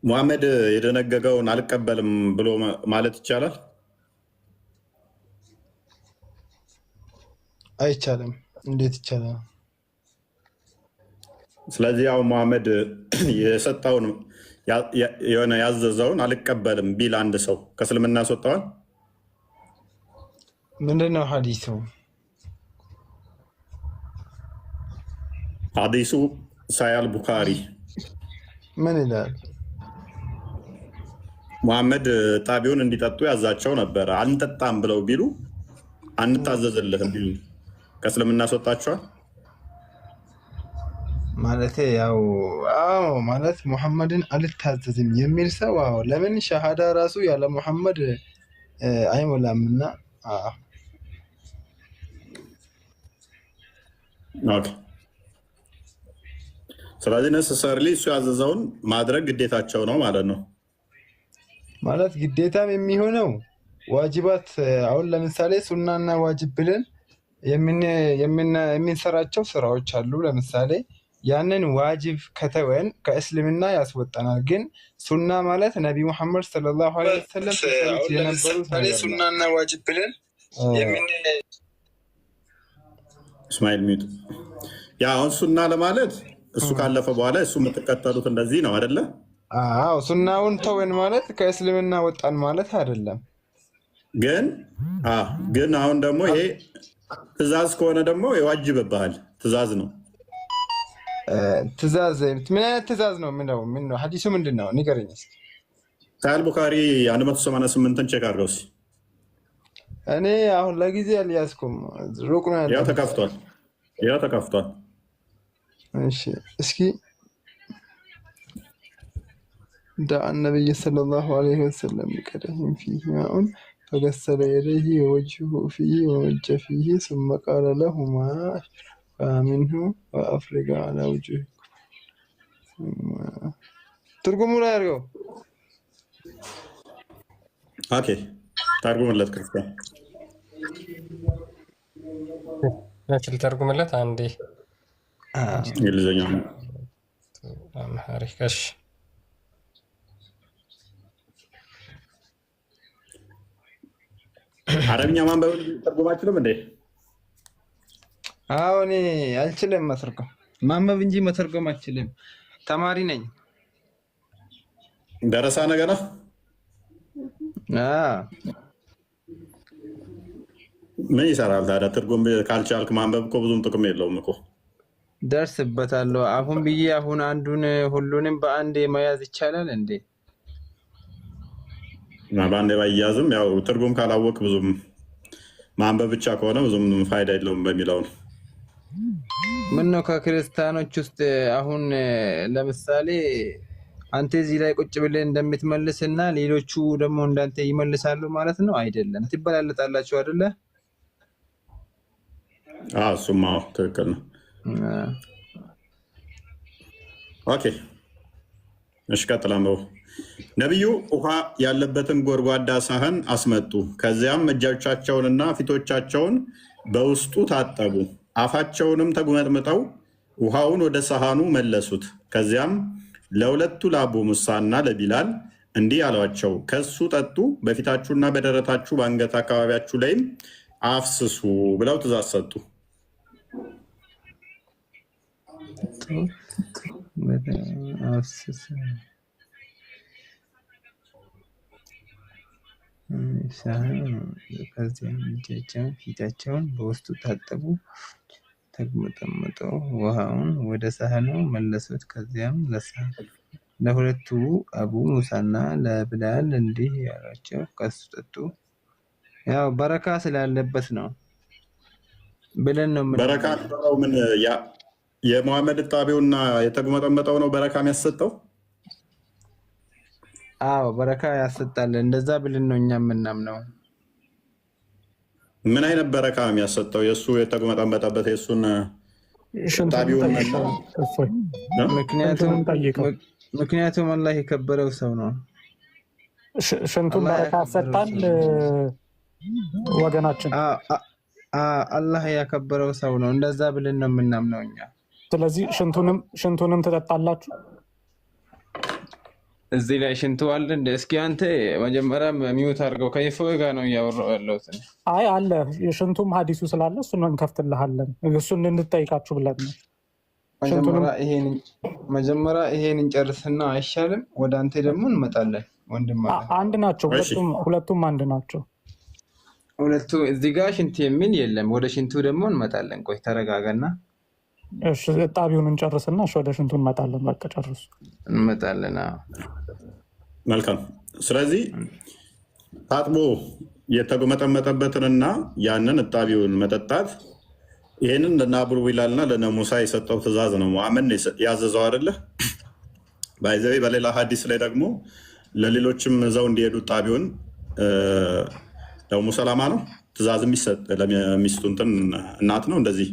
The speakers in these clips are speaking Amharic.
ሙሐመድ የደነገገውን አልቀበልም ብሎ ማለት ይቻላል? አይቻልም። እንዴት ይቻላል? ስለዚህ ያው ሙሐመድ የሰጠውን የሆነ ያዘዘውን አልቀበልም ቢል አንድ ሰው ከእስልምና ያስወጣዋል? ምንድነው ሐዲሱ? ሐዲሱ ሳያል ቡኻሪ ምን ይላል? ሙሐመድ ጣቢውን እንዲጠጡ ያዛቸው ነበረ። አንጠጣም ብለው ቢሉ አንታዘዝልህም ቢሉ ከእስልምና ያስወጣቸዋል? ማለት ያው አዎ ማለት ሙሐመድን አልታዘዝም የሚል ሰው አዎ ለምን ሸሃዳ ራሱ ያለ ሙሐመድ አይሞላምና ኦኬ። ስለዚህ ነሰሰርሊ እሱ ያዘዘውን ማድረግ ግዴታቸው ነው ማለት ነው። ማለት ግዴታም የሚሆነው ዋጅባት አሁን ለምሳሌ ሱናና ዋጅብ ብለን የምንሰራቸው ስራዎች አሉ። ለምሳሌ ያንን ዋጅብ ከተወን ከእስልምና ያስወጣናል። ግን ሱና ማለት ነቢ ሙሐመድ ሰለላሁ ዐለይሂ ወሰለም ሲሰሩት የነበሩት ነገር ሱናና ዋጅብ ብለን እስማኤል ሚጡ ያ አሁን ሱና ለማለት እሱ ካለፈ በኋላ እሱ የምትከተሉት እንደዚህ ነው አይደለ? አዎ ሱናውን ተወን ማለት ከእስልምና ወጣን ማለት አይደለም። ግን አሁን ደግሞ ይሄ ትእዛዝ ከሆነ ደግሞ ይዋጅብብሃል። ትእዛዝ ነው። ትእዛዝ ምን አይነት ትእዛዝ ነው? ምን ነው ሐዲሱ ምንድን ነው ንገረኝ እስኪ። ሳሂህ ቡኻሪ 188ን ቼክ አድርገው እስኪ። እኔ አሁን ለጊዜ አልያዝኩም። ሩቅ ነው ያለው። ያው ተከፍቷል። እሺ እስኪ دع النبي صلى الله عليه وسلم بقدح فيه ماء فغسل يديه ووجهه فيه ووجه فيه ثم قال لهما فمنه وأفرغ على وجهكم. ترجموا لا يرجو. اوكي ترجموا لك كيف لكن ترجم لك عندي يلزم محركش አረብኛ ማንበብ ተርጉም አችልም እንዴ? አዎ እኔ አልችልም መተርጎም ማንበብ እንጂ መተርጎም አልችልም። ተማሪ ነኝ። ደረሳ ነገር ነው። ምን ይሰራል ታዲያ? ትርጉም ካልቻልክ ማንበብ እኮ ብዙም ጥቅም የለውም እኮ። ደርስበታለሁ አሁን ብዬ አሁን አንዱን ሁሉንም በአንድ መያዝ ይቻላል እንዴ? እና በአንዴ ባያዝም ያው ትርጉም ካላወቅ ብዙም ማንበብ ብቻ ከሆነ ብዙም ፋይዳ የለውም በሚለው ነው። ምን ነው ከክርስቲያኖች ውስጥ አሁን ለምሳሌ አንተ እዚህ ላይ ቁጭ ብለህ እንደምትመልስና ሌሎቹ ደግሞ እንዳንተ ይመልሳሉ ማለት ነው አይደለም? ትበላለጣላችሁ አይደለ? እሱማ ትክክል ነው። ኦኬ እሺ ቀጥላም። ነቢዩ ውሃ ያለበትን ጎድጓዳ ሳህን አስመጡ። ከዚያም እጆቻቸውንና ፊቶቻቸውን በውስጡ ታጠቡ። አፋቸውንም ተጉመጥምጠው ውሃውን ወደ ሳህኑ መለሱት። ከዚያም ለሁለቱ ለአቡ ሙሳና ለቢላል እንዲህ አሏቸው፣ ከሱ ጠጡ፣ በፊታችሁና በደረታችሁ በአንገት አካባቢያችሁ ላይም አፍስሱ ብለው ትእዛዝ ሰጡ። ከዚያም እጃቸውን ፊታቸውን በውስጡ ታጠቡ፣ ተጉመጠመጠው ውሃውን ወደ ሳህኑ መለሱት። ከዚያም ለሁለቱ አቡ ሙሳና ለብላል እንዲህ ያሏቸው፣ ከሱ ጠጡ። ያው በረካ ስላለበት ነው ብለን ነው በረካ ምን የሙሐመድ ጣቢውና የተጉመጠመጠው ነው በረካ የሚያሰጠው? አዎ በረካ ያሰጣል። እንደዛ ብለን ነው እኛ የምናምነው። ምን አይነት በረካ የሚያሰጠው? የእሱ የተጉመጠመጠበት የእሱን ጣቢውን ምክንያቱም አላህ የከበረው ሰው ነው። ሽንቱን በረካ ያሰጣል ወገናችን። አላህ ያከበረው ሰው ነው። እንደዛ ብለን ነው የምናምነው እኛ። ስለዚህ ሽንቱንም ትጠጣላችሁ? እዚህ ላይ ሽንቱ አለ እንደ እስኪ አንተ መጀመሪያ ሚውት አድርገው ከይፎ ጋር ነው እያወራሁ ያለሁት። አይ አለ የሽንቱም ሀዲሱ ስላለ እሱን እንከፍትልሃለን። እሱን እንድጠይቃችሁ ብለን ነው። መጀመሪያ ይሄን እንጨርስና አይሻልም? ወደ አንተ ደግሞ እንመጣለን። ወንድም አንድ ናቸው፣ ሁለቱም አንድ ናቸው። ሁለቱ እዚህ ጋር ሽንት የሚል የለም። ወደ ሽንቱ ደግሞ እንመጣለን። ቆይ ተረጋጋና እሺ እጣቢውን እንጨርስና እሺ ወደ ሽንቱ እንመጣለን። በቃ ጨርሱ፣ እንመጣለን። መልካም። ስለዚህ ታጥቦ የተጎመጠመጠበትንና ያንን እጣቢውን መጠጣት ይህንን ለነ አቡ ቢላልና ለነ ሙሳ የሰጠው ትእዛዝ ነው። ሙአመን ያዘዘው አይደለ? ባይዘዌ በሌላ ሀዲስ ላይ ደግሞ ለሌሎችም እዛው እንዲሄዱ እጣቢውን ለኡሙ ሰላማ ነው ትእዛዝ የሚሰጥ ለሚስቱ እንትን እናት ነው እንደዚህ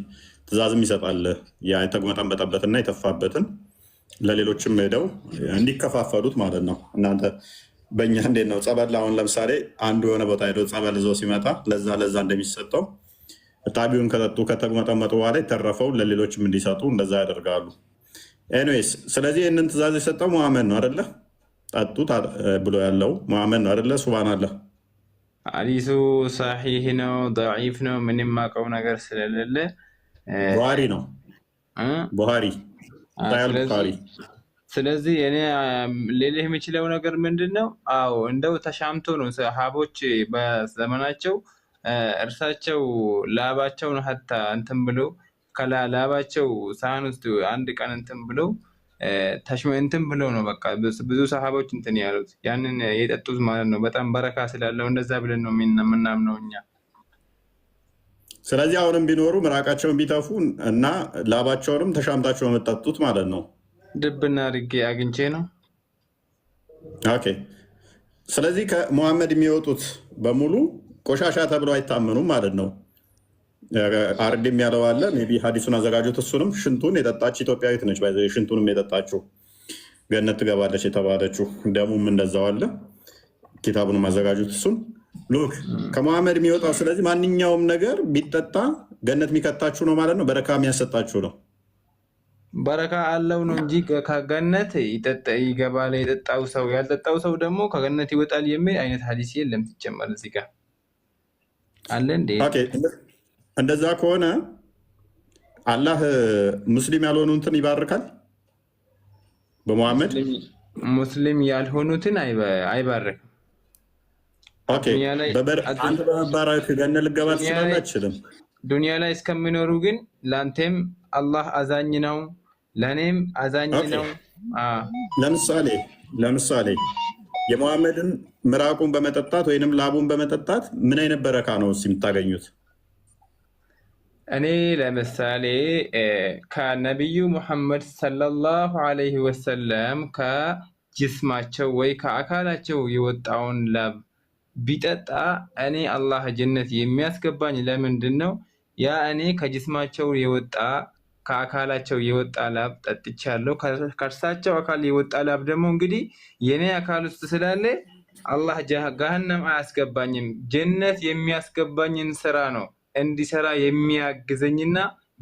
ትእዛዝም ይሰጣል። የተጎመጠመጠበትና የተፋበትን ለሌሎችም ሄደው እንዲከፋፈሉት ማለት ነው። እናንተ በእኛ እንዴት ነው ጸበል? አሁን ለምሳሌ አንዱ የሆነ ቦታ ሄዶ ጸበል ይዞ ሲመጣ ለዛ እንደሚሰጠው እጣቢውን ከጠጡ ከተጎመጠመጡ በኋላ የተረፈው ለሌሎችም እንዲሰጡ እንደዛ ያደርጋሉ። ኤኒዌይስ ስለዚህ ይህንን ትእዛዝ የሰጠው ሙሐመድ ነው አይደለ? ጠጡ ብሎ ያለው ሙሐመድ ነው አይደለ? ሱብሃነላህ። ሐዲሱ ሰሒህ ነው ደዒፍ ነው ምንም የማውቀው ነገር ስለሌለ ቡሃሪ ነው ቡሃሪ። ስለዚህ እኔ ሌሊህ የሚችለው ነገር ምንድን ነው? አዎ እንደው ተሻምቶ ነው ሰሃቦች በዘመናቸው እርሳቸው ላባቸውን ሀታ እንትን ብለው ከላባቸው ሳህን ውስጥ አንድ ቀን እንትን ብለው እንትን ብለው ነው በቃ ብዙ ሰሃቦች እንትን ያሉት ያንን የጠጡት ማለት ነው። በጣም በረካ ስላለው እንደዛ ብለን ነው የምናምነው እኛ። ስለዚህ አሁንም ቢኖሩ ምራቃቸውን ቢተፉ እና ላባቸውንም ተሻምታቸው የምጠጡት ማለት ነው። ድብና አድርጌ አግኝቼ ነው። ኦኬ። ስለዚህ ከሙሐመድ የሚወጡት በሙሉ ቆሻሻ ተብለው አይታመኑም ማለት ነው። አርድም ያለው አለ ሜይ ቢ ሀዲሱን አዘጋጁት። እሱንም ሽንቱን የጠጣች ኢትዮጵያዊት ነች። ሽንቱንም የጠጣችው ገነት ትገባለች የተባለችው ደሙም እንደዛው አለ። ኪታቡንም አዘጋጁት እሱን ሉክ ከሙሐመድ የሚወጣው። ስለዚህ ማንኛውም ነገር ቢጠጣ ገነት የሚከታችሁ ነው ማለት ነው። በረካ የሚያሰጣችሁ ነው። በረካ አለው ነው እንጂ ከገነት ይገባል የጠጣው ሰው። ያልጠጣው ሰው ደግሞ ከገነት ይወጣል የሚል አይነት ሀዲስ የለም። ትጨመር እዚህ ጋር አለ እንዴ? እንደዛ ከሆነ አላህ ሙስሊም ያልሆኑትን ይባርካል። በሙሐመድ ሙስሊም ያልሆኑትን አይባርክም። አንተ በመባረክ ገነት ልገባ ትችላለህ? አትችልም። ዱንያ ላይ እስከሚኖሩ ግን ለአንተም አላህ አዛኝ ነው፣ ለእኔም አዛኝ ነው። ለምሳሌ የሙሐመድን ምራቁን በመጠጣት ወይንም ላቡን በመጠጣት ምን አይነት በረካ ነው የምታገኙት? እኔ ለምሳሌ ከነቢዩ ሙሐመድ ሰለላሁ ዐለይሂ ወሰለም ከጅስማቸው ወይ ከአካላቸው የወጣውን ላብ ቢጠጣ እኔ አላህ ጀነት የሚያስገባኝ ለምንድን ነው? ያ እኔ ከጅስማቸው የወጣ ከአካላቸው የወጣ ላብ ጠጥቻለሁ። ከእርሳቸው አካል የወጣ ላብ ደግሞ እንግዲህ የኔ አካል ውስጥ ስላለ አላህ ገሃነም አያስገባኝም። ጀነት የሚያስገባኝን ስራ ነው እንዲሰራ የሚያግዘኝና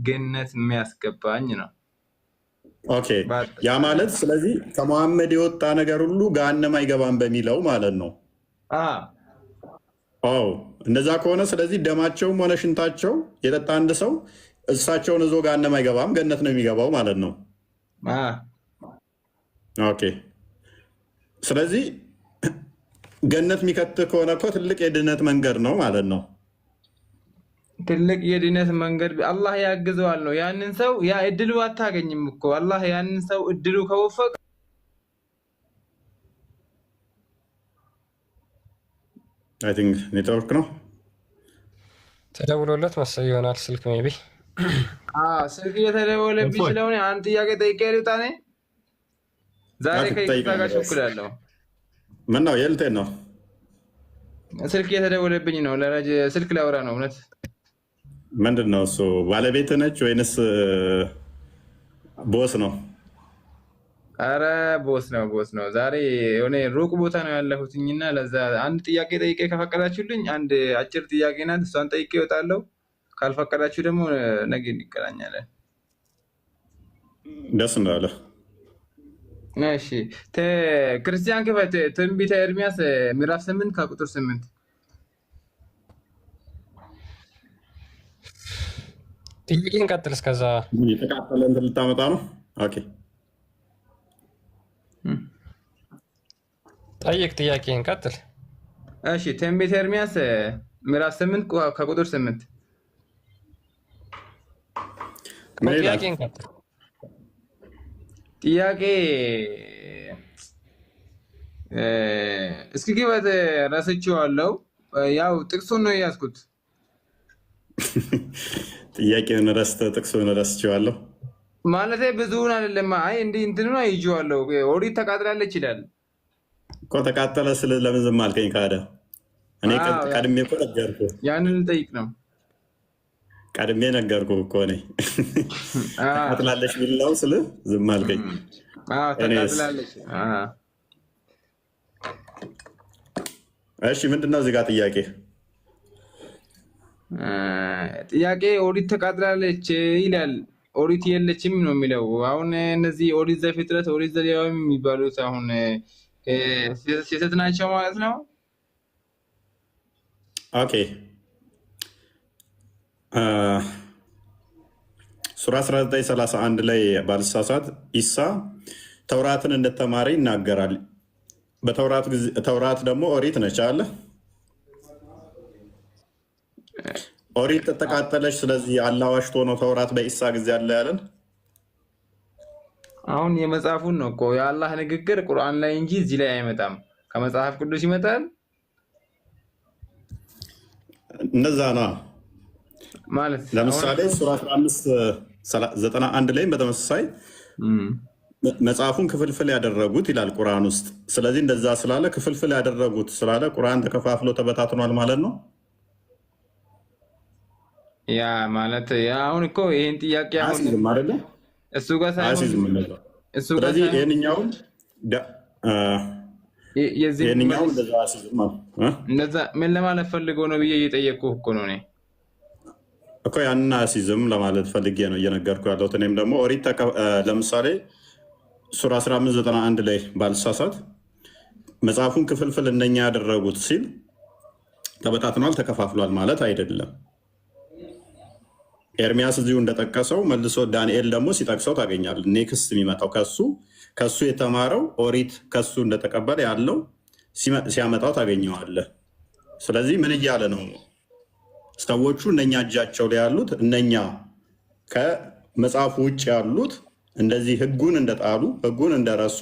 ገነት የሚያስገባኝ ነው። ኦኬ ያ ማለት ስለዚህ ከሙሐመድ የወጣ ነገር ሁሉ ገሃነም አይገባም በሚለው ማለት ነው። እንደዛ ከሆነ ስለዚህ ደማቸውም ሆነ ሽንታቸው የጠጣ አንድ ሰው እሳቸውን እዞ ገሃነም አይገባም፣ ገነት ነው የሚገባው ማለት ነው። ኦኬ ስለዚህ ገነት የሚከትህ ከሆነ እኮ ትልቅ የድነት መንገድ ነው ማለት ነው። ትልቅ የድነት መንገድ አላህ ያግዘዋል ነው። ያንን ሰው ያ እድሉ አታገኝም እኮ አላህ ያንን ሰው እድሉ ከወፈቀ አይ ቲንክ ኔትወርክ ነው ተደውሎለት መሰለኝ ይሆናል ስልክ ሜይ ቢ ስልክ እየተደወለብኝ ስለሆነ አንድ ጥያቄ ጠይቄ ልውጣ። እኔ ዛሬ ከይቅርታ ጋር ቸኩላለሁ። ምን ነው የልቴን ነው ስልክ እየተደወለብኝ ነው። ስልክ ላውራ ነው። እውነት ምንድን ነው እሱ? ባለቤት ነች ወይንስ ቦስ ነው? አረ ቦስ ነው። ዛሬ የሆነ ሩቅ ቦታ ነው ያለሁትኝና ለዛ አንድ ጥያቄ ጠይቄ ከፈቀዳችሁልኝ አንድ አጭር ጥያቄ ናት። እሷን ጠይቄ እወጣለሁ። ካልፈቀዳችሁ ደግሞ ነገ እንገናኛለን። ደስ እንዳለ እሺ ክርስቲያን ክፈት ትንቢተ ኤርሚያስ ምዕራፍ 8 ከቁጥር 8 ጥያቄን ቀጥል። እስከዛ የተቃጠለ እንትን ልታመጣ ነው። ኦኬ ጠይቅ፣ ጥያቄን ቀጥል። እሺ ትንቢተ ኤርሚያስ ምዕራፍ 8 ከቁጥር 8 ጥያቄን ቀጥል። ጥያቄ እስኪ ግበት ረስቼዋለሁ። ያው ጥቅሱን ነው የያዝኩት። ጥያቄውን ረስተህ ጥቅሱን ረስቼዋለሁ ማለት ብዙውን አይደለም። አይ እንዲህ እንትኑን አይቼዋለሁ። ኦሪት ተቃጥላለች ይላል እኮ። ተቃጠለ ስል ለምን ዝም አልከኝ? ካደ እኔ ቀድሜ እኮ ነገርኩህ። ያንን ልጠይቅ ነው። ቀድሜ ነገርኩህ እኮ እኔ ተቃጥላለች የሚለው ስል ዝም አልከኝ። ተቃጥላለች። እሺ ምንድነው እዚህ ጋር ጥያቄ? ጥያቄ ኦሪት ተቃጥላለች ይላል። ኦሪት የለችም ነው የሚለው። አሁን እነዚህ ኦሪት ዘፍጥረት፣ ኦሪት ዘሌዋውያን የሚባሉት አሁን ስህተት ናቸው ማለት ነው። ኦኬ ሱራ 1931 ላይ ባልሳሳት ኢሳ ተውራትን እንደተማረ ይናገራል። ተውራት ደግሞ ኦሪት ነች አለ። ኦሪት ተቃጠለች። ስለዚህ አላህ ዋሽቶ ነው ተውራት በኢሳ ጊዜ አለ ያለን። አሁን የመጽሐፉን ነው እኮ የአላህ ንግግር ቁርአን ላይ እንጂ እዚህ ላይ አይመጣም። ከመጽሐፍ ቅዱስ ይመጣል። እነዛ ነው ማለት ለምሳሌ ሱራ 1591 ላይ በተመሳሳይ መጽሐፉን ክፍልፍል ያደረጉት ይላል ቁርአን ውስጥ። ስለዚህ እንደዛ ስላለ ክፍልፍል ያደረጉት ስላለ ቁርአን ተከፋፍሎ ተበታትኗል ማለት ነው። ያ ማለት አሁን እኮ ይሄን ጥያቄ አሁን አይደለ እሱ ጋር ሳይሆን እሱ ጋር ስለዚህ ይሄንኛው እንደዛ ምን ለማለት ፈልገው ነው ብዬ እየጠየቅኩህ እኮ ነው እኔ እኮ ያንን አሲዝም ለማለት ፈልጌ ነው እየነገርኩ ያለሁት። እኔም ደግሞ ኦሪት ለምሳሌ ሱራ 1591 ላይ ባልሳሳት መጽሐፉን ክፍልፍል እነኛ ያደረጉት ሲል ተበታትኗል ተከፋፍሏል ማለት አይደለም። ኤርሚያስ እዚሁ እንደጠቀሰው መልሶ ዳንኤል ደግሞ ሲጠቅሰው ታገኛል። ኔክስት የሚመጣው ከሱ የተማረው ኦሪት ከሱ እንደተቀበለ ያለው ሲያመጣው ታገኘዋለህ። ስለዚህ ምን እያለ ነው? ሰዎቹ እነኛ እጃቸው ላይ ያሉት እነኛ ከመጽሐፉ ውጭ ያሉት እንደዚህ ህጉን እንደጣሉ ህጉን እንደረሱ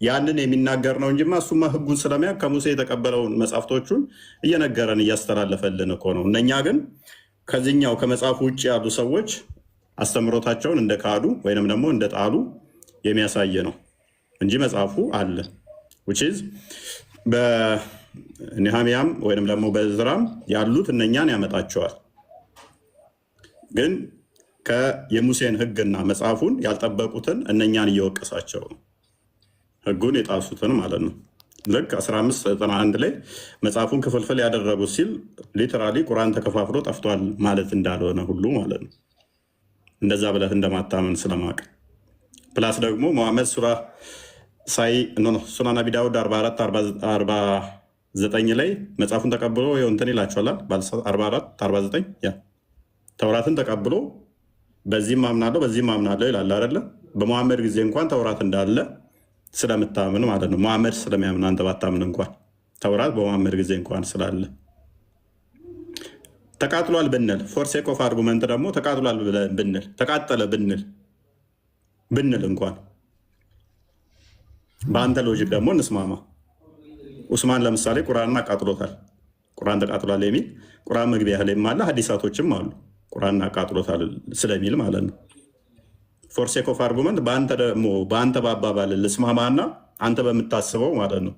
ያንን የሚናገር ነው እንጂማ እሱማ ህጉን ስለሚያውቅ ከሙሴ የተቀበለውን መጽሐፍቶቹን እየነገረን እያስተላለፈልን እኮ ነው። እነኛ ግን ከዚህኛው ከመጽሐፉ ውጭ ያሉ ሰዎች አስተምሮታቸውን እንደካዱ ወይንም ደግሞ እንደጣሉ የሚያሳየ ነው እንጂ መጽሐፉ አለ። በኔሃሚያም ወይንም ደግሞ በዕዝራም ያሉት እነኛን ያመጣቸዋል። ግን የሙሴን ህግና መጽሐፉን ያልጠበቁትን እነኛን እየወቀሳቸው ነው፣ ህጉን የጣሱትን ማለት ነው። ልክ 1591 ላይ መጽሐፉን ክፍልፍል ያደረጉት ሲል ሊተራሊ ቁርአን ተከፋፍሎ ጠፍቷል ማለት እንዳልሆነ ሁሉ ማለት ነው። እንደዛ ብለህ እንደማታመን ስለማቅ ፕላስ ደግሞ መሐመድ ሱናን አቢ ዳውድ 4449 ላይ መጽሐፉን ተቀብሎ እንትን ይላቸዋል 4449 ተውራትን ተቀብሎ በዚህም አምናለሁ በዚህም አምናለሁ ይላል አይደለ? በመሐመድ ጊዜ እንኳን ተውራት እንዳለ ስለምታምን ማለት ነው። መሐመድ ስለሚያምን አንተ ባታምን እንኳን ተውራት በመሐመድ ጊዜ እንኳን ስላለ ተቃጥሏል ብንል ፎርሴክ ኦፍ አርጉመንት ደግሞ ተቃጥሏል ብንል ተቃጠለ ብንል እንኳን በአንተ ሎጂክ ደግሞ እንስማማ። ኡስማን ለምሳሌ ቁርአንን አቃጥሎታል። ቁርአን ተቃጥሏል የሚል ቁርአን መግቢያ ላይም አለ፣ ሀዲሳቶችም አሉ ቁርአን አቃጥሎታል ስለሚል ማለት ነው። ፎርሴክ ኦፍ አርጉመንት በአንተ ደግሞ በአንተ ባባባል ልስማማና አንተ በምታስበው ማለት ነው።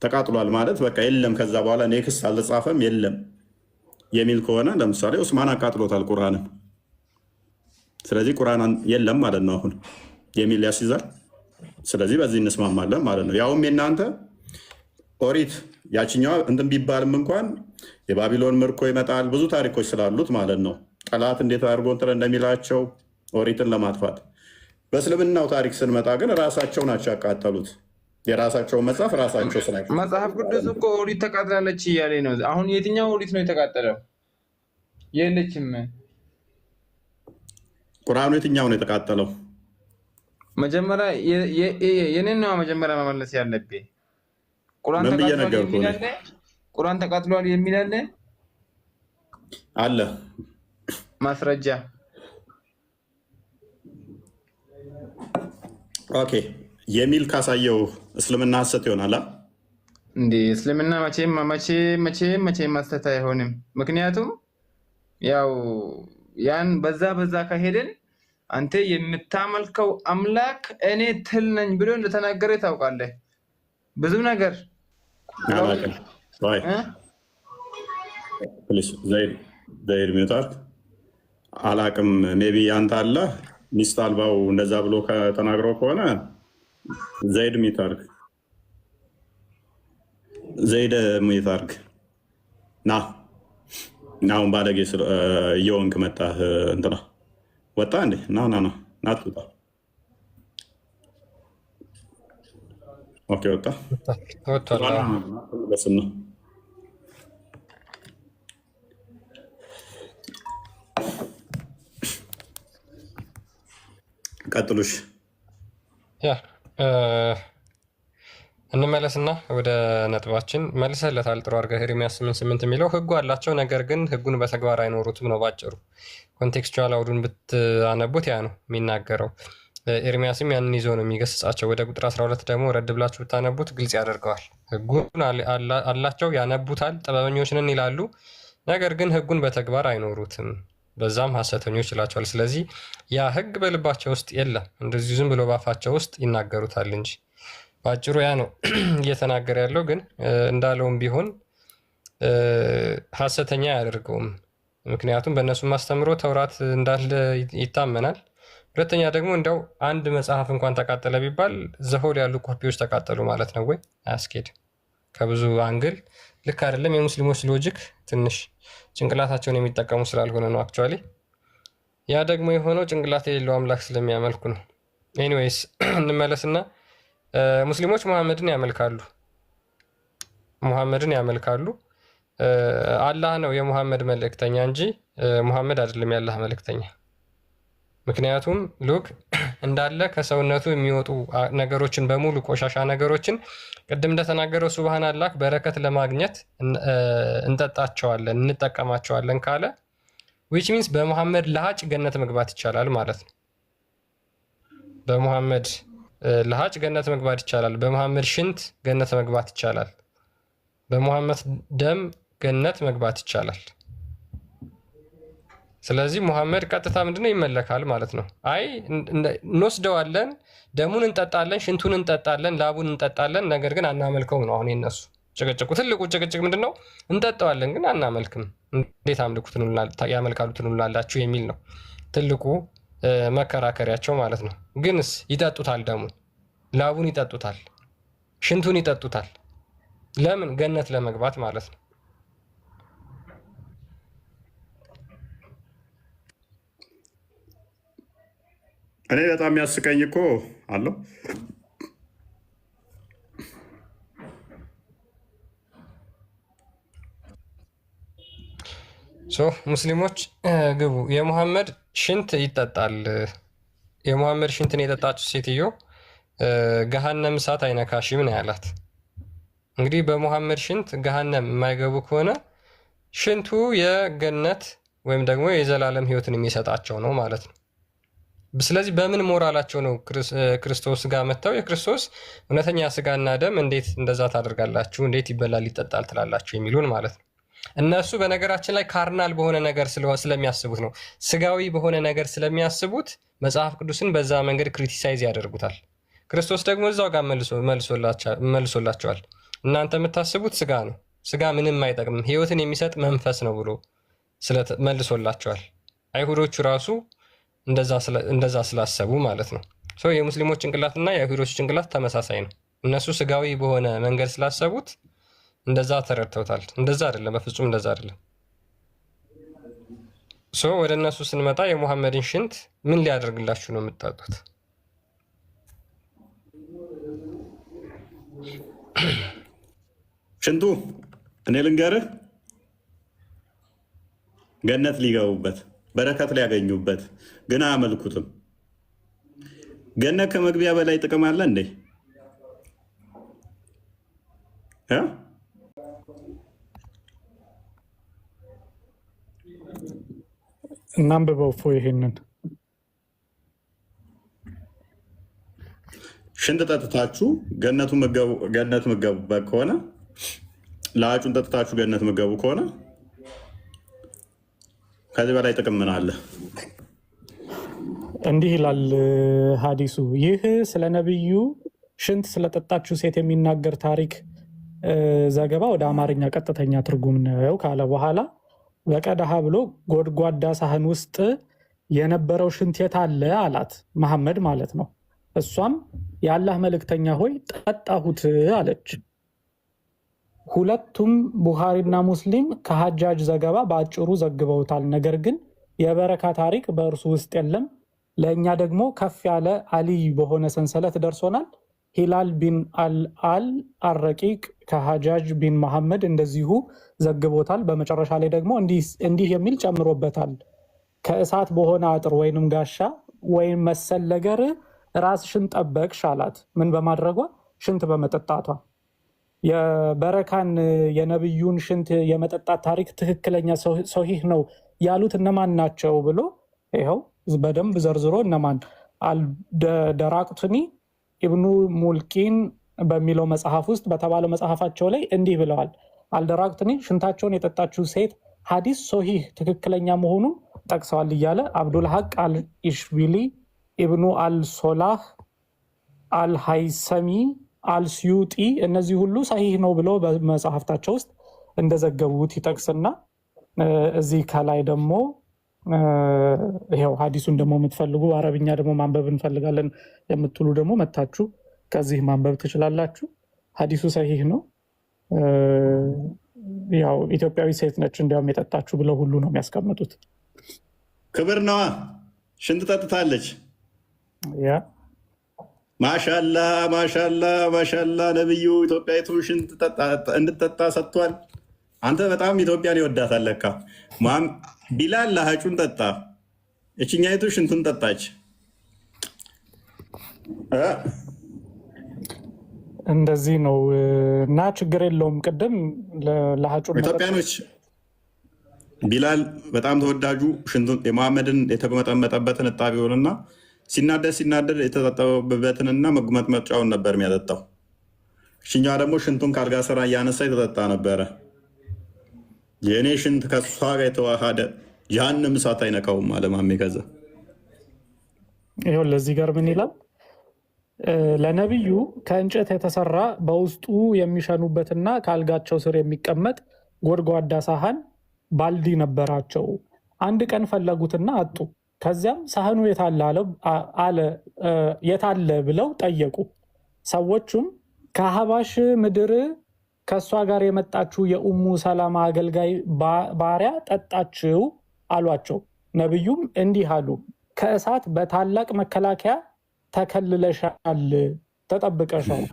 ተቃጥሏል ማለት በቃ የለም ከዛ በኋላ ኔክስት አልተጻፈም የለም የሚል ከሆነ ለምሳሌ ኡስማን አቃጥሎታል ቁርአንን፣ ስለዚህ ቁርአን የለም ማለት ነው አሁን የሚል ያስይዛል። ስለዚህ በዚህ እንስማማለን ማለት ነው። ያውም የእናንተ ኦሪት ያችኛዋ እንትን ቢባልም እንኳን የባቢሎን ምርኮ ይመጣል ብዙ ታሪኮች ስላሉት ማለት ነው። ጠላት እንዴት አድርጎ እንትን እንደሚላቸው ኦሪትን ለማጥፋት በእስልምናው ታሪክ ስንመጣ ግን ራሳቸው ናቸው ያቃጠሉት። የራሳቸውን መጽሐፍ ራሳቸው ስላቸው መጽሐፍ ቅዱስ እኮ ኦሪት ተቃጥላለች እያለ ነው። አሁን የትኛው ኦሪት ነው የተቃጠለው? የለችም። ቁርአኑ የትኛው ነው የተቃጠለው? መጀመሪያ የኔን ነው መጀመሪያ መመለስ ያለብህ። ቁርአን ተቃጥሏል የሚል አለ ማስረጃ። ኦኬ የሚል ካሳየው እስልምና ሐሰት ይሆናል እንዴ? እስልምና መቼም ሐሰት አይሆንም። ምክንያቱም ያው ያን በዛ ከሄድን አንተ የምታመልከው አምላክ እኔ ትል ነኝ ብሎ እንደተናገረ ታውቃለህ። ብዙ ነገር ዘይድ ሚውጣት አላቅም። ሜቢ አንተ አለ ሚስት አልባው እንደዛ ብሎ ከተናግረው ከሆነ ዘይድ ሚታርግ ዘይድ ሚታርግ ና አሁን ባለጌ እየወንክ መጣህ እንትና ወጣ እንዴ? ና ትውጣ። ኦኬ ወጣ። በስም ነው ቀጥሉሽ። እንመለስና ወደ ነጥባችን መልሰለታል። ጥሩ አድርገህ ኤርምያስ 8:8 የሚለው ህጉ አላቸው፣ ነገር ግን ህጉን በተግባር አይኖሩትም ነው ባጭሩ። ኮንቴክስቹዋል አውዱን ብታነቡት ያ ነው የሚናገረው። ኤርምያስም ያንን ይዞ ነው የሚገስጻቸው። ወደ ቁጥር 12 ደግሞ ረድ ብላችሁ ብታነቡት ግልጽ ያደርገዋል። ህጉን አላቸው፣ ያነቡታል፣ ጥበበኞች ነን ይላሉ፣ ነገር ግን ህጉን በተግባር አይኖሩትም፣ በዛም ሐሰተኞች ይላቸዋል። ስለዚህ ያ ህግ በልባቸው ውስጥ የለም፣ እንደዚሁ ዝም ብሎ ባፋቸው ውስጥ ይናገሩታል እንጂ። በአጭሩ ያ ነው እየተናገረ ያለው። ግን እንዳለውም ቢሆን ሐሰተኛ አያደርገውም። ምክንያቱም በእነሱ ማስተምሮ ተውራት እንዳለ ይታመናል። ሁለተኛ ደግሞ እንዲያው አንድ መጽሐፍ እንኳን ተቃጠለ ቢባል ዘሆል ያሉ ኮፒዎች ተቃጠሉ ማለት ነው ወይ? አያስኬድም። ከብዙ አንግል ልክ አይደለም። የሙስሊሞች ሎጂክ ትንሽ ጭንቅላታቸውን የሚጠቀሙ ስላልሆነ ነው። አክቹዋሊ ያ ደግሞ የሆነው ጭንቅላት የሌለው አምላክ ስለሚያመልኩ ነው። ኤኒዌይስ እንመለስና ሙስሊሞች ሙሐመድን ያመልካሉ። አላህ ነው የሙሐመድ መልእክተኛ እንጂ ሙሐመድ አይደለም የአላህ መልእክተኛ። ምክንያቱም ሉክ እንዳለ ከሰውነቱ የሚወጡ ነገሮችን በሙሉ ቆሻሻ ነገሮችን ቅድም እንደተናገረው ሱብሃን አላህ በረከት ለማግኘት እንጠቀማቸዋለን ካለ ዊች ሚንስ በሙሐመድ ለሀጭ ገነት መግባት ይቻላል ማለት ነው። በሙሐመድ ለሀጭ ገነት መግባት ይቻላል። በሙሐመድ ሽንት ገነት መግባት ይቻላል። በሙሐመድ ደም ገነት መግባት ይቻላል። ስለዚህ ሙሐመድ ቀጥታ ምንድነው ይመለካል ማለት ነው። አይ እንወስደዋለን፣ ደሙን እንጠጣለን፣ ሽንቱን እንጠጣለን፣ ላቡን እንጠጣለን፣ ነገር ግን አናመልከውም ነው አሁን የነሱ ጭቅጭቁ። ትልቁ ጭቅጭቅ ምንድነው? እንጠጣዋለን ግን አናመልክም። እንዴት ያመልካሉ ትሉላላችሁ የሚል ነው ትልቁ መከራከሪያቸው ማለት ነው። ግንስ ይጠጡታል፣ ደሙን ላቡን ይጠጡታል፣ ሽንቱን ይጠጡታል። ለምን? ገነት ለመግባት ማለት ነው። እኔ በጣም የሚያስቀኝ እኮ አለው ሙስሊሞች ግቡ። የሙሐመድ ሽንት ይጠጣል። የሙሐመድ ሽንትን የጠጣችው ሴትዮ ገሃነም እሳት አይነካሽም ነው ያላት። እንግዲህ በሙሐመድ ሽንት ገሃነም የማይገቡ ከሆነ ሽንቱ የገነት ወይም ደግሞ የዘላለም ሕይወትን የሚሰጣቸው ነው ማለት ነው። ስለዚህ በምን ሞራላቸው ነው ክርስቶስ ጋር መጥተው የክርስቶስ እውነተኛ ስጋና ደም እንዴት እንደዛ ታደርጋላችሁ፣ እንዴት ይበላል ይጠጣል ትላላችሁ የሚሉን ማለት ነው። እነሱ በነገራችን ላይ ካርናል በሆነ ነገር ስለሚያስቡት ነው፣ ስጋዊ በሆነ ነገር ስለሚያስቡት መጽሐፍ ቅዱስን በዛ መንገድ ክሪቲሳይዝ ያደርጉታል። ክርስቶስ ደግሞ እዛው ጋር መልሶላቸዋል። እናንተ የምታስቡት ስጋ ነው፣ ስጋ ምንም አይጠቅምም፣ ህይወትን የሚሰጥ መንፈስ ነው ብሎ መልሶላቸዋል። አይሁዶቹ ራሱ እንደዛ ስላሰቡ ማለት ነው። የሙስሊሞች ጭንቅላትና የአይሁዶች ጭንቅላት ተመሳሳይ ነው። እነሱ ስጋዊ በሆነ መንገድ ስላሰቡት እንደዛ ተረድተውታል። እንደዛ አይደለም፣ በፍጹም እንደዛ አይደለም። ወደ እነሱ ስንመጣ የሙሐመድን ሽንት ምን ሊያደርግላችሁ ነው የምትጠጡት? ሽንቱ እኔ ልንገርህ፣ ገነት ሊገቡበት በረከት ሊያገኙበት ግን አያመልኩትም። ገነት ከመግቢያ በላይ ጥቅም አለ እንዴ? እናንብበው እፎ ይሄንን ሽንት ጠጥታችሁ ገነት ምገቡበት ከሆነ ለአጩን ጠጥታችሁ ገነት ምገቡ ከሆነ ከዚህ በላይ ጥቅም ምን አለ? እንዲህ ይላል ሀዲሱ። ይህ ስለ ነቢዩ ሽንት ስለጠጣችሁ ሴት የሚናገር ታሪክ ዘገባ ወደ አማርኛ ቀጥተኛ ትርጉም ነው ካለ በኋላ በቀዳሃ ብሎ ጎድጓዳ ሳህን ውስጥ የነበረው ሽንት የት አለ አላት። መሐመድ ማለት ነው። እሷም የአላህ መልእክተኛ ሆይ ጠጣሁት አለች። ሁለቱም ቡኻሪና ሙስሊም ከሐጃጅ ዘገባ በአጭሩ ዘግበውታል። ነገር ግን የበረካ ታሪክ በእርሱ ውስጥ የለም። ለእኛ ደግሞ ከፍ ያለ አልይ በሆነ ሰንሰለት ደርሶናል። ሂላል ቢን አልአል አረቂቅ ከሐጃጅ ቢን መሐመድ እንደዚሁ ዘግቦታል። በመጨረሻ ላይ ደግሞ እንዲህ የሚል ጨምሮበታል። ከእሳት በሆነ አጥር ወይንም ጋሻ ወይም መሰል ነገር ራስሽን ጠበቅሽ አላት። ምን በማድረጓ? ሽንት በመጠጣቷ። የበረካን የነብዩን ሽንት የመጠጣት ታሪክ ትክክለኛ ሶሂህ ነው ያሉት እነማን ናቸው ብሎ ይኸው በደንብ ዘርዝሮ እነማን አልደራቅቱኒ ኢብኑ ሙልቂን በሚለው መጽሐፍ ውስጥ በተባለው መጽሐፋቸው ላይ እንዲህ ብለዋል። አልደራቅቱኒ ሽንታቸውን የጠጣችው ሴት ሀዲስ ሶሂህ ትክክለኛ መሆኑን ጠቅሰዋል እያለ አብዱልሐቅ አልኢሽቢሊ፣ ኢብኑ አልሶላህ፣ አልሃይሰሚ፣ አልስዩጢ እነዚህ ሁሉ ሰሂህ ነው ብሎ በመጽሐፍታቸው ውስጥ እንደዘገቡት ይጠቅስና እዚህ ከላይ ደግሞ ይኸው ሀዲሱን ደግሞ የምትፈልጉ አረብኛ ደግሞ ማንበብ እንፈልጋለን የምትሉ ደግሞ መታችሁ ከዚህ ማንበብ ትችላላችሁ። ሀዲሱ ሰሂህ ነው። ያው ኢትዮጵያዊ ሴት ነች እንዲያውም የጠጣችሁ ብለው ሁሉ ነው የሚያስቀምጡት። ክብር ነዋ። ሽንት ጠጥታለች። ያ ማሻላ ማሻላ ማሻላ። ነብዩ ኢትዮጵያዊቱ ሽንት እንድጠጣ ሰጥቷል። አንተ በጣም ኢትዮጵያን ይወዳታል ለካ። ቢላል ለሀጩን ጠጣ፣ እችኛይቱ ሽንቱን ጠጣች። እንደዚህ ነው እና ችግር የለውም። ቅድም ለሀጩን ኢትዮጵያኖች ቢላል በጣም ተወዳጁ ሽንቱን የመሐመድን የተመጠመጠበትን እጣቢውንና ሲናደድ የተጠጠበበትንና መጉመጥመጫውን ነበር የሚያጠጣው። እችኛ ደግሞ ሽንቱን ካልጋ ስራ እያነሳ የተጠጣ ነበረ። የእኔ ሽንት ከሷ ጋር የተዋሃደ ጀሃነም እሳት አይነካውም አለ ማሜ። ከዛ ይኸው ለዚህ ጋር ምን ይላል? ለነቢዩ ከእንጨት የተሰራ በውስጡ የሚሸኑበትና ከአልጋቸው ስር የሚቀመጥ ጎድጓዳ ሳህን ባልዲ ነበራቸው። አንድ ቀን ፈለጉትና አጡ። ከዚያም ሳህኑ የታለ ብለው ጠየቁ። ሰዎቹም ከሀባሽ ምድር ከእሷ ጋር የመጣችው የኡሙ ሰላማ አገልጋይ ባሪያ ጠጣችው አሏቸው። ነቢዩም እንዲህ አሉ፣ ከእሳት በታላቅ መከላከያ ተከልለሻል፣ ተጠብቀሻል።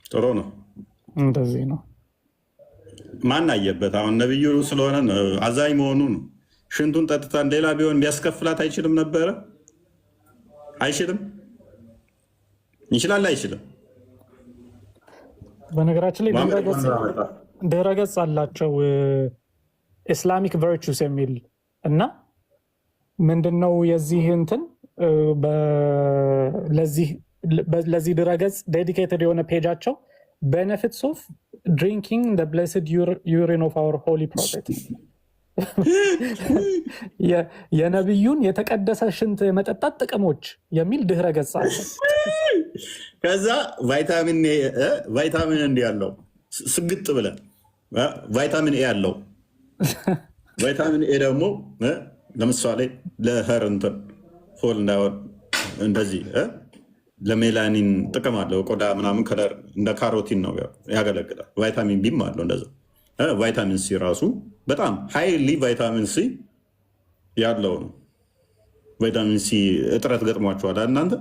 ጥሩ ነው። እንደዚህ ነው። ማን አየበት? አሁን ነቢዩ ስለሆነ አዛኝ መሆኑ ነው። ሽንቱን ጠጥታን ሌላ ቢሆን ቢያስከፍላት አይችልም ነበረ? አይችልም? ይችላል? አይችልም? በነገራችን ላይ ድረገጽ አላቸው ኢስላሚክ ቨርቹስ የሚል እና ምንድነው የዚህ እንትን ለዚህ ድረገጽ ዴዲኬትድ የሆነ ፔጃቸው ቤኔፊትስ ኦፍ ድሪንኪንግ ዘ ብሌስድ ዩሪን ኦፍ አወር ሆሊ ፕሮፌት የነቢዩን የተቀደሰ ሽንት የመጠጣት ጥቅሞች የሚል ድህረ ገጽ አለ። ከዛ ቫይታሚን እንዲ ያለው ስግጥ ብለ ቫይታሚን ኤ ያለው ቫይታሚን ኤ ደግሞ ለምሳሌ ለህር እንትን ፎል እንዳይሆን እንደዚህ ለሜላኒን ጥቅም አለው። ቆዳ ምናምን ከለር እንደ ካሮቲን ነው ያገለግላል። ቫይታሚን ቢም አለው እንደዛ። ቫይታሚን ሲ ራሱ በጣም ሃይሊ ቫይታሚን ሲ ያለው ነው። ቫይታሚን ሲ እጥረት ገጥሟቸዋል እናንተ?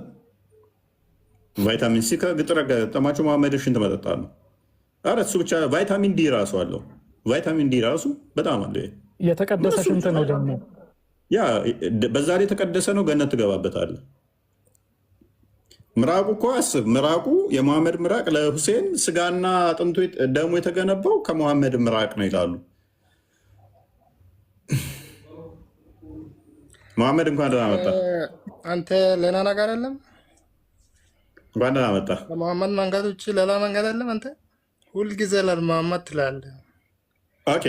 ቫይታሚን ሲ ከግጥረ ገጠማቸው መሐመድ ሽንት መጠጣ ነው። ኧረ እሱ ብቻ ቫይታሚን ዲ ራሱ አለው። ቫይታሚን ዲ ራሱ በጣም አለ። የተቀደሰ ሽንት ነው ደግሞ ያ በዛ ላይ የተቀደሰ ነው። ገነት ትገባበታለህ። ምራቁ እኮ አስብ፣ ምራቁ የመሐመድ ምራቅ ለሁሴን ስጋና አጥንቱ ደሙ የተገነባው ከመሐመድ ምራቅ ነው ይላሉ። መሐመድ እንኳን ደህና መጣ። አንተ ሌላ ነገር የለም። እንኳን ደህና መጣ። ከመሐመድ መንገድ ውጭ ሌላ መንገድ የለም። አንተ ሁልጊዜ ለመሐመድ ትላለህ። ኦኬ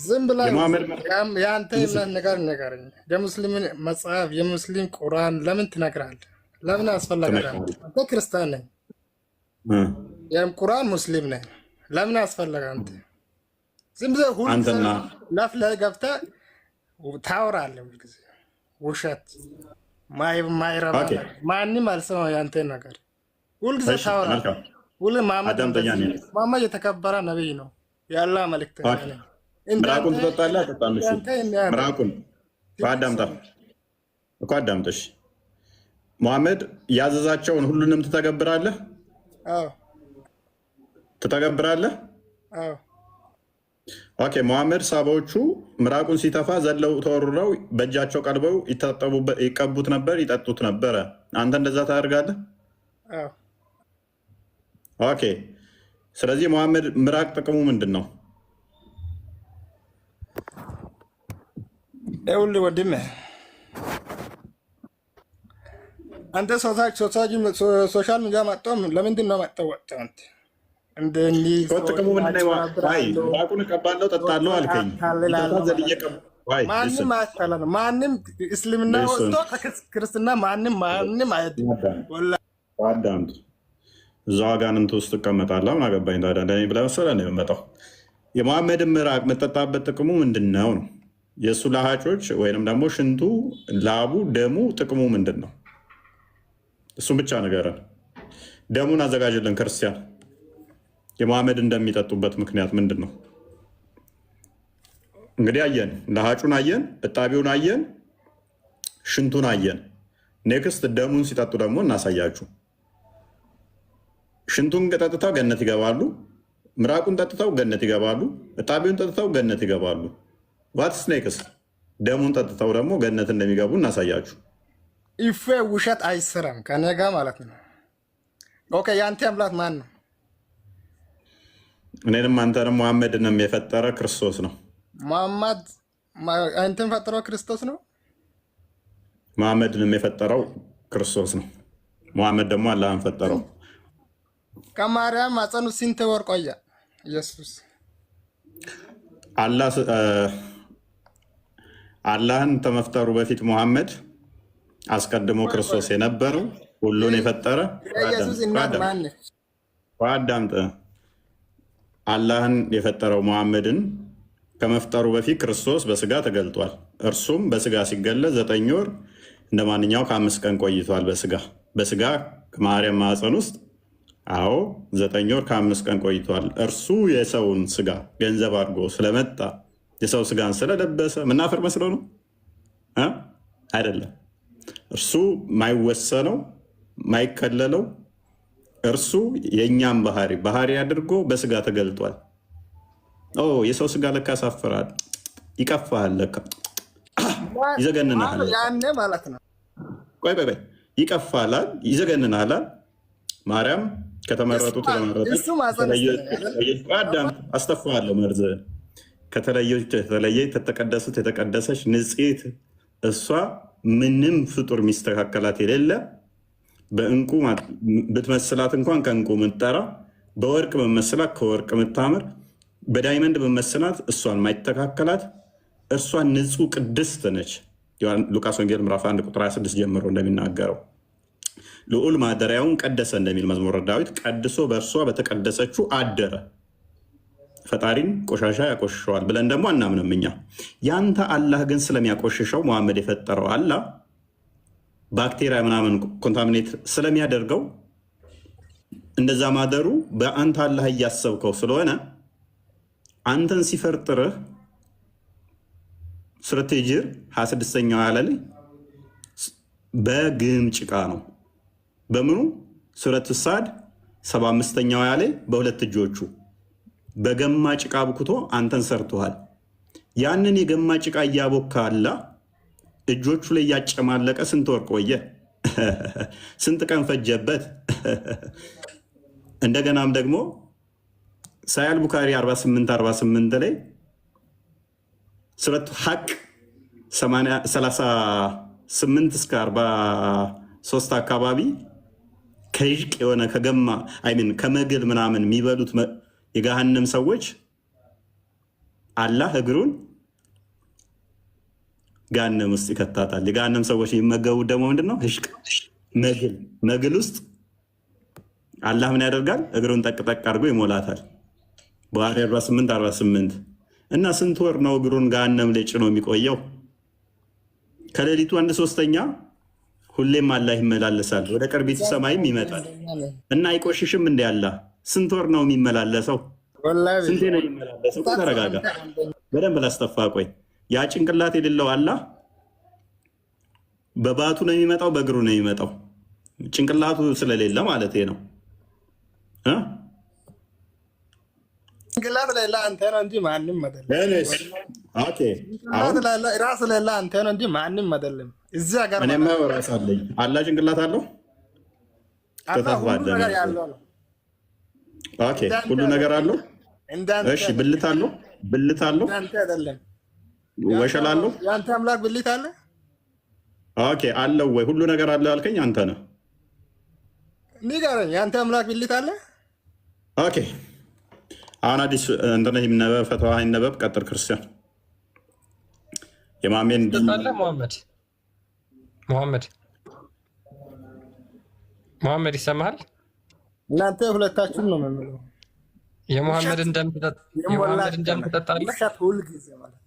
ዝም ብለህ የአንተ የእምነት ነገር ንገረኝ። የሙስሊም መጽሐፍ የሙስሊም ቁርአን ለምን ትነግራለህ? ለምን አስፈለገ? አንተ ክርስቲያን ነህ፣ የቁርአን ሙስሊም ነህ። ለምን አስፈለገ? አንተ ዝም ብለህ ሁልጊዜ ለፍ ላይ ገብተህ ታወራለህ። ሁልጊዜ ውሸት ማይረባ ማንም አልሰማው ያንተ ነገር። ሁልጊዜ ታወራለህ። መሐመድ የተከበረ ነቢይ ነው፣ ያላ መልእክተኛ ነው። ምራቁን ትጠጣለህ አትጠጣም? ምራቁን አዳምጣ እኮ አዳምጠሽ። መሐመድ ያዘዛቸውን ሁሉንም ትተገብራለህ? ትተገብራለህ? ኦኬ። መሐመድ ሳባዎቹ ምራቁን ሲተፋ ዘለው ተወርረው በእጃቸው ቀልበው ይቀቡት ነበር፣ ይጠጡት ነበረ። አንተ እንደዛ ታደርጋለህ? ኦኬ። ስለዚህ መሐመድ ምራቅ ጥቅሙ ምንድን ነው? ይኸውልህ ወንድሜ አንተ ሶሻል ሚዲያ መጣሁ። ለምንድን ነው መጣሁ? ጥቅሙ ምንድን ነው? ምራቁን እቀባለሁ ጠጣለሁ አልከኝ። ማንም አያስጠላም። ማንም እስልምና ወጥቶ ክርስትና ማንም አዳምጥ። እዛ አጋንንት ውስጥ ትቀመጣለህ። ምን አገባኝ ታዲያ? ለእኔ ብለህ መሰለህ ነው የምመጣው። የመሐመድን ምራቅ የምጠጣበት ጥቅሙ ምንድን ነው ነው? የእሱ ላሃጮች ወይንም ደግሞ ሽንቱ፣ ላቡ፣ ደሙ ጥቅሙ ምንድን ነው? እሱም ብቻ ንገረን። ደሙን አዘጋጅልን ክርስቲያን። የመሐመድ እንደሚጠጡበት ምክንያት ምንድን ነው? እንግዲህ አየን፣ ላሃጩን አየን፣ እጣቢውን አየን፣ ሽንቱን አየን። ኔክስት ደሙን ሲጠጡ ደግሞ እናሳያችሁ። ሽንቱን ጠጥተው ገነት ይገባሉ። ምራቁን ጠጥተው ገነት ይገባሉ። እጣቢውን ጠጥተው ገነት ይገባሉ። ዋትስ ኔክስት? ደሙን ጠጥተው ደግሞ ገነት እንደሚገቡ እናሳያችሁ። ኢፌ ውሸት አይሰራም ከኔ ጋር ማለት ነው። ኦኬ፣ የአንተ አምላክ ማን ነው? እኔንም አንተንም መሐመድንም የፈጠረ ክርስቶስ ነው። መሐመድ አንተን ፈጠረው ክርስቶስ ነው። መሐመድንም የፈጠረው ክርስቶስ ነው። መሐመድ ደግሞ አላህን ፈጠረው። ከማርያም ማፀኑ ስንት ወር ቆየ ኢየሱስ? አላህን ከመፍጠሩ በፊት መሐመድ አስቀድሞ ክርስቶስ የነበረው ሁሉን የፈጠረ አዳምጥ። አላህን የፈጠረው መሐመድን ከመፍጠሩ በፊት ክርስቶስ በስጋ ተገልጧል። እርሱም በስጋ ሲገለጽ 9 ወር እንደ ማንኛው ከ5 ቀን ቆይቷል። በስጋ ከማርያም ማፀን ውስጥ 9 ወር ከ5 ቀን ቆይቷል። እርሱ የሰውን ስጋ ገንዘብ አድርጎ ስለመጣ የሰው ስጋን ስለለበሰ ምናፈር መስለው ነው አይደለም። እርሱ ማይወሰነው ማይከለለው እርሱ የእኛም ባህሪ አድርጎ በስጋ ተገልጧል። የሰው ስጋ ለካ ያሳፍራል፣ ይቀፋል፣ ለካ ይዘገንናል ማለት ነው። ቆይ ይቀፋላል፣ ይዘገንናል። ማርያም ከተመረጡት አስተፋለሁ መርዝ ከተለየች ተተቀደሱት የተቀደሰች ንጽሕት እሷ ምንም ፍጡር የሚስተካከላት የሌለ በእንቁ ብትመስላት እንኳን ከእንቁ ምትጠራ፣ በወርቅ በመስላት ከወርቅ ምታምር፣ በዳይመንድ በመስላት እሷን ማይተካከላት እሷ ንጹሕ ቅድስት ነች። ሉቃስ ወንጌል ምዕራፍ 1 ቁጥር 26 ጀምሮ እንደሚናገረው ልዑል ማደሪያውን ቀደሰ እንደሚል መዝሙረ ዳዊት ቀድሶ በእርሷ በተቀደሰችው አደረ። ፈጣሪን ቆሻሻ ያቆሽሸዋል ብለን ደግሞ አናምንም እኛ። ያንተ አላህ ግን ስለሚያቆሽሸው መሐመድ የፈጠረው አላህ ባክቴሪያ ምናምን ኮንታሚኔት ስለሚያደርገው እንደዛ ማደሩ በአንተ አላህ እያሰብከው ስለሆነ አንተን ሲፈርጥርህ ሱረቱ ሂጅር 26ኛው ያለ ላይ በግም ጭቃ ነው። በምኑ ሱረት ሳድ 75ኛው አያ ላይ በሁለት እጆቹ በገማ ጭቃ አብኩቶ አንተን ሰርቶሃል። ያንን የገማ ጭቃ እያቦካ አላህ እጆቹ ላይ እያጨማለቀ ስንት ወር ቆየ? ስንት ቀን ፈጀበት? እንደገናም ደግሞ ሳያል ቡካሪ 48 ላይ ሱረቱ ሐቅ 38 እስከ 43 አካባቢ ከይሽቅ የሆነ ከገማ አይምን ከመግል ምናምን የሚበሉት የገሃነም ሰዎች አላህ እግሩን ገሃነም ውስጥ ይከታታል። የገሃነም ሰዎች የሚመገቡት ደግሞ ምንድነው? ህሽቅ መግል ውስጥ አላህ ምን ያደርጋል? እግሩን ጠቅጠቅ አድርጎ ይሞላታል። ቡኻሪ 48 እና ስንት ወር ነው እግሩን ገሃነም ላይ ጭኖ የሚቆየው? ከሌሊቱ 1/3 ሁሌም አላህ ይመላለሳል፣ ወደ ቅርቢቱ ሰማይም ይመጣል እና አይቆሽሽም። እንደ አላህ ስንት ወር ነው የሚመላለሰው? ስንቴ ነው የሚመላለሰው? ተረጋጋ፣ በደንብ ላስተፋ። ቆይ ያ ጭንቅላት የሌለው አላህ በባቱ ነው የሚመጣው፣ በእግሩ ነው የሚመጣው? ጭንቅላቱ ስለሌለ ማለት ነው። ጭንቅላት ሌላ አንተ ነው እንጂ ማንም አይደለም። ራስ ሌላ አንተ ነው እንጂ ማንም አይደለም። እዚህ ሀገር እኔማ ራስ አለኝ። አላህ ጭንቅላት አለው? ሁሉ ነገር አለው። እሺ ብልት አለው? ብልት አለው? ወሸላ አለው? የአንተ አምላክ ብልት አለ? አለው ወይ? ሁሉ ነገር አለ ያልከኝ አንተ ነህ። ንገረኝ፣ የአንተ አምላክ ብልት አለ? አሁን አዲስ እንትን ይነበብ፣ ፈተዋ ይነበብ። ቀጥል ክርስቲያን። የማሜን ሙሐመድ ይሰማሃል? እናንተ ሁለታችሁም ነው የምለው። የሙሐመድ እንደምትጠጣለህ ሁልጊዜ ማለት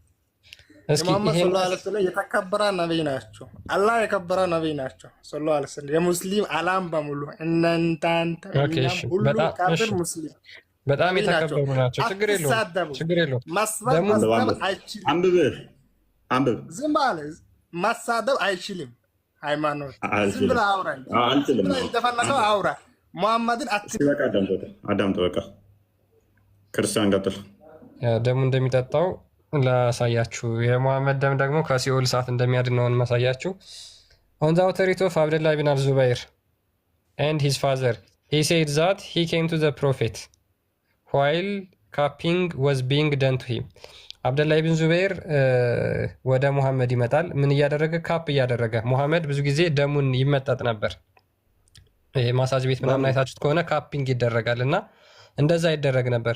ሙሐመድ ሰለላሁ ዐለይሂ ወሰለም የተከበረ ነብይ ናቸው። አላህ የከበረ ነብይ ናቸው ሰለላሁ ዐለይሂ ወሰለም። የሙስሊም አላም በሙሉ እናንተ ሁሉ ካፍር ሙስሊም በጣም የተከበሩ ናቸው። ችግር የለውም። አንብብ። ዝም ባለ ማሳደብ አይችልም። ሃይማኖት ዝም ብለህ አውራ፣ እንደፈለገው አውራ። ሙሐመድን አዳምጥ። በቃ ክርስቲያን ቀጥል። ደሙ እንደሚጠጣው ላሳያችሁ። የሙሐመድ ደም ደግሞ ከሲኦል እሳት እንደሚያድነውን ማሳያችሁ። On the authority of Abdullah ibn al-Zubayr and his father, he said that he came to the prophet while cupping was being done to him. አብደላ ኢብን ዙበይር ወደ ሙሐመድ ይመጣል። ምን እያደረገ? ካፕ እያደረገ። ሙሐመድ ብዙ ጊዜ ደሙን ይመጠጥ ነበር። ማሳጅ ቤት ምናምን አይታችሁት ከሆነ ካፒንግ ይደረጋል እና እንደዛ ይደረግ ነበር።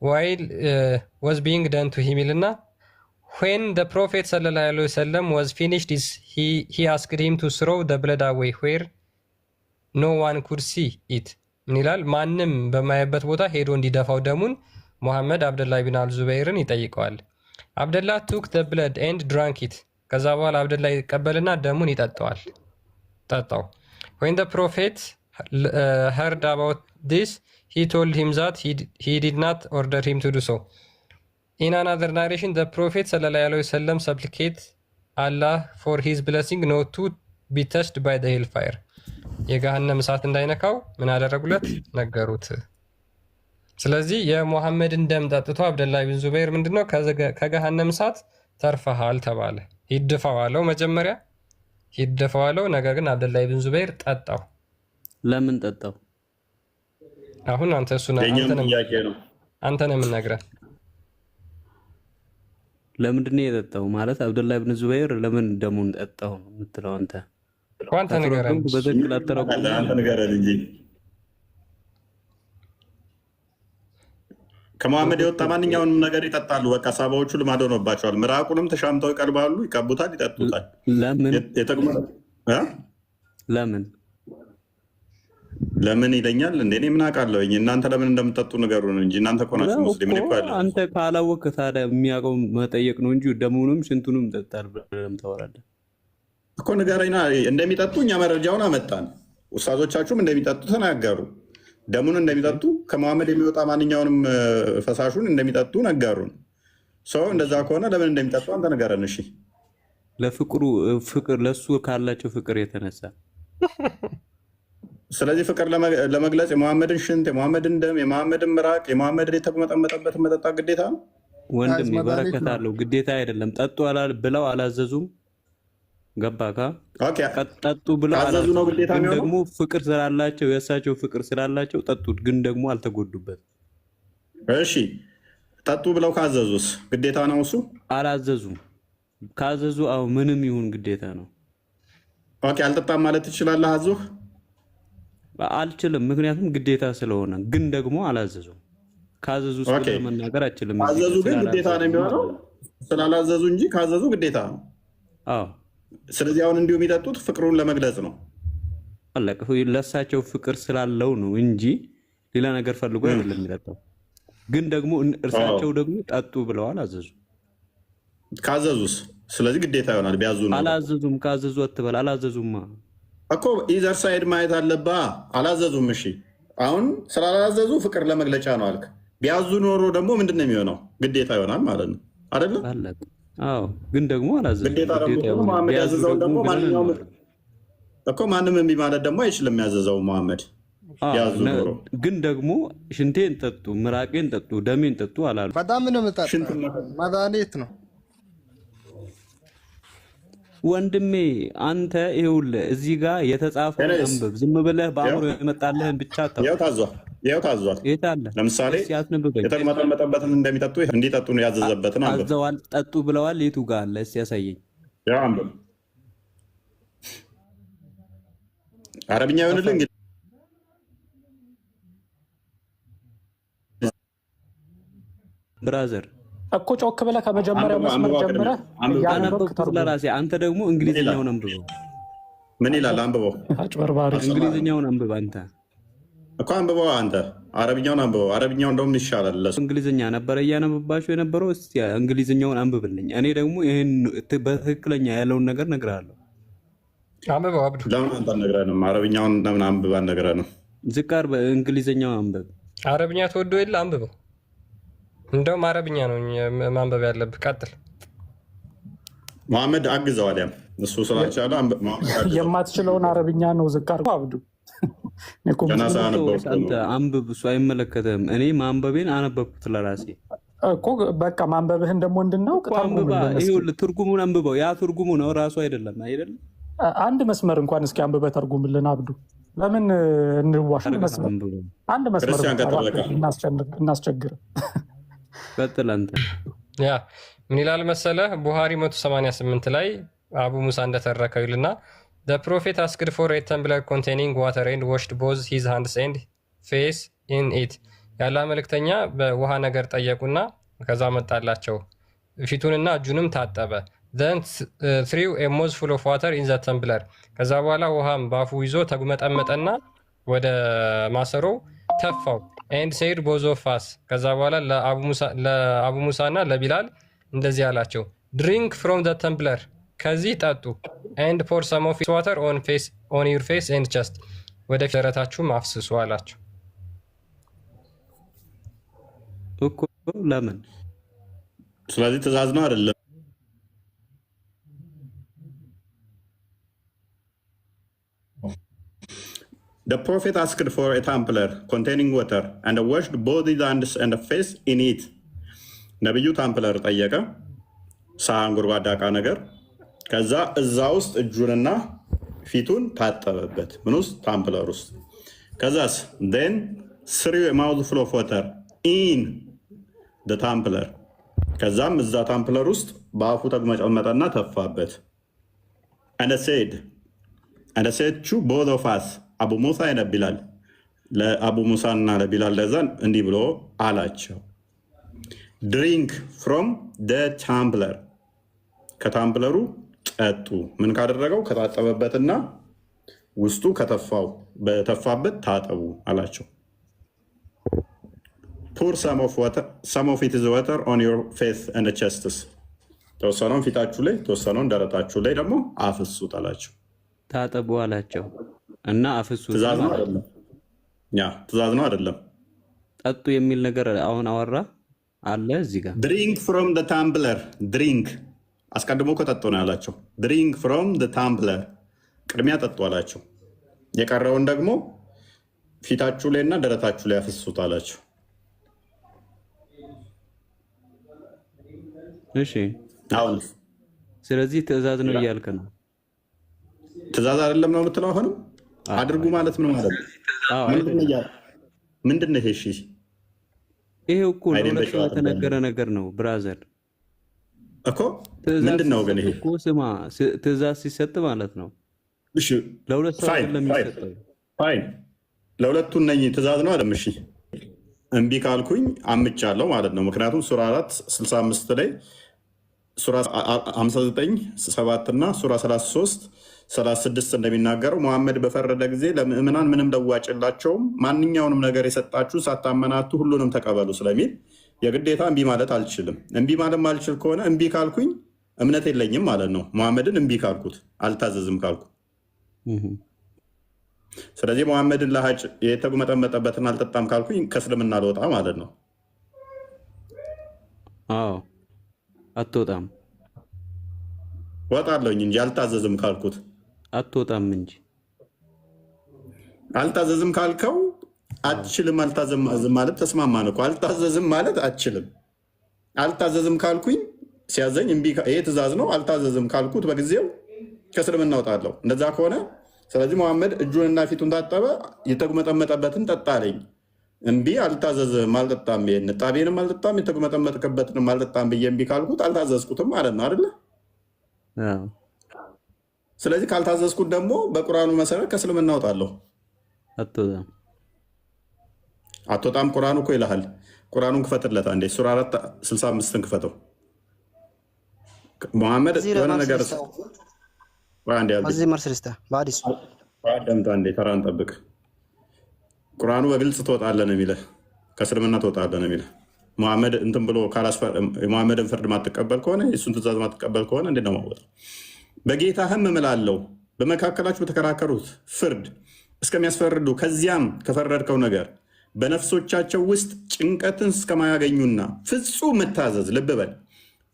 while was being done to him ይልና when the prophet sallallahu alaihi wasallam was finished he asked him to throw the blood away where no one could see it. ምን ይላል? ማንም በማየበት ቦታ ሄዶ እንዲደፋው ደሙን ሙሐመድ አብደላ ኢብን አልዙበይርን ይጠይቀዋል። አብደላ took the blood and drank it. ከዛ በኋላ አብደላ ይቀበልና ደሙን ይጠጣዋል። ጠጣው። when the prophet heard about this he told him that he did not order him to do so. In another narration, the prophet sallallahu alaihi wasallam supplicated Allah for his blessing not to be touched by the hellfire. የገሃነም እሳት እንዳይነካው ምን አደረጉለት? ነገሩት። ስለዚህ የሙሐመድን ደም ጠጥቶ አብደላ ኢብን ዙበይር ምንድነው ከገሃነም እሳት ተርፈሃል ተባለ። ይድፋዋለው፣ መጀመሪያ ይድፋዋለው። ነገር ግን አብደላ ኢብን ዙበይር ጠጣው። ለምን ጠጣው? አሁን አንተ እሱን አንተ ነው የምነግረህ። ለምንድን ነው የጠጣው? ማለት አብደላ ኢብን ዙበይር ለምን ደሙን ጠጣው ነው የምትለው አንተ? አንተ ንገረን። በትክክል አተረጉም። አንተ ንገረን እንጂ ከመሐመድ የወጣ ማንኛውንም ነገር ይጠጣሉ። በቃ ሳባዎቹ ልማድ ሆኖባቸዋል። ምራቁንም ተሻምተው ይቀርባሉ፣ ይቀቡታል፣ ይጠጡታል። ለምን ይለኛል እንዴ? እኔ ምን አውቃለሁ? እናንተ ለምን እንደምትጠጡ ንገሩን እንጂ እናንተ እኮ ናችሁ ሙስሊም። አንተ ካላወቅህ ታዲያ የሚያውቀው መጠየቅ ነው እንጂ ደሙንም ሽንቱንም ጠጣል ብለህ ታወራለህ እኮ። ንገረኝና እንደሚጠጡ እኛ መረጃውን አመጣን። ኡስታዞቻችሁም እንደሚጠጡ ተናገሩ። ደሙን እንደሚጠጡ ከመሐመድ የሚወጣ ማንኛውንም ፈሳሹን እንደሚጠጡ ነገሩን። ሰው እንደዛ ከሆነ ለምን እንደሚጠጡ አንተ ንገረን። እሺ፣ ለፍቅሩ ፍቅር ለሱ ካላቸው ፍቅር የተነሳ ስለዚህ ፍቅር ለመግለጽ የመሐመድን ሽንት፣ የመሐመድን ደም፣ የመሐመድን ምራቅ፣ የመሐመድን የተጉመጠመጠበትን መጠጣት ግዴታ ነው? ወንድም በረከት አለው። ግዴታ አይደለም። ጠጡ ብለው አላዘዙም። ገባካ? ጠጡ ብለው ካዘዙ ነው ግዴታ ግን የሚሆነው። ደግሞ ፍቅር ስላላቸው የእሳቸው ፍቅር ስላላቸው ጠጡት፣ ግን ደግሞ አልተጎዱበት። እሺ ጠጡ ብለው ካዘዙስ ግዴታ ነው እሱ? አላዘዙም። ካዘዙ አዎ ምንም ይሁን ግዴታ ነው። ኦኬ አልጠጣም ማለት ትችላለህ? አዙህ አልችልም፣ ምክንያቱም ግዴታ ስለሆነ። ግን ደግሞ አላዘዙም። ካዘዙ መናገር አልችልም። ካዘዙ ግን ግዴታ ነው የሚሆነው፣ ስላላዘዙ እንጂ ካዘዙ ግዴታ ነው። አዎ ስለዚህ አሁን እንዲሁ የሚጠጡት ፍቅሩን ለመግለጽ ነው። አለቀ። ለእሳቸው ፍቅር ስላለው ነው እንጂ ሌላ ነገር ፈልጎ አይደለም የሚጠጣው። ግን ደግሞ እርሳቸው ደግሞ ጠጡ ብለዋል፣ አዘዙ። ካዘዙስ ስለዚህ ግዴታ ይሆናል ቢያዙ ነው። አላዘዙም። ካዘዙ አትበል። አላዘዙማ እኮ ኢዘር ሳይድ ማየት አለባ። አላዘዙም። እሺ አሁን ስላላዘዙ ፍቅር ለመግለጫ ነው አልክ። ቢያዙ ኖሮ ደግሞ ምንድን ነው የሚሆነው? ግዴታ ይሆናል ማለት ነው አይደለም? አዎ ግን ደግሞ አላዘዙም። ግዴታ ደግሞ መሐመድ ያዘዘው ደግሞ ማንኛውም እኮ ማንም እምቢ ማለት ደግሞ አይችልም። ያዘዘው መሐመድ ያዙ ኖሮ ግን ደግሞ ሽንቴን ጠጡ፣ ምራቄን ጠጡ፣ ደሜን ጠጡ አላሉ። በጣም ነው የምጠጣው። መድኃኒት ነው ወንድሜ። አንተ ይኸውልህ እዚህ ጋር የተጻፈው አንብብ። ዝም ብለህ በአእምሮ የመጣልህን ብቻ ታዟል። የት አለ? ለምሳሌ የተመጠመጠበትን እንደሚጠጡ እንዲጠጡ ነው ያዘዘበትን አዘዋል። ጠጡ ብለዋል። የቱ ጋር አለ? እስኪ ያሳየኝ። አንብብ። አረብኛ ይሆንልህ እንግዲህ ብራዘር እኮ ጮክ ብለህ ከመጀመሪያው መስመር ጀምረህ አነበብኩት ለራሴ። አንተ ደግሞ እንግሊዝኛውን አንብበው። ምን ይላል? አንብበው። አጭበርባሪ። እንግሊዝኛውን አንብብ አንተ እኮ አንብበው አንተ። አረብኛውን አንብበው። አረብኛው እንደውም ይሻላል ለሱ። እንግሊዝኛ ነበረ እያነበባቸው የነበረው። እስኪ እንግሊዝኛውን አንብብልኝ። እኔ ደግሞ ይህን በትክክለኛ ያለውን ነገር እነግርሃለሁ። አንብበው አብዱ። ለምን አንተ አልነግረንም? አረብኛውን ለምን አንብብ አልነግረንም? ዝቃር በእንግሊዝኛውን አንብብ። አረብኛ ተወዶ የለ አንብበው። እንደውም አረብኛ ነው ማንበብ ያለብህ። ቀጥል። መሐመድ አግዘዋል። ያም እሱ ስላልቻለ የማትችለውን አረብኛ ነው ዝቃር አብዱ። አንብብ። እሱ አይመለከትም። እኔ ማንበቤን አነበብኩት ለራሴ እኮ። በቃ ማንበብህን ደግሞ እንድናውቅ ትርጉሙን አንብበው። ያ ትርጉሙ ነው ራሱ አይደለም። አንድ መስመር እንኳን እስኪ አንብበህ ተርጉምልን አብዱ። ለምን እንዋሽ? አንድ መስመር እናስቸግር። ቀጥል አንተ። ያ ምን ይላል መሰለህ? ቡሃሪ 188 ላይ አቡ ሙሳ እንደተረከው ይልና the prophet asked for a tumbler containing water and washed both his hands and face in it። ያላ መልእክተኛ በውሃ ነገር ጠየቁና ከዛ መጣላቸው፣ ፊቱንና እጁንም ታጠበ። then threw a mouthful of water in the tumbler። ከዛ በኋላ ውሃም ባፉ ይዞ ተጉመጠመጠና ወደ ማሰሮ ተፋው። and said both of us። ከዛ በኋላ ለአቡ ሙሳና ለቢላል እንደዚህ አላቸው፣ drink from the tumbler። ከዚህ ጠጡ። and pour some of its water on your face and chest። ወደ ደረታችሁም አፍስሱ አላቸው። እኮ ለምን? ስለዚህ ትእዛዝ ነው አይደለም? The prophet asked for a tumbler containing water and washed both his hands and face in it። ነብዩ ታምፕለር ጠየቀ፣ ሳህን ጎድጓዳ ዕቃ ነገር። ከዛ እዛ ውስጥ እጁንና ፊቱን ታጠበበት። ምን ውስጥ? ታምፕለር ውስጥ። ከዛስ then threw a mouthful of water in the tumbler። ከዛም እዛ ታምፕለር ውስጥ በአፉ ተግመጨመጠና ተፋበት። and said to both of us። አቡ ሙሳ ይነብላል ለአቡ ሙሳና ለቢላል ለዛን እንዲህ ብሎ አላቸው፣ ድሪንክ ፍሮም ደ ታምፕለር። ከታምፕለሩ ጠጡ። ምን ካደረገው? ከታጠበበትና ውስጡ በተፋበት ታጠቡ አላቸው። ፑር some of it is water on your face and chests። ተወሰነውን ፊታችሁ ላይ ተወሰነውን ደረታችሁ ላይ ደግሞ አፍሱት አላቸው። ታጠቡ አላቸው እና አፍሱት። ትእዛዝ ነው አይደለም? ትእዛዝ ነው አይደለም? ጠጡ የሚል ነገር አሁን አወራ አለ እዚህ ጋር። ድሪንክ ፍሮም ደ ታምፕለር። ድሪንክ አስቀድሞ ከጠጡ ነው ያላቸው። ድሪንክ ፍሮም ደ ታምፕለር ቅድሚያ ጠጡ አላቸው። የቀረውን ደግሞ ፊታችሁ ላይ እና ደረታችሁ ላይ ያፈሱት አላቸው። እሺ አሁን ስለዚህ ትእዛዝ ነው እያልክ ነው? ትእዛዝ አይደለም ነው የምትለው? አሁንም አድርጉ ማለት ምን ማለት ነው? ምንድን ነው ይሄ? እሺ ይሄ እኮ ለሁለት የተነገረ ነገር ነው ብራዘር እኮ። ምንድን ነው ግን ይሄ እኮ? ስማ ትእዛዝ ሲሰጥ ማለት ነው። እሺ ለሁለት ሰው አይደለም የሚሰጠው። ፋይን ለሁለቱ ነኝ ትእዛዝ ነው አይደል? እሺ እምቢ ካልኩኝ አምጫለሁ ማለት ነው። ምክንያቱም ሱራ 4:65 ላይ ሱራ 59:7 እና ሱራ 33:36 እንደሚናገረው መሐመድ በፈረደ ጊዜ ለምእምናን ምንም ለዋጭ የላቸውም፣ ማንኛውንም ነገር የሰጣችሁ ሳታመናቱ ሁሉንም ተቀበሉ ስለሚል የግዴታ እምቢ ማለት አልችልም። እምቢ ማለት ማልችል ከሆነ እምቢ ካልኩኝ እምነት የለኝም ማለት ነው። መሐመድን እምቢ ካልኩት አልታዘዝም ካልኩ ስለዚህ መሐመድን ለሀጭ የተጉመጠመጠበትን አልጠጣም ካልኩኝ ከእስልምና ልወጣ ማለት ነው። አዎ አትወጣም። ወጣለሁኝ እንጂ አልታዘዝም ካልኩት አትወጣም እንጂ። አልታዘዝም ካልከው አትችልም። አልታዘዝም ማለት ተስማማን እኮ። አልታዘዝም ማለት አትችልም። አልታዘዝም ካልኩኝ ሲያዘኝ እምቢ፣ ይሄ ትእዛዝ ነው። አልታዘዝም ካልኩት በጊዜው ከእስልምና እወጣለሁ። እንደዛ ከሆነ ስለዚህ መሐመድ እጁንና ፊቱን ታጠበ፣ የተጉመጠመጠበትን ጠጣ አለኝ። እምቢ አልታዘዝም፣ አልጠጣም፣ ጣቤንም አልጠጣም፣ የተጉመጠመጥክበትንም አልጠጣም ብዬ እምቢ ካልኩት አልታዘዝኩትም ማለት ነው አይደለ? ስለዚህ ካልታዘዝኩት ደግሞ በቁርአኑ መሰረት ከእስልምና እወጣለሁ። አትወጣም። ቁርአኑ እኮ ይልሃል። ቁርአኑን ክፈትለት አንዴ። ሱራ 4:65 ክፈተው። መሐመድ የሆነ ነገር አንዴ ተራን ጠብቅ። ቁርአኑ በግልጽ ትወጣለህ ነው የሚልህ፣ ከእስልምና ትወጣለህ ነው የሚልህ። መሐመድ እንትን ብሎ የመሐመድን ፍርድ ማትቀበል ከሆነ የእሱን ትእዛዝ ማትቀበል ከሆነ እንዴት ነው ማወጣው? በጌታህም እምላለሁ በመካከላችሁ በተከራከሩት ፍርድ እስከሚያስፈርዱ ከዚያም ከፈረድከው ነገር በነፍሶቻቸው ውስጥ ጭንቀትን እስከማያገኙና ፍጹም መታዘዝ፣ ልብ በል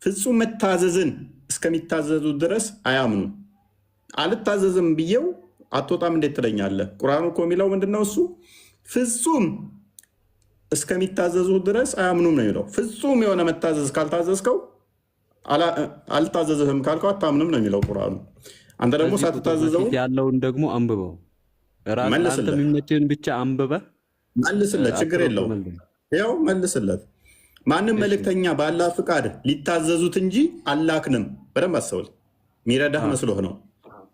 ፍጹም መታዘዝን እስከሚታዘዙ ድረስ አያምኑ። አልታዘዝም ብዬው አትወጣም እንዴት ትለኛለህ? ቁርአኑ እኮ የሚለው ምንድነው? እሱ ፍጹም እስከሚታዘዙ ድረስ አያምኑም ነው የሚለው። ፍጹም የሆነ መታዘዝ ካልታዘዝከው አልታዘዝህም ካልከው አታምንም ነው የሚለው ቁርአኑ። አንተ ደግሞ ሳትታዘዘው ያለውን ደግሞ አንብበው፣ አንተ የሚመችህን ብቻ አንብበህ መልስለት። ችግር የለውም። ያው መልስለት። ማንም መልእክተኛ በአላህ ፍቃድ ሊታዘዙት እንጂ አላክንም። በደንብ አስተውል። ሚረዳህ መስሎህ ነው።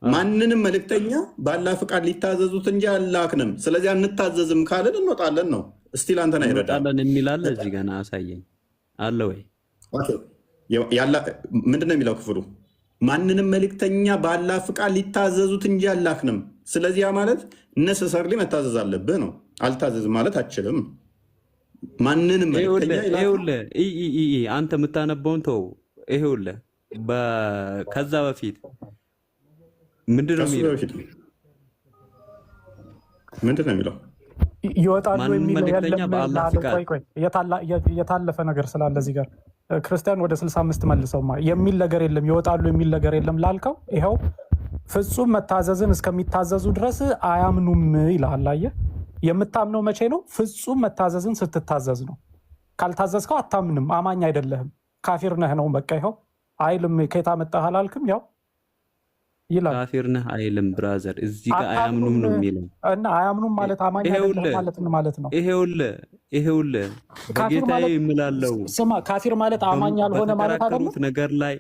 ማንንም መልእክተኛ በአላህ ፍቃድ ሊታዘዙት እንጂ አላክንም። ስለዚህ አንታዘዝም ካልን እንወጣለን ነው። እስቲ ላንተና ይረዳል የሚላለ እዚህ ገና አሳየኝ አለ ወይ? ምንድነው የሚለው ክፍሉ? ማንንም መልእክተኛ በአላህ ፍቃድ ሊታዘዙት እንጂ አላክንም። ስለዚህ ያ ማለት ነሰሰርሊ መታዘዝ አለብህ ነው። አልታዘዝም ማለት አችልም። ማንንም አንተ የምታነበውን ተው። ይሄውልህ ከዛ በፊት ምንድነው የሚለው? ይወጣሉ የሚለው የታለፈ ነገር ስላለ እዚህ ጋር ክርስቲያን ወደ 65 መልሰውማ የሚል ነገር የለም። ይወጣሉ የሚል ነገር የለም ላልከው ይኸው ፍጹም መታዘዝን እስከሚታዘዙ ድረስ አያምኑም ይልሃል። አየህ፣ የምታምነው መቼ ነው? ፍጹም መታዘዝን ስትታዘዝ ነው። ካልታዘዝከው አታምንም፣ አማኝ አይደለህም፣ ካፊር ነህ ነው በቃ። ይኸው አይልም። ከየት አመጣህ አላልክም? ያው ይላል ካፊር ነህ አይልም ብራዘር። እዚህ ጋር አያምኑም ነው የሚለው እና አያምኑም ማለት አማኝ አይደለም ማለት ነው። ይሄውልህ በጌታዬ እምላለሁ። ስማ፣ ካፊር ማለት አማኝ ያልሆነ ማለት አይደለም ነገር ላይ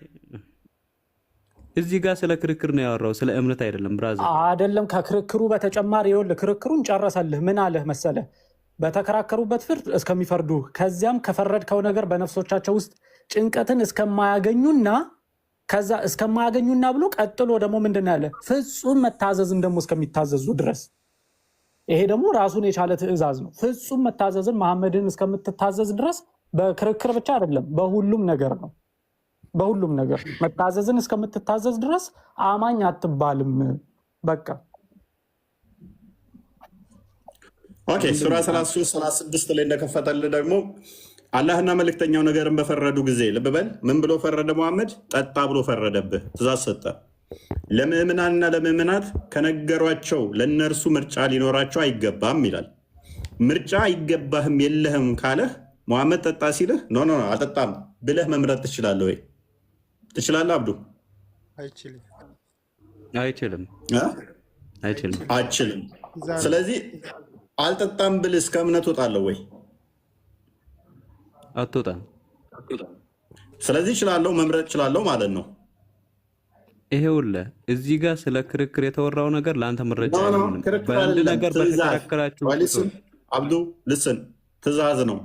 እዚህ ጋር ስለ ክርክር ነው ያወራው፣ ስለ እምነት አይደለም ብራዘር። አይደለም ከክርክሩ በተጨማሪ ይኸውልህ ክርክሩን ጨረሰልህ። ምን አለህ መሰለህ? በተከራከሩበት ፍርድ እስከሚፈርዱ ከዚያም ከፈረድከው ነገር በነፍሶቻቸው ውስጥ ጭንቀትን እስከማያገኙና ከዛ እስከማያገኙና ብሎ ቀጥሎ ደግሞ ምንድን ያለ ፍጹም መታዘዝን ደግሞ እስከሚታዘዙ ድረስ። ይሄ ደግሞ ራሱን የቻለ ትእዛዝ ነው። ፍጹም መታዘዝን መሐመድን እስከምትታዘዝ ድረስ በክርክር ብቻ አይደለም፣ በሁሉም ነገር ነው። በሁሉም ነገር መታዘዝን እስከምትታዘዝ ድረስ አማኝ አትባልም። በቃ ኦኬ። ሱራ 33:36 ላይ እንደከፈተልህ ደግሞ አላህና መልእክተኛው ነገርን በፈረዱ ጊዜ ልብ በል። ምን ብሎ ፈረደ መሐመድ? ጠጣ ብሎ ፈረደብህ፣ ትእዛዝ ሰጠ። ለምእምናንና ለምእምናት ከነገሯቸው ለእነርሱ ምርጫ ሊኖራቸው አይገባም ይላል። ምርጫ አይገባህም የለህም ካለህ ሙሐመድ ጠጣ ሲልህ ኖ ኖ አልጠጣም ብለህ መምረጥ ትችላለህ ወይ? ትችላለህ አብዱ? አይችልም። አይችልም። ስለዚህ አልጠጣም ብልህ እስከ እምነት ወጣለሁ ወይ? አትወጣም። ስለዚህ እችላለሁ፣ መምረጥ እችላለሁ ማለት ነው። ይሄውልህ እዚህ ጋር ስለ ክርክር የተወራው ነገር ለአንተ መረጃ አይሆንም። በአንድ ነገር በተከራከራችሁ አብዱ ልስን ትእዛዝ ነው።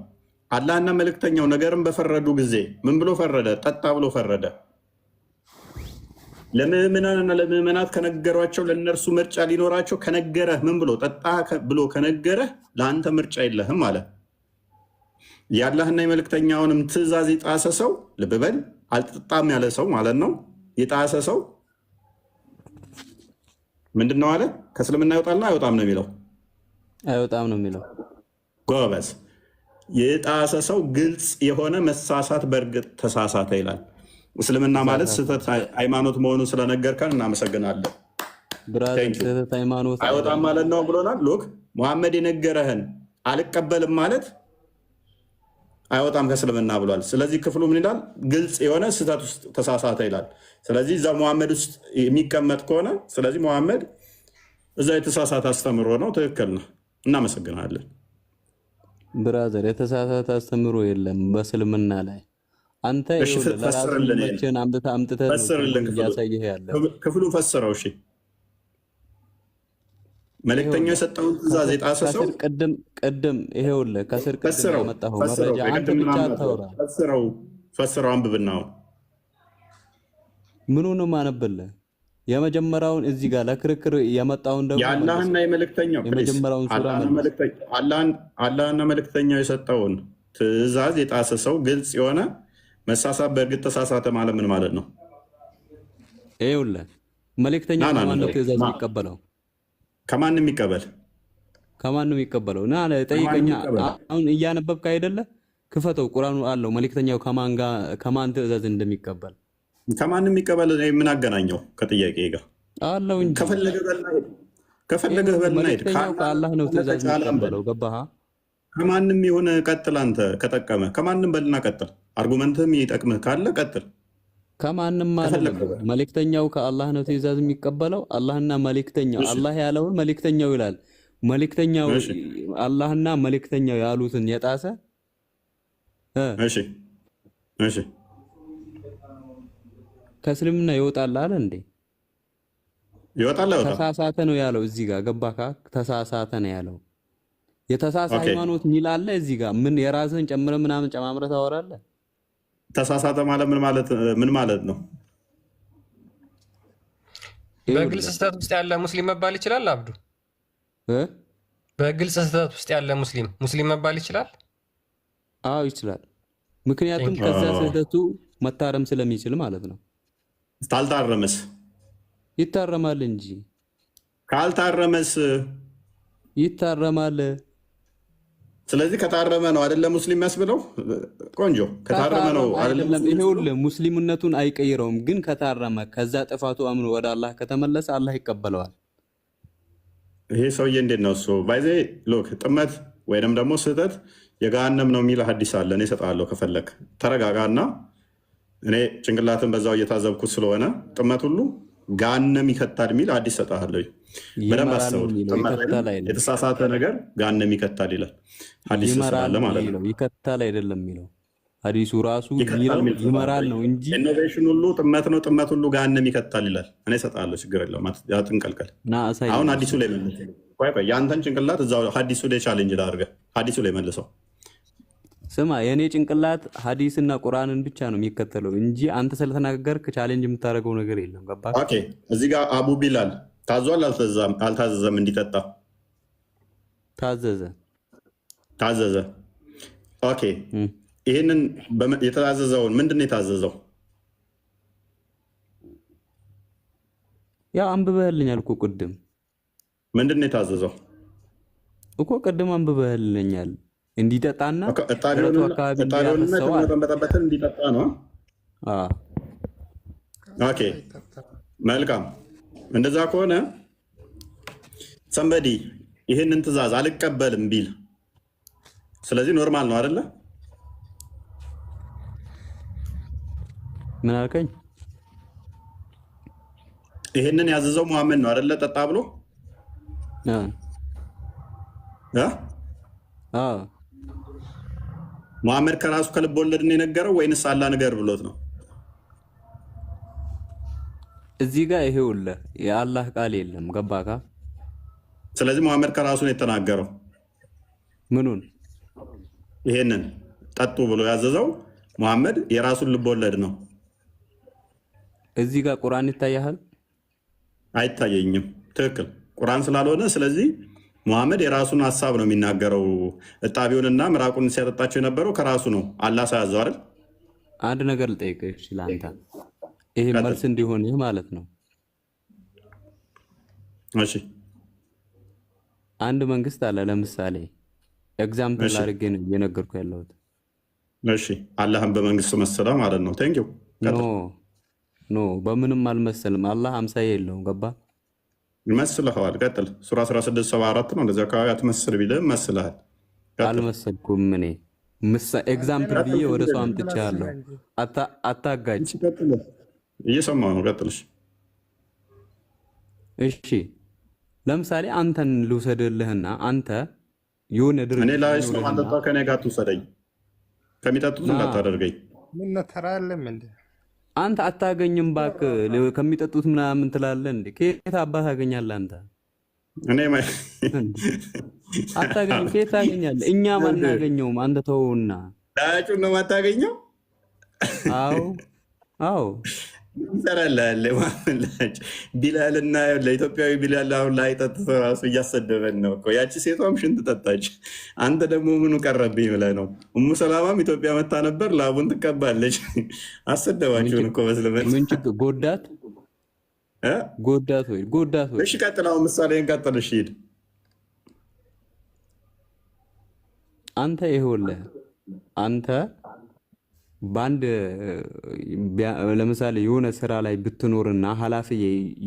አላህና መልእክተኛው ነገርን በፈረዱ ጊዜ ምን ብሎ ፈረደ? ጠጣ ብሎ ፈረደ። ለምዕመናንና ለምዕመናት ከነገሯቸው ለእነርሱ ምርጫ ሊኖራቸው ከነገረህ ምን ብሎ ጠጣ ብሎ ከነገረህ ለአንተ ምርጫ የለህም አለ። የአላህና የመልእክተኛውንም ትእዛዝ የጣሰ ሰው ልብ በል፣ አልጠጣም ያለ ሰው ማለት ነው። የጣሰ ሰው ምንድን ነው አለ? ከእስልምና ይወጣልና አይወጣም ነው የሚለው? አይወጣም ነው የሚለው። ጎበዝ። የጣሰ ሰው ግልጽ የሆነ መሳሳት በእርግጥ ተሳሳተ ይላል። እስልምና ማለት ስህተት ሃይማኖት መሆኑን ስለነገርከን እናመሰግናለን። ስህተት ሃይማኖት አይወጣም ማለት ነው ብሎናል። ሉክ ሙሐመድ የነገረህን አልቀበልም ማለት አይወጣም ከእስልምና ብሏል። ስለዚህ ክፍሉ ምን ይላል? ግልጽ የሆነ ስህተት ውስጥ ተሳሳተ ይላል። ስለዚህ እዛ ሙሐመድ ውስጥ የሚቀመጥ ከሆነ ስለዚህ ሙሐመድ እዛ የተሳሳተ አስተምሮ ነው። ትክክል ነው። እናመሰግናለን ብራዘር። የተሳሳተ አስተምሮ የለም በእስልምና ላይ። አንተ ለራስህን አምጥተህ እያሳየህ ያለ ክፍሉ ፈስረው። እሺ መልእክተኛው የሰጠውን ትእዛዝ የጣሰ ሰው ቅድም ይሄውልህ ከስር ቅድም ያመጣኸው መረጃ አንተ ብቻ አታውራ። ፈስረው አንብብና ምኑንም አነብልህ። የመጀመሪያውን እዚህ ጋር ለክርክር የመጣውን ደግሞ የአላህና የመልእክተኛው የመጀመሪያውን ሱራ አላህና መልእክተኛው የሰጠውን ትእዛዝ የጣሰ ሰው ግልጽ የሆነ መሳሳት በእርግጥ ተሳሳተ ማለት ምን ማለት ነው? ይኸውልህ መልእክተኛው ከማን ነው ትእዛዝ የሚቀበለው? ከማንም ይቀበል። ከማንም ይቀበለው እና ጠይቀኛ። አሁን እያነበብክ አይደለ? ክፈተው፣ ቁርአኑ አለው መልእክተኛው ከማን ትእዛዝ እንደሚቀበል። ከማንም ይቀበል ምን አገናኘው ከጥያቄ ጋር? አለው እንጂ ከፈለገህ በልና ሄድ። ከአላህ ነው ትእዛዝ የሚቀበለው። ገባህ? ከማንም የሆነ ቀጥል። አንተ ከጠቀመ ከማንም በልና ቀጥል። አርጉመንትህም ይጠቅምህ ካለ ቀጥል። ከማንም ማለት መልእክተኛው ከአላህ ነው ትእዛዝ የሚቀበለው። አላህና መልእክተኛው አላህ ያለውን መልእክተኛው ይላል። መልእክተኛው አላህና መልእክተኛው ያሉትን የጣሰ ከእስልምና ይወጣል አለ እንዴ? ይወጣል። ተሳሳተ ነው ያለው እዚህ ጋር። ገባካ? ተሳሳተ ነው ያለው። የተሳሳተ ሃይማኖት ሚል አለ እዚህ ጋር። ምን የራስህን ጨምረህ ምናምን ጨማምረህ ታወራለህ? ተሳሳተ ማለት ምን ማለት ነው? በግልጽ ስህተት ውስጥ ያለ ሙስሊም መባል ይችላል? አብዱ በግልጽ ስህተት ውስጥ ያለ ሙስሊም መባል ይችላል? አዎ ይችላል። ምክንያቱም ከዛ ስህተቱ መታረም ስለሚችል ማለት ነው። ካልታረመስ? ይታረማል እንጂ። ካልታረመስ? ይታረማል። ስለዚህ ከታረመ ነው አይደለ ሙስሊም ያስብለው። ቆንጆ ከታረመ ነው አይደለም። ይሄውልህ ሙስሊምነቱን አይቀይረውም፣ ግን ከታረመ ከዛ ጥፋቱ አምኖ ወደ አላህ ከተመለሰ አላህ ይቀበለዋል። ይሄ ሰውዬ እንዴት ነው እሱ ባይዜ ሎክ ጥመት ወይንም ደግሞ ስህተት የገሃነም ነው የሚል ሐዲስ አለ። እኔ እሰጥሃለሁ ከፈለክ ተረጋጋና፣ እኔ ጭንቅላትን በዛው እየታዘብኩት ስለሆነ ጥመት ሁሉ ገሃነም ይከታል የሚል ሐዲስ እሰጥሃለሁ። በደንብ አስተውል። የተሳሳተ ነገር ገሃነም ይከታል ይላል ሐዲስ ስላለ ማለት ነው። ይከታል አይደለም የሚለው ሐዲሱ ራሱ ይመራል ነው እንጂ ኢኖቬሽን ሁሉ ጥመት ነው፣ ጥመት ሁሉ ገሃነም ይከታል ይላል። እኔ እሰጥሃለሁ፣ ችግር የለውም። አትንቀልቀል። አሁን ሐዲሱ ላይ መልስ። የአንተን ጭንቅላት እዛው ሐዲሱ ላይ ቻሌንጅ ላድርገህ። ሐዲሱ ላይ መልሰው። ስማ፣ የእኔ ጭንቅላት ሐዲስና ቁርአንን ብቻ ነው የሚከተለው እንጂ አንተ ስለተናገርክ ቻሌንጅ የምታደርገው ነገር የለም። ገባህ? ኦኬ። እዚህ ጋር አቡ ቢላል ታዟል አልታዘዘም? እንዲጠጣ ታዘዘ። ኦኬ። ይህንን የተታዘዘውን ምንድን ነው የታዘዘው? ያው አንብበህልኛል እኮ ቅድም። ምንድን ነው የታዘዘው እኮ ቅድም አንብበህልኛል። እንዲጠጣና እጣሊያንበጠበትን እንዲጠጣ ነው። ኦኬ መልካም። እንደዛ ከሆነ ሰንበዲ ይህንን ትእዛዝ አልቀበልም ቢል ስለዚህ ኖርማል ነው አይደለ? ምን አልከኝ? ይሄንን ያዘዘው መሐመድ ነው አይደለ? ጠጣ ብሎ መሐመድ ከራሱ ከልብ ወለድ ነው የነገረው ወይንስ አላህ ንገር ብሎት ነው? እዚህ ጋር ይሄውልህ የአላህ ቃል የለም። ገባካ? ስለዚህ መሐመድ ከራሱ ነው የተናገረው። ምኑን? ይሄንን ጠጡ ብሎ ያዘዘው መሐመድ የራሱን ልብ ወለድ ነው። እዚህ ጋር ቁርአን ይታያል? አይታየኝም። ትክክል፣ ቁርአን ስላልሆነ ስለዚህ መሐመድ የራሱን ሀሳብ ነው የሚናገረው። እጣቢውንና ምራቁን ሲያጠጣቸው የነበረው ከራሱ ነው፣ አላህ ሳያዘው አይደል? አንድ ነገር ልጠይቅህ ይችላል አንተ ይሄ መልስ እንዲሆን ይህ ማለት ነው። እሺ አንድ መንግስት አለ። ለምሳሌ ኤግዛምፕል አድርጌ ነው እየነገርኩ ያለሁት። እሺ አላህን በመንግስቱ መሰለ ማለት ነው። ቴንኪው። ኖ በምንም አልመሰልም። አላህ አምሳያ የለውም። ገባ? ይመስልሃል። ቀጥል። ሱራ 1674 ነው እንደዚህ አካባቢ አትመስል ቢልህ መስልሃል። አልመሰልኩም እኔ ኤግዛምፕል ብዬ ወደ ሰው አምጥቻለሁ። አታጋጭ። እየሰማሁ ነው። ቀጥልሽ። እሺ ለምሳሌ አንተን ልውሰድልህና አንተ የሆነ ድርጅት እኔ ላይ ሰው አንተጣ ከኔ ጋር ትውሰደኝ፣ ከሚጠጡት እንዳታደርገኝ። ምን ተራለም እንዴ? አንተ አታገኝም እባክህ። ከሚጠጡት ምናምን ትላለህ እንዴ? ከየት አባት ታገኛለህ አንተ? እኔ አታገኝም። ከየት ታገኛለህ? እኛም አናገኘውም። አንተ ተውና ዳጩን ነው የማታገኘው። አዎ ይሰራል ማምላጭ ቢላልና ለኢትዮጵያዊ ቢላል አሁን ላይ ጠጥቶ ራሱ እያሰደበን ነው እኮ። ያቺ ሴቷም ሽንት ጠጣች፣ አንተ ደግሞ ምኑ ቀረብኝ ብለህ ነው። እሙ ሰላማም ኢትዮጵያ መታ ነበር፣ ላቡን ትቀባለች። አሰደባችሁን እኮ በስልመት። ምን ችግር ጎዳት ወይ ጎዳት ወይ? እሺ ቀጥል። አሁን ምሳሌን ቀጥል። እሺ ሂድ አንተ። ይኸውልህ አንተ በአንድ ለምሳሌ የሆነ ስራ ላይ ብትኖርና ኃላፊ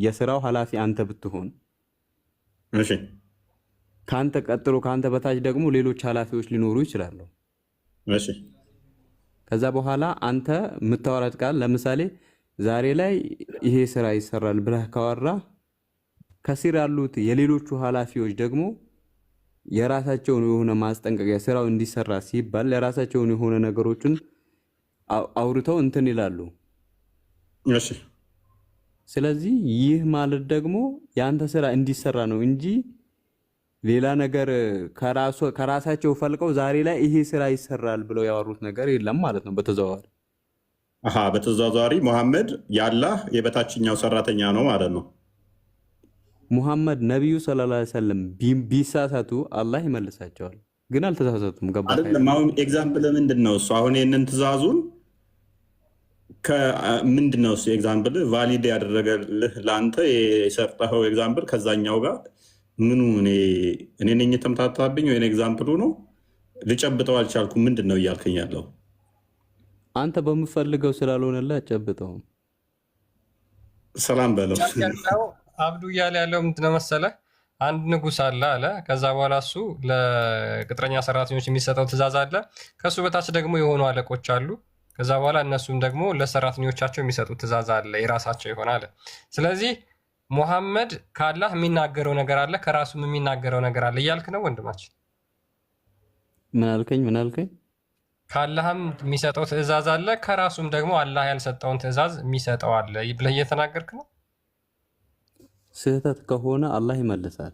የስራው ኃላፊ አንተ ብትሆን፣ እሺ ካንተ ቀጥሎ ካንተ በታች ደግሞ ሌሎች ኃላፊዎች ሊኖሩ ይችላሉ። እሺ ከዛ በኋላ አንተ የምታወራት ቃል ለምሳሌ ዛሬ ላይ ይሄ ስራ ይሰራል ብለህ ካወራ ከስር ያሉት የሌሎቹ ኃላፊዎች ደግሞ የራሳቸውን የሆነ ማስጠንቀቂያ ስራው እንዲሰራ ሲባል ለራሳቸውን የሆነ ነገሮችን አውርተው እንትን ይላሉ። እሺ ስለዚህ ይህ ማለት ደግሞ ያንተ ስራ እንዲሰራ ነው እንጂ ሌላ ነገር ከራሳቸው ፈልቀው ዛሬ ላይ ይሄ ስራ ይሰራል ብለው ያወሩት ነገር የለም ማለት ነው። በተዘዋዋሪ በተዘዋዋሪ መሐመድ የአላህ የበታችኛው ሰራተኛ ነው ማለት ነው። ሙሐመድ ነቢዩ ሰለላሁ ዐለይሂ ወሰለም ቢሳሳቱ አላህ ይመልሳቸዋል፣ ግን አልተሳሳቱም። ገባ አይደለም? አሁን ኤግዛምፕል ምንድነው እሱ? አሁን ይሄንን ትእዛዙን ምንድነው እሱ ኤግዛምፕል ቫሊድ ያደረገልህ ለአንተ የሰጠኸው ኤግዛምፕል ከዛኛው ጋር ምኑ? እኔ ነኝ የተምታታብኝ ወይ ኤግዛምፕሉ ነው? ልጨብጠው አልቻልኩም። ምንድን ነው እያልከኝ ያለው? አንተ በምፈልገው ስላልሆነልህ አጨብጠውም። ሰላም በለው። አብዱ እያለ ያለው ምንድነው መሰለህ? አንድ ንጉስ አለ። ከዛ በኋላ እሱ ለቅጥረኛ ሰራተኞች የሚሰጠው ትእዛዝ አለ። ከእሱ በታች ደግሞ የሆኑ አለቆች አሉ። ከዛ በኋላ እነሱም ደግሞ ለሰራተኞቻቸው የሚሰጡት ትእዛዝ አለ፣ የራሳቸው ይሆናል። ስለዚህ ሙሐመድ ከአላህ የሚናገረው ነገር አለ፣ ከራሱም የሚናገረው ነገር አለ እያልክ ነው ወንድማችን? ምን አልከኝ? ከአላህም የሚሰጠው ትእዛዝ አለ፣ ከራሱም ደግሞ አላህ ያልሰጠውን ትእዛዝ የሚሰጠው አለ ብለህ እየተናገርክ ነው። ስህተት ከሆነ አላህ ይመልሳል።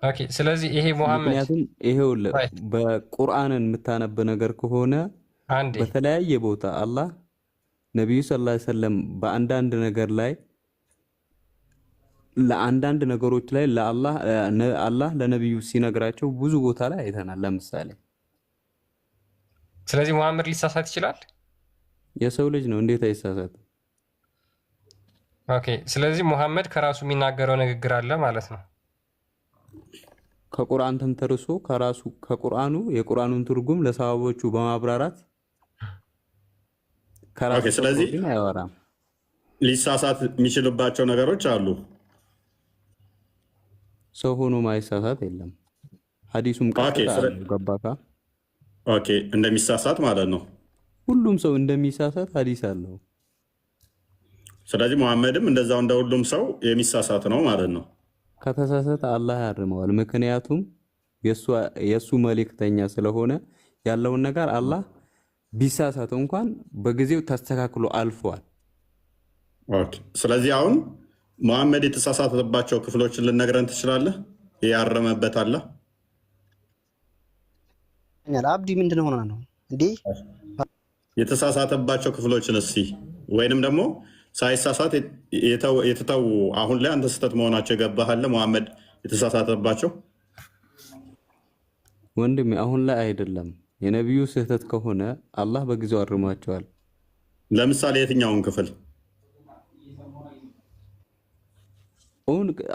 ኦኬ። ስለዚህ ይሄ ሙሐመድ ምክንያቱም ይሄው በቁርአንን የምታነብ ነገር ከሆነ በተለያየ ቦታ አላህ ነቢዩ ሰለላሁ ዐለይሂ ወሰለም በአንዳንድ ነገር ላይ ለአንዳንድ ነገሮች ላይ አላህ ለነቢዩ ሲነግራቸው ብዙ ቦታ ላይ አይተናል። ለምሳሌ ስለዚህ ሙሐመድ ሊሳሳት ይችላል። የሰው ልጅ ነው፣ እንዴት አይሳሳትም? ኦኬ። ስለዚህ ሙሐመድ ከራሱ የሚናገረው ንግግር አለ ማለት ነው። ከቁርአን ተንተርሶ ከቁርአኑ የቁርአኑን ትርጉም ለሰሃቦቹ በማብራራት ከራሱ ስለዚህ አያወራም። ሊሳሳት የሚችልባቸው ነገሮች አሉ። ሰው ሆኖ ማይሳሳት የለም። ሐዲሱም ቀጥታ ገባካ? ኦኬ እንደሚሳሳት ማለት ነው። ሁሉም ሰው እንደሚሳሳት ሐዲስ አለው። ስለዚህ ሙሐመድም እንደዛው እንደ ሁሉም ሰው የሚሳሳት ነው ማለት ነው። ከተሳሳተ አላህ ያርመዋል። ምክንያቱም የሱ መልእክተኛ ስለሆነ ያለውን ነገር አላህ ቢሳሳት እንኳን በጊዜው ተስተካክሎ አልፈዋል። ኦኬ ስለዚህ አሁን ሙሐመድ የተሳሳተባቸው ክፍሎችን ልነግረን ትችላለህ? ያረመበት አለ? አብዲ ምንድነው ሆነ ነው እንዴ? የተሳሳተባቸው ክፍሎችን እስኪ ወይንም ደግሞ ሳይሳሳት የተተው አሁን ላይ አንተ ስህተት መሆናቸው የገባህ ሙሐመድ የተሳሳተባቸው? ወንድሜ አሁን ላይ አይደለም። የነቢዩ ስህተት ከሆነ አላህ በጊዜው አርማቸዋል። ለምሳሌ የትኛውን ክፍል?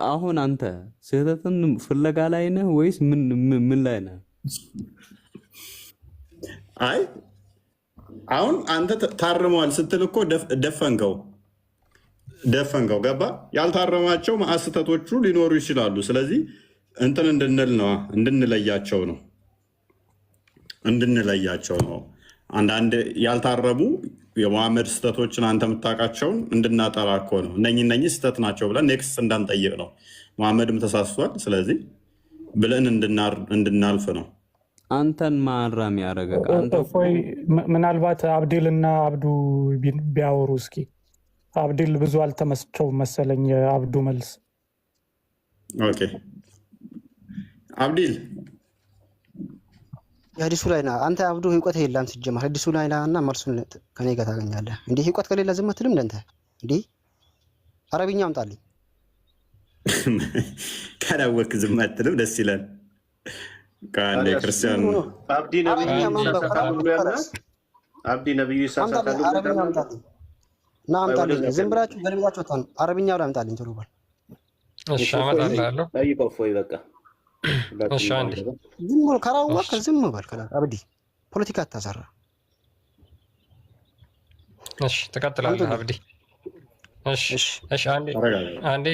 አሁን አንተ ስህተትን ፍለጋ ላይ ነህ ወይስ ምን ላይ ነህ? አይ አሁን አንተ ታርመዋል ስትል እኮ ደፈንከው ገባ? ያልታረማቸው ስህተቶቹ ሊኖሩ ይችላሉ። ስለዚህ እንትን እንድንለያቸው ነው። አንዳንድ ያልታረሙ የሙሐመድ ስህተቶችን አንተ የምታውቃቸውን እንድናጠራ እኮ ነው። እነኚህ ስህተት ናቸው ብለን ኔክስት እንዳንጠይቅ ነው። ሙሐመድም ተሳስቷል ስለዚህ ብለን እንድናልፍ ነው። አንተን ማራም ያደረገ ምናልባት አብዲልና አብዱ ቢያወሩ እስኪ። አብዲል ብዙ አልተመቸው መሰለኝ የአብዱ መልስ። ኦኬ አብዲል የሐዲሱ ላይ ና አንተ አብዱ እውቀት የለም ሲጀመር ሐዲሱ ላይ ና እና መልሱን ከኔ ጋር ታገኛለህ። እንዴ እውቀት ከሌለ ዝም አትልም እንደ አንተ እንዴ? አረብኛ አምጣልኝ። ካላወቅ ዝም አትልም። ደስ ይላል። ካለ ክርስቲያን አብዲ ነብዩ ይሳሳታሉ። አረብኛ አምጣልኝ ና አምጣልኝ። ዝም ብላችሁ ገልብላችሁ ታን አረብኛ ላይ አምጣልኝ ቶሎ በል። እሺ አመጣልሃለሁ። ጠይቀው ፎይ በቃ እሺ አንዴ ዝም ብሎ ካላወቅህ ዝም በል። አብዲ ፖለቲካ አታሰራ። እሺ ትቀጥላለህ አብዲ። እሺ አንዴ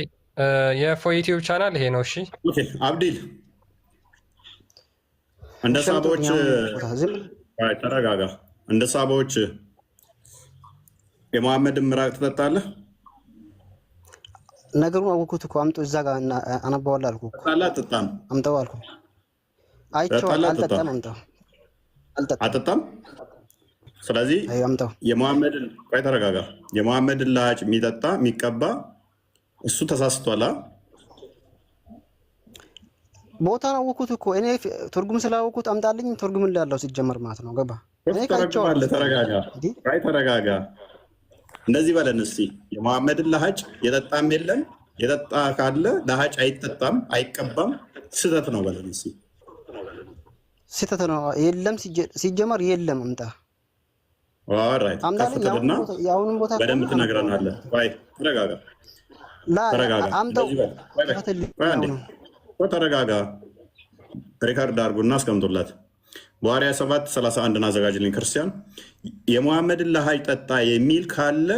የፎይ ዩቲዩብ ቻናል ይሄ ነው። እሺ ኦኬ አብዲል እንደ ሳቦች ተረጋጋ። እንደ ሳቦች የሙሐመድን ምራቅ ትጠጣለህ? ነገሩን አወኩት እኮ አምጦ እዛ ጋር አነባዋለሁ አልኩ እኮ። አልጠጣም አምጣው አልኩ። አይቼዋለሁ። አልጠጣም። አምጣው አልጠጣም። ስለዚህ አምጣው። የሙሐመድን ቆይ ተረጋጋ። የሙሐመድን ላጭ የሚጠጣ የሚቀባ እሱ ተሳስቷል። ቦታን አወኩት እኮ እኔ ትርጉም ስላወኩት አምጣልኝ። ትርጉም እንዳለው ሲጀመር ማለት ነው። ገባ? ተረጋጋ። እንደዚህ በለን እስኪ የሙሐመድን ለሀጭ የጠጣም የለም። የጠጣ ካለ ለሀጭ አይጠጣም አይቀባም፣ ስህተት ነው በለን እስኪ። ስህተት ነው የለም ሲጀመር የለም። አምጣ ከፍተልና በደንብ ትነግረናለህ። ተረጋጋ። ሪካርድ አድርጉና አስቀምጡላት። በሐዋርያ 7:31 አዘጋጅልኝ ክርስቲያን። የሙሐመድን ለሀጭ ጠጣ የሚል ካለ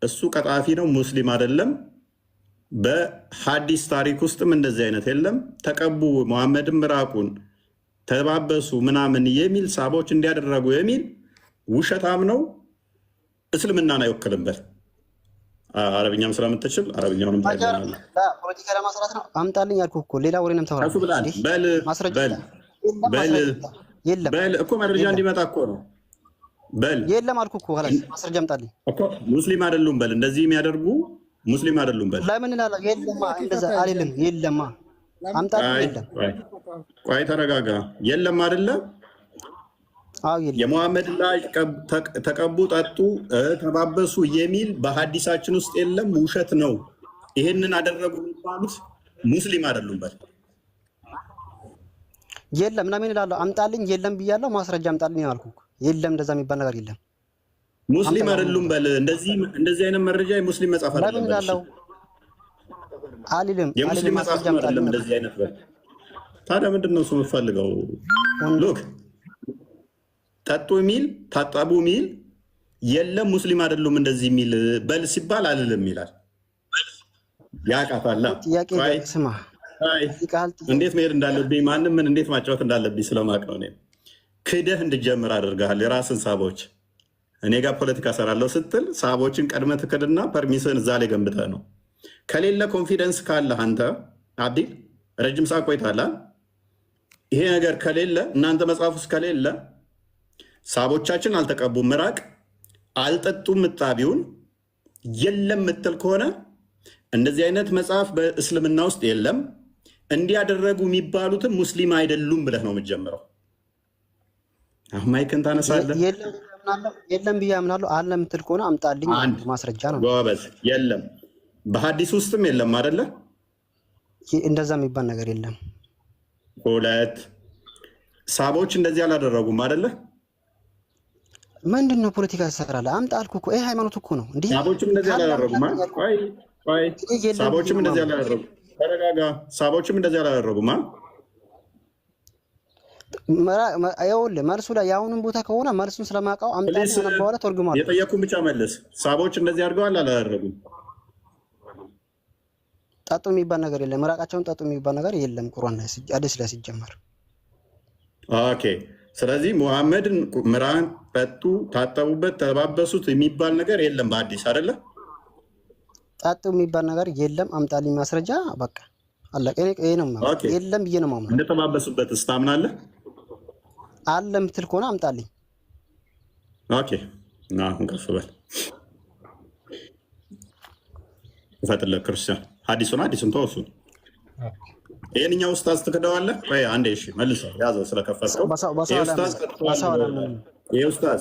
እሱ ቀጣፊ ነው፣ ሙስሊም አይደለም። በሐዲስ ታሪክ ውስጥም እንደዚህ አይነት የለም። ተቀቡ ሙሐመድን ምራቁን ተባበሱ ምናምን የሚል ሳቦች እንዲያደረጉ የሚል ውሸታም ነው። እስልምናን አይወክልበት። አረብኛም ስለምትችል አረብኛውንም ታይናለህ። ፖለቲካ ለማስራት ነው። አምጣልኝ ያልኩህ እኮ ሌላ ወሬ ነው የምታወራው። በል እኮ መረጃ እንዲመጣ እኮ ነው። በል የለም አልኩህ እኮ ማስረጃ አምጣልኝ እኮ። ሙስሊም አይደሉም በል። እንደዚህ የሚያደርጉ ሙስሊም አይደሉም በል። ለምን እላለሁ? የለማ እንደዛ አይደለም። የለማ አምጣልኝ። የለም ቆይ ተረጋጋ። የለም አይደለ? የሙሐመድ ላይ ተቀቡ፣ ጠጡ፣ ተባበሱ የሚል በሐዲሳችን ውስጥ የለም። ውሸት ነው። ይሄንን አደረጉ የሚባሉት ሙስሊም አይደሉም በል። የለም እና ምን እላለሁ? አምጣልኝ። የለም ብያለሁ። ማስረጃ አምጣልኝ አልኩህ። የለም እንደዛ የሚባል ነገር የለም። ሙስሊም አይደሉም በል። እንደዚህ አይነት መረጃ የሙስሊም መጽሐፍ አይደለም። ለምን እላለሁ? አልልም። የሙስሊም መጽሐፍ አይደለም እንደዚህ አይነት በል። ታዲያ ምንድን ነው እሱ የምፈልገው? ሎክ ጠጡ የሚል ታጠቡ የሚል የለም። ሙስሊም አይደሉም እንደዚህ የሚል በል ሲባል አልልም ይላል። ያቃታላ ጥያቄ ስማ እንዴት መሄድ እንዳለብኝ ማንም ምን እንዴት ማጫወት እንዳለብኝ ስለማቅ ነው። እኔም ክደህ እንድጀምር አድርገሃል። የራስን ሳቦች እኔ ጋር ፖለቲካ ሰራለሁ ስትል ሳቦችን ቀድመህ ትክድና ፐርሚስን እዛ ላይ ገንብተህ ነው። ከሌለ ኮንፊደንስ ካለህ አንተ አብዲ ረጅም ሰዓት ቆይተሃል። ይሄ ነገር ከሌለ እናንተ መጽሐፍ ውስጥ ከሌለ ሳቦቻችን አልተቀቡም፣ ምራቅ አልጠጡም፣ ምጣቢውን የለም ምትል ከሆነ እንደዚህ አይነት መጽሐፍ በእስልምና ውስጥ የለም፣ እንዲያደረጉ የሚባሉትም ሙስሊም አይደሉም ብለህ ነው የምትጀምረው። አሁን ማይክን ታነሳለህ። የለም ብዬ አምናለሁ። አለ ምትል ከሆነ አምጣልኝ ማስረጃ ነው። ጎበዝ። የለም በሀዲስ ውስጥም የለም አይደለ? እንደዛ የሚባል ነገር የለም። ሁለት ሳቦች እንደዚህ አላደረጉም አይደለ? ምንድን ነው ፖለቲካ ትሰራለህ? አምጣ አልኩህ እኮ። ይሄ ሃይማኖት እኮ ነው። እንዲህ ሳቦችም እንደዚህ አላደረጉም። ሳቦችም እንደዚህ አላደረጉም። ተረጋጋ። ሳቦችም እንደዚህ አላደረጉም። ይኸውልህ መልሱ ላይ የአሁኑን ቦታ ከሆነ መልሱን ስለማውቀው አምጣ ነበዋለ ተርጉማለሁ። የጠየኩህን ብቻ መልስ። ሳቦች እንደዚህ አድርገዋል አላደረጉም? ጠጡ የሚባል ነገር የለም። ምራቃቸውን ጠጡ የሚባል ነገር የለም። ቁርአን ላይ አዲስ ላይ ሲጀመር ኦኬ። ስለዚህ ሙሐመድን ምራን፣ ጠጡ፣ ታጠቡበት፣ ተባበሱት የሚባል ነገር የለም በአዲስ አይደለ? ጠጡ የሚባል ነገር የለም። አምጣልኝ ማስረጃ። በቃ አለቀ። ይሄ ነው ማለት የለም ብዬ ነው ማለት። እንደተባበሱበት እስታምናለህ? አለ ምትል ከሆነ አምጣልኝ። ኦኬ እና አሁን ከፍ በል ፈትለ ክርስቲያን ሐዲሱን ተወሱ። ይሄንኛው ኡስታዝ ትክደዋለህ ወይ? አንዴ እሺ መልሰው ያዘው ስለከፈተው። ይሄ ኡስታዝ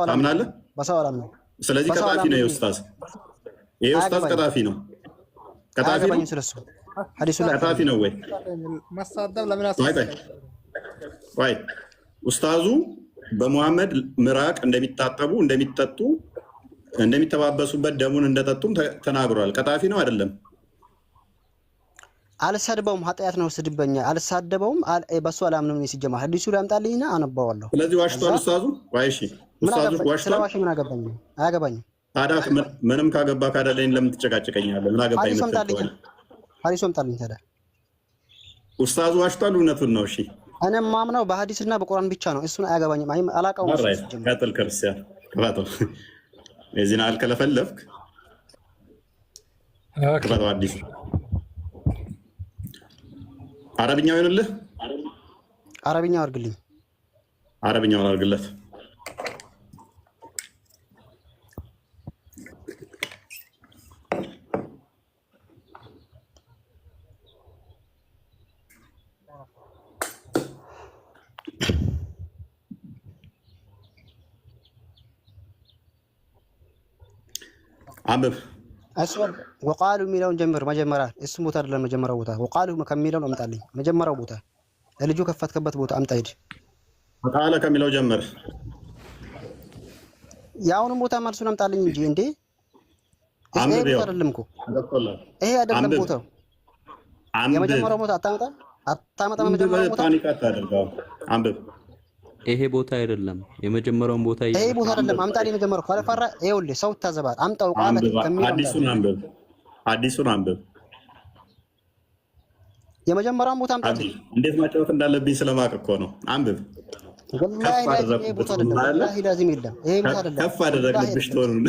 ታምናለህ? ስለዚህ ቀጣፊ ነው። ይሄ ኡስታዝ ቀጣፊ ነው። ቀጣፊ ነው። ቀጣፊ ነው ወይ? መሳደብ ለምን አስፈለገ? ወይ ኡስታዙ በሙሐመድ ምራቅ እንደሚታጠቡ እንደሚጠጡ እንደሚተባበሱበት ደሙን እንደጠጡም ተናግሯል። ቀጣፊ ነው አይደለም? አልሳደበውም። ኃጢአት ነው ስድበኛ። አልሳደበውም። በሱ አላምንም። ሲጀመር ሐዲሱ ላይ አምጣልኝና አነባዋለሁ። ስለዚህ ዋሽቷል ኡስታዙ። ወይ እሺ ኡስታዙ ዋሽቷል። ምን አገባኝ? አያገባኝም። ታዲያ ምንም ካገባ ካደለኝ ለምን ትጨቃጨቀኛለህ? ምን አገባኝ? ሐዲሱ አምጣልኝ ታዲያ። ኡስታዙ ዋሽቷል። እውነቱን ነው። እሺ እኔ ማምነው በሐዲስና በቁርአን ብቻ ነው። እሱን አያገባኝም። አላውቀውም። ቀጥል ክርስቲያን ክፈተው። የዚህን አልከለፈለፍክ ክፈተው። አዲሱ አረብኛው ይሆንልህ። አረብኛው አድርግልኝ። አረብኛውን አድርግለት። አንብብ። ወቃሉ የሚለውን ጀምር። መጀመሪያ እሱ ቦታ አይደለም። መጀመሪያው ቦታ ወቃሉ ከሚለውን አምጣልኝ። መጀመሪያው ቦታ ለልጁ ከፈትከበት ቦታ አምጣ። ሂድ። ወቃለ ከሚለው ጀምር። የአሁኑን ቦታ መልሱን አምጣልኝ እንጂ እንዴ! ይሄ ቦታ አይደለም እኮ ይሄ አይደለም ቦታው። የመጀመሪያው ቦታ አታመጣም። መጀመሪያው ቦታ ፓኒክ አታድርገው። አንብብ። ይሄ ቦታ አይደለም። የመጀመሪያውን ቦታ ይሄ ቦታ አይደለም። አምጣልኝ። የመጀመሪያው ካለፈራ ይኸውልህ ሰው ታዘባል። አምጣው ቃል ከሚለው አዲሱን አንብብ። የመጀመሪያውን ቦታ አምጣልኝ። እንዴት ማጫወት እንዳለብኝ ስለማቅ እኮ ነው። አንብብ። ከፍ አደረግልብሽ ትሆኑን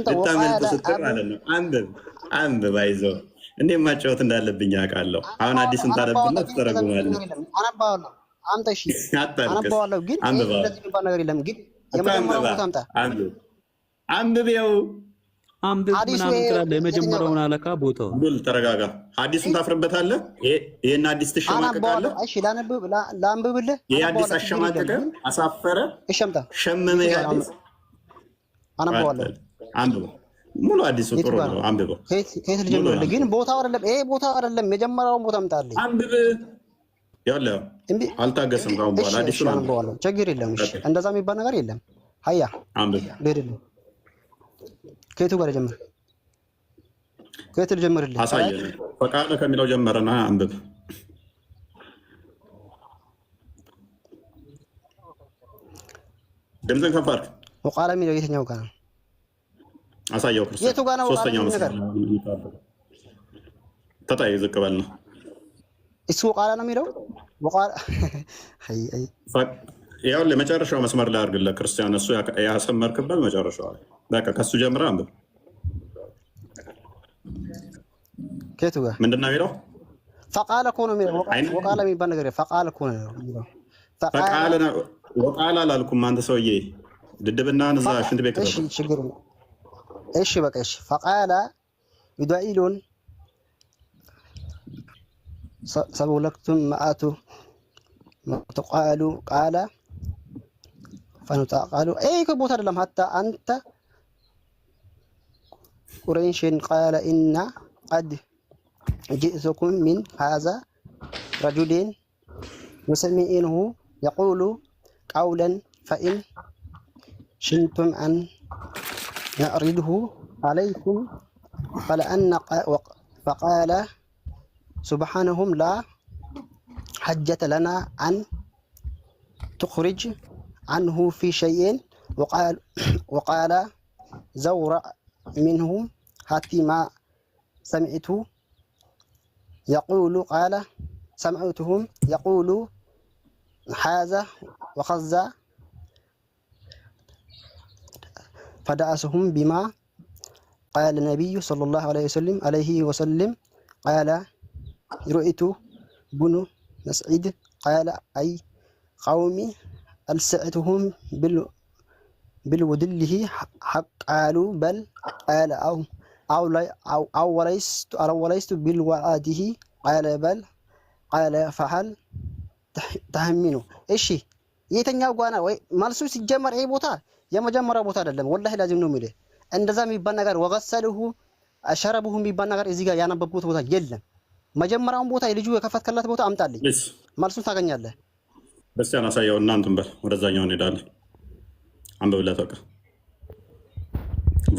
ብታመልጥ ስትል ማለት ነው። አንብብ። አይዞህ እንዴት ማጫወት እንዳለብኝ አውቃለሁ። አሁን አዲሱን ታነብና ትተረጉማለህ። አነባዋለሁ ግን እንደዚህ የሚባል ነገር የለም። ግን የመጀመሪያውን ቦታ አምጣ። አንብቤው አንብብ ምናምን ትላለህ። የመጀመሪያውን አለካ ቦታው ብል ተረጋጋ። ሐዲሱን ታፍርበታለህ። ይሄን አዲስ ትሸማቀቃለህ። እሺ ላንብብልህ። ይሄ አዲስ አሸማቀቀ፣ አሳፈረ፣ እሸምታ ሸመመ። ይሄ አዲስ አነባዋለሁ። አንብበው። ሙሉ አዲሱ ጥሩ ነው። አንብበው። ከየት ልጀምርልህ? ግን ቦታው አይደለም። ይሄ ቦታው አይደለም። የመጀመሪያውን ቦታ አምጣልኝ። አንብብ። ያለው አልታገስም። ካሁን በኋላ አዲሱን አንብበዋለሁ። ችግር የለም። እሺ እንደዛ የሚባል ነገር የለም። ሀያ አንብብ። ልሄድልህ። ከየቱ ጋር ጀምር? ከየት ልጀምርልህ? አሳየን። ፈቃደ ከሚለው ጀመረና አንብብ። ድምፅን ከፍ አድርግ። ወቃለ የሚለው የትኛው ጋር ነው? አሳየው። ክርስቶስ የቱ ጋር ነው? ሶስተኛው መስቀል ተጣይ ዝቅ በል ነው። እሱ ወቃላ ነው የሚለው ወቃላ ያው ለመጨረሻው መስመር ላይ አድርግልህ ክርስቲያን፣ እሱ ያሰመርክበት መጨረሻው ላይ በቃ ከሱ ጀምረህ አንብብ። ከየቱ ጋር ምንድን ነው የሚለው? ፈቃለ እኮ ነው የሚለው ወቃላ የሚባል ነገር ፈቃለ እኮ ነው የሚለው። ወቃላ አላልኩም አንተ ሰውዬ፣ ድድብናህን እዛ ሽንት ቤት እሺ ችግሩ እሺ በቃ እሺ ፈቃለ يدعيلون سبولكتم مآتو تقالوا قال فنتقالوا اي كبوت لم حتى انت قريش قال ان قد جئتكم من هذا رجل مسمعينه يقول قولا فإن شئتم أن نعرضه عليكم فقال سبحانهم لا حجة لنا أن تخرج عنه في شيء وقال زورع منهم حتى ما سمعته يقول قال سمعتهم يقول هذا وخذا فدعسهم بما قال النبي صلى الله عليه وسلم قال رؤيت بن مسعود قال أي قومي ألسعتهم بالودله حق قالوا بل قال أو وليست بالوعده قال بل قال فهل تهمنوا እሺ የተኛው ጓና ወይ መልሱ ሲጀመር ይሄ ቦታ የመጀመሪያው ቦታ አይደለም ወላሂ ላዚም ነው የሚለው እንደዛ የሚባል ነገር ወገሰልሁ አሸረቡሁ የሚባል ነገር እዚህ ጋር ያነበብኩት ቦታ የለም መጀመሪያውን ቦታ ልጁ የከፈትከላት ቦታ አምጣልኝ መልሱን ታገኛለህ ክርስቲያን አሳየው እናንተም በል ወደዛኛው እንሄዳለን አንብብለት በቃ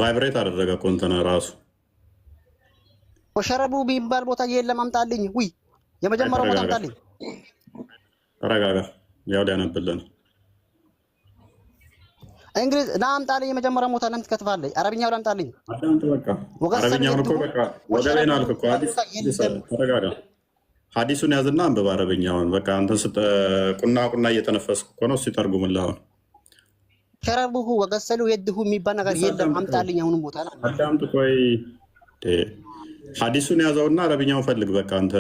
ቫይብሬት አደረገ ኮንተና ራሱ ወሸረቡ የሚባል ቦታ የለም አምጣልኝ ወይ የመጀመሪያው ቦታ አምጣልኝ ተረጋጋ ያው ሊያነብልን እንግሊዝ ላምጣልኝ የመጀመሪያው ቦታ ለምን ትከትፋለህ አረብኛው ላምጣልኝ አዳምጥ በቃ አረብኛው እኮ በቃ ወገቤን አልክ እኮ ሐዲስ ተረጋጋ ሐዲሱን ያዝና አንብብ አረብኛውን በቃ አንተ ቁና እየተነፈስክ እኮ ነው ሲተርጉምልህ አሁን ሸረቡሁ ወገሰሉ የድሁ የሚባል ነገር የለም አምጣልኝ አሁንም ቦታ ነው አዳምጥ ቆይ ሐዲሱን ያዘውና አረብኛውን ፈልግ በቃ አንተ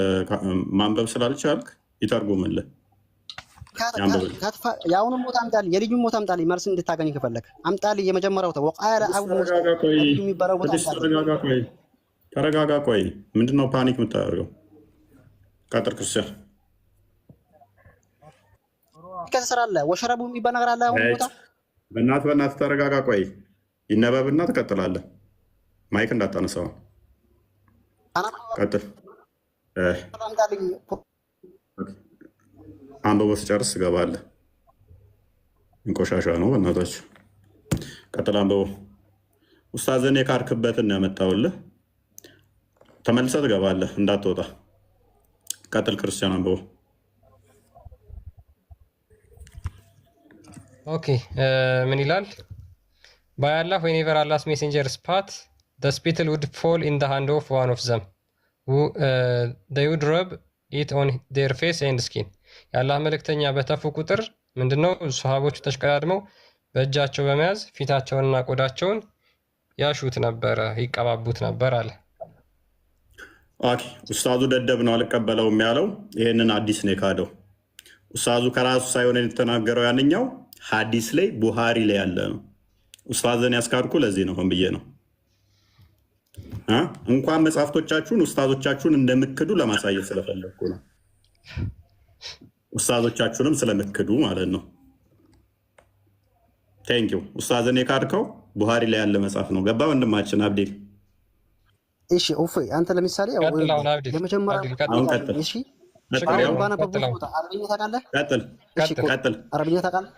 ማንበብ ስላልቻልክ ይተርጉምልህ ያውንም ቦታ አምጣልኝ የልጁን ቦታ አምጣልኝ መልስ እንድታገኝ ከፈለክ አምጣልኝ የመጀመሪያው ወቃለ አው የሚባለው ቦታ ተረጋጋ ቆይ ምንድነው ፓኒክ የምታደርገው ቀጥር ክርስቲያን ከሰራለ ወሸረቡ የሚባል ነገር አለ አሁን ቦታ በእናትህ ተረጋጋ ቆይ ይነበብና ትቀጥላለህ ማይክ እንዳታነሳው ቀጥል አንብቦ ስጨርስ ትገባለህ እንቆሻሻ ነው በእናታችሁ ቀጥል አንብቦ ኡስታዝን የካርክበትን ነው ያመጣውልህ ተመልሰህ ትገባለህ እንዳትወጣ ቀጥል ክርስቲያን አንብቦ ኦኬ ምን ይላል by Allah whenever Allah's messenger spat the spittle would fall in the hand of one of them who they would rub it on their face and skin የአላህ መልእክተኛ በተፉ ቁጥር ምንድነው ሱሐቦቹ ተሽቀዳድመው በእጃቸው በመያዝ ፊታቸውንና ቆዳቸውን ያሹት ነበር ይቀባቡት ነበር አለ ኦኬ ኡስታዙ ደደብ ነው አልቀበለውም ያለው ይሄንን ሐዲስ ነው የካደው ኡስታዙ ከራሱ ሳይሆን የተናገረው ያንኛው ሐዲስ ላይ ቡሃሪ ላይ ያለ ነው ኡስታዝን ያስካድኩ ለዚህ ነው ብዬ ነው እንኳን መጽሐፍቶቻችሁን ኡስታዞቻችሁን እንደምክዱ ለማሳየት ስለፈለኩ ነው ኡስታዞቻችሁንም ስለምክዱ ማለት ነው ቴንኪው ኡስታዝን የካድከው ቡሃሪ ላይ ያለ መጽሐፍ ነው ገባ ወንድማችን አብዲ እሺ ኦፍ አንተ ለምሳሌ የመጀመሪያው እሺ ቀጥል አረብኛ ታውቃለህ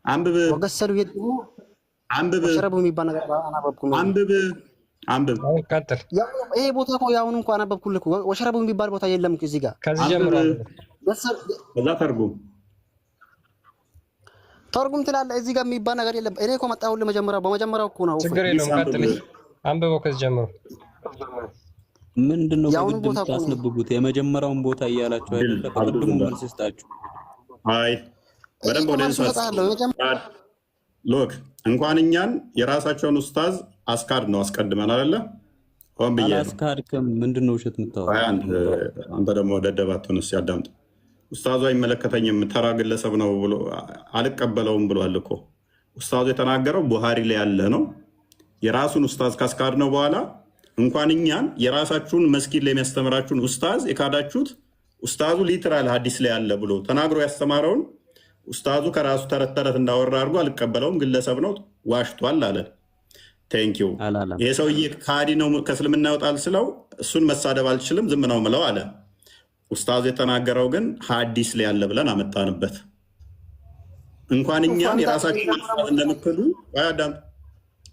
አንብብ ወገሰሉ የድሁ አንብብ ወሸረቡ የሚባል ነገር አናበብኩም አንብብ ቀጥል ይሄ ቦታ እኮ ያሁን እንኳን አናበብኩልህ ወሸረቡ የሚባል ቦታ የለም እዚህ ጋር ከዚህ ጀምሮ በዛ ተርጉም ትላለህ እዚህ ጋር የሚባል ነገር የለም እኔ እኮ መጣሁልህ በመጀመሪያው እኮ ነው ችግር የለውም ቀጥል አንብበው ከዚህ ጀምሮ ምንድነው ያውን ቦታ እኮ ነው የምታስነብቡት? የመጀመሪያውን ቦታ እያላችሁ አይደለ? ከቅድሙ መልስ ስጣችሁ። አይ በደንብ ወደ ሎክ እንኳን እኛን የራሳቸውን ኡስታዝ አስካድ ነው አስቀድመን አይደለ? ሆን ብዬ አላስካድክም። ምንድነው ውሸት የምታወራው? አንተ ደግሞ ደደባቱን ሲያዳምጥ ኡስታዙ አይመለከተኝም ተራ ግለሰብ ነው ብሎ አልቀበለውም ብሏል እኮ። ኡስታዙ የተናገረው ቡሃሪ ላይ ያለ ነው። የራሱን ኡስታዝ ካስካድ ነው በኋላ እንኳን እኛን የራሳችሁን መስጊድ ላይ የሚያስተምራችሁን ኡስታዝ የካዳችሁት ኡስታዙ ሊትራል ሀዲስ ላይ ያለ ብሎ ተናግሮ ያስተማረውን ኡስታዙ ከራሱ ተረት ተረት እንዳወራ አድርጎ አልቀበለውም፣ ግለሰብ ነው፣ ዋሽቷል አለ። ቴንኪው። ይሄ ሰውዬ ከሃዲ ነው ከእስልምና ይወጣል ስለው እሱን መሳደብ አልችልም ዝም ነው ምለው አለ። ኡስታዙ የተናገረው ግን ሀዲስ ላይ ያለ ብለን አመጣንበት። እንኳን እኛን የራሳችሁን ኡስታዝ እንደምትሉ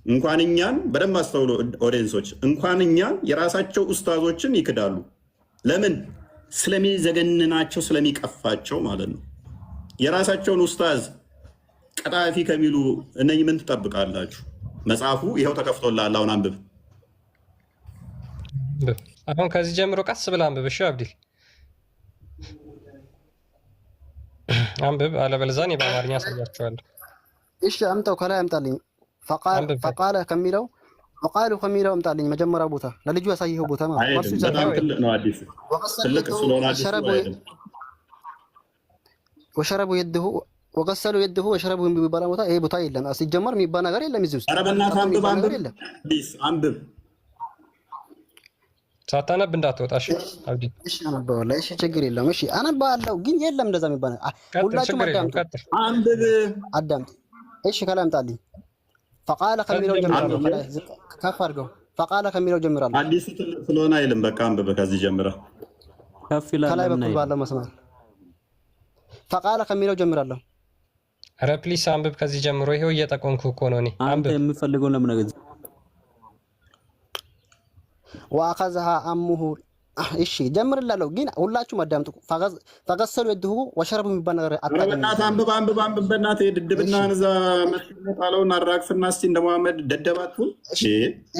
እንኳን እኛን በደንብ አስተውሎ ኦዲየንሶች፣ እንኳን እኛን የራሳቸው ኡስታዞችን ይክዳሉ። ለምን? ስለሚዘገንናቸው ስለሚቀፋቸው ማለት ነው። የራሳቸውን ኡስታዝ ቀጣፊ ከሚሉ እነኝህ ምን ትጠብቃላችሁ? መጽሐፉ ይኸው ተከፍቶልሃል። አሁን አንብብ። አሁን ከዚህ ጀምሮ ቀስ ብለህ አንብብ። እሺ አብዲ አንብብ፣ አለበለዚያ እኔ በአማርኛ አሳያቸዋለሁ። እሺ አምጣው፣ ከላይ አምጣልኝ። ፈቃለ ከሚለው ወቃሉ ከሚለው አምጣልኝ። መጀመሪያ ቦታ ለልጁ ያሳየው ቦታ ማለት ነው። በጣም ትልቅ ነው። አዲስ ትልቅ ስለሆነ አዲስ ነው። ወሸረቡ የድሁ ወገሰሉ የድሁ ወሸረቡ የሚባል ቦታ ይሄ ቦታ የለም። ሲጀመር የሚባል ነገር የለም እዚህ ውስጥ። ኧረ በእናትህ አንብብ አዲስ አንብብ። ሳታነብ እንዳትወጣ እሺ አብዲ። እሺ አነባለሁ። እሺ ችግር የለም። እሺ አነባለሁ፣ ግን የለም እንደዛ የሚባል ሁላችሁም አንብብ አዳምጥ። እሺ ከላይ አምጣልኝ። ፈቃለ ከሚለው ጀምራለሁ። ከፍ አድርገው። ፈቃለ ከሚለው ጀምራለሁ። አዲሱ ትልቅ ስለሆነ አይልም። በቃ አንብብ ከዚህ ጀምረህ ከፍ ይላል። ከላይ በኩል ባለው መስመር ፈቃለ ከሚለው ጀምራለሁ። ኧረ ፕሊስ አንብብ ከዚህ ጀምሮ። ይሄው እየጠቆምኩ እኮ ነው እኔ። አንተ የምፈልገው ለምን ነገር ወአኸዘሃ አሙሁ። እሺ ጀምርላለሁ፣ ግን ሁላችሁም አዳምጡ። ፈገሰሉ የድሁ ወሸረቡ የሚባል ነገር አታውቅም። በእናትህ አንብብ በእናትህ ድድብና እዛ መስመር ጣለውን አራግፍና እስኪ እንደ መሐመድ ደደባቱን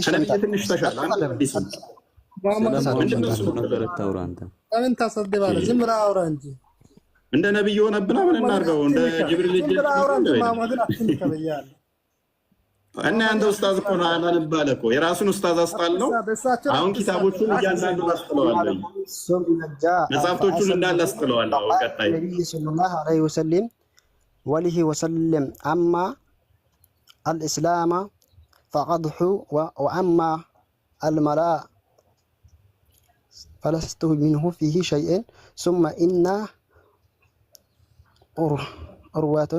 ከነብይ ትንሽ ተሻለ። አዲስ ነገር ታውራ አንተ ለምን ታሰደባለህ? ዝም ብለህ አውራ እንጂ እንደ ነብይ ሆነብና ምን እናድርገው? እንደ ጅብሪል ልጅ እና አንተ ኡስታዝ እኮ ነው አላነባለ እኮ የራሱን ኡስታዝ አስጣል ነው። አሁን ኪታቦቹን እያንዳንዱ አስጥለዋለሁ፣ መጽሐፍቶቹን እንዳለ አስጥለዋለሁ። ቀጣይ ነብይ ሰለላሁ ዐለይሂ ወሰለም ወሊሂ ወሰለም አማ አልእስላም ፈቀድሑ ወአማ አልመላ ፈለስቱ ሚንሁ ፊሂ ሸይእን ሱመ ኢና ዑርዋة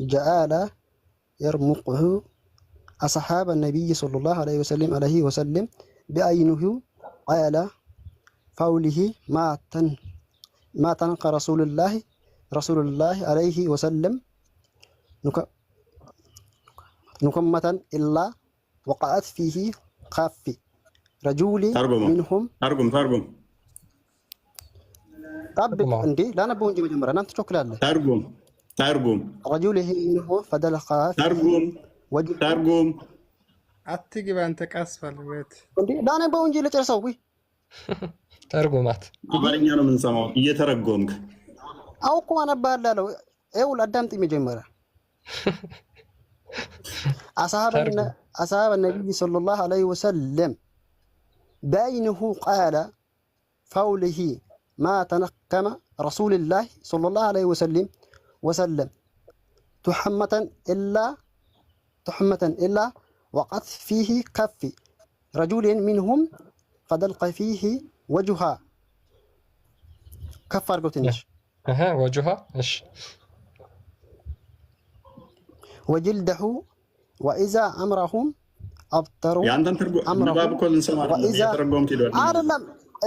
جعل يرمقه أصحاب النبي صلى الله عليه وسلم بأينه قال فوله ما تنقى رسول الله عليه وسلم نكمة إلا وقعت فيه خاف رجل منهم ترجم طبق عندي لا نبغى نجيب جمرة أنت شكله ترجم رجله منه فدلق ترجم أتجيب أنت كاسفل بيت عندي لا نبغى نجيب لترسوي ترجمات أمرني أنا من سماو يترجمك أو كمان أبغى له أول أدمت مجمرة أصحاب النبي صلى الله عليه وسلم بينه قال فوله ما تنقم رسول الله صلى الله عليه وسلم تحمة إلا وقت فيه كف رجل منهم فدلق فيه وجهها كفر قلتنيش وجهها إيش وجلده وإذا أمرهم أبطروا يعني أنت أمرهم وإذا أعلم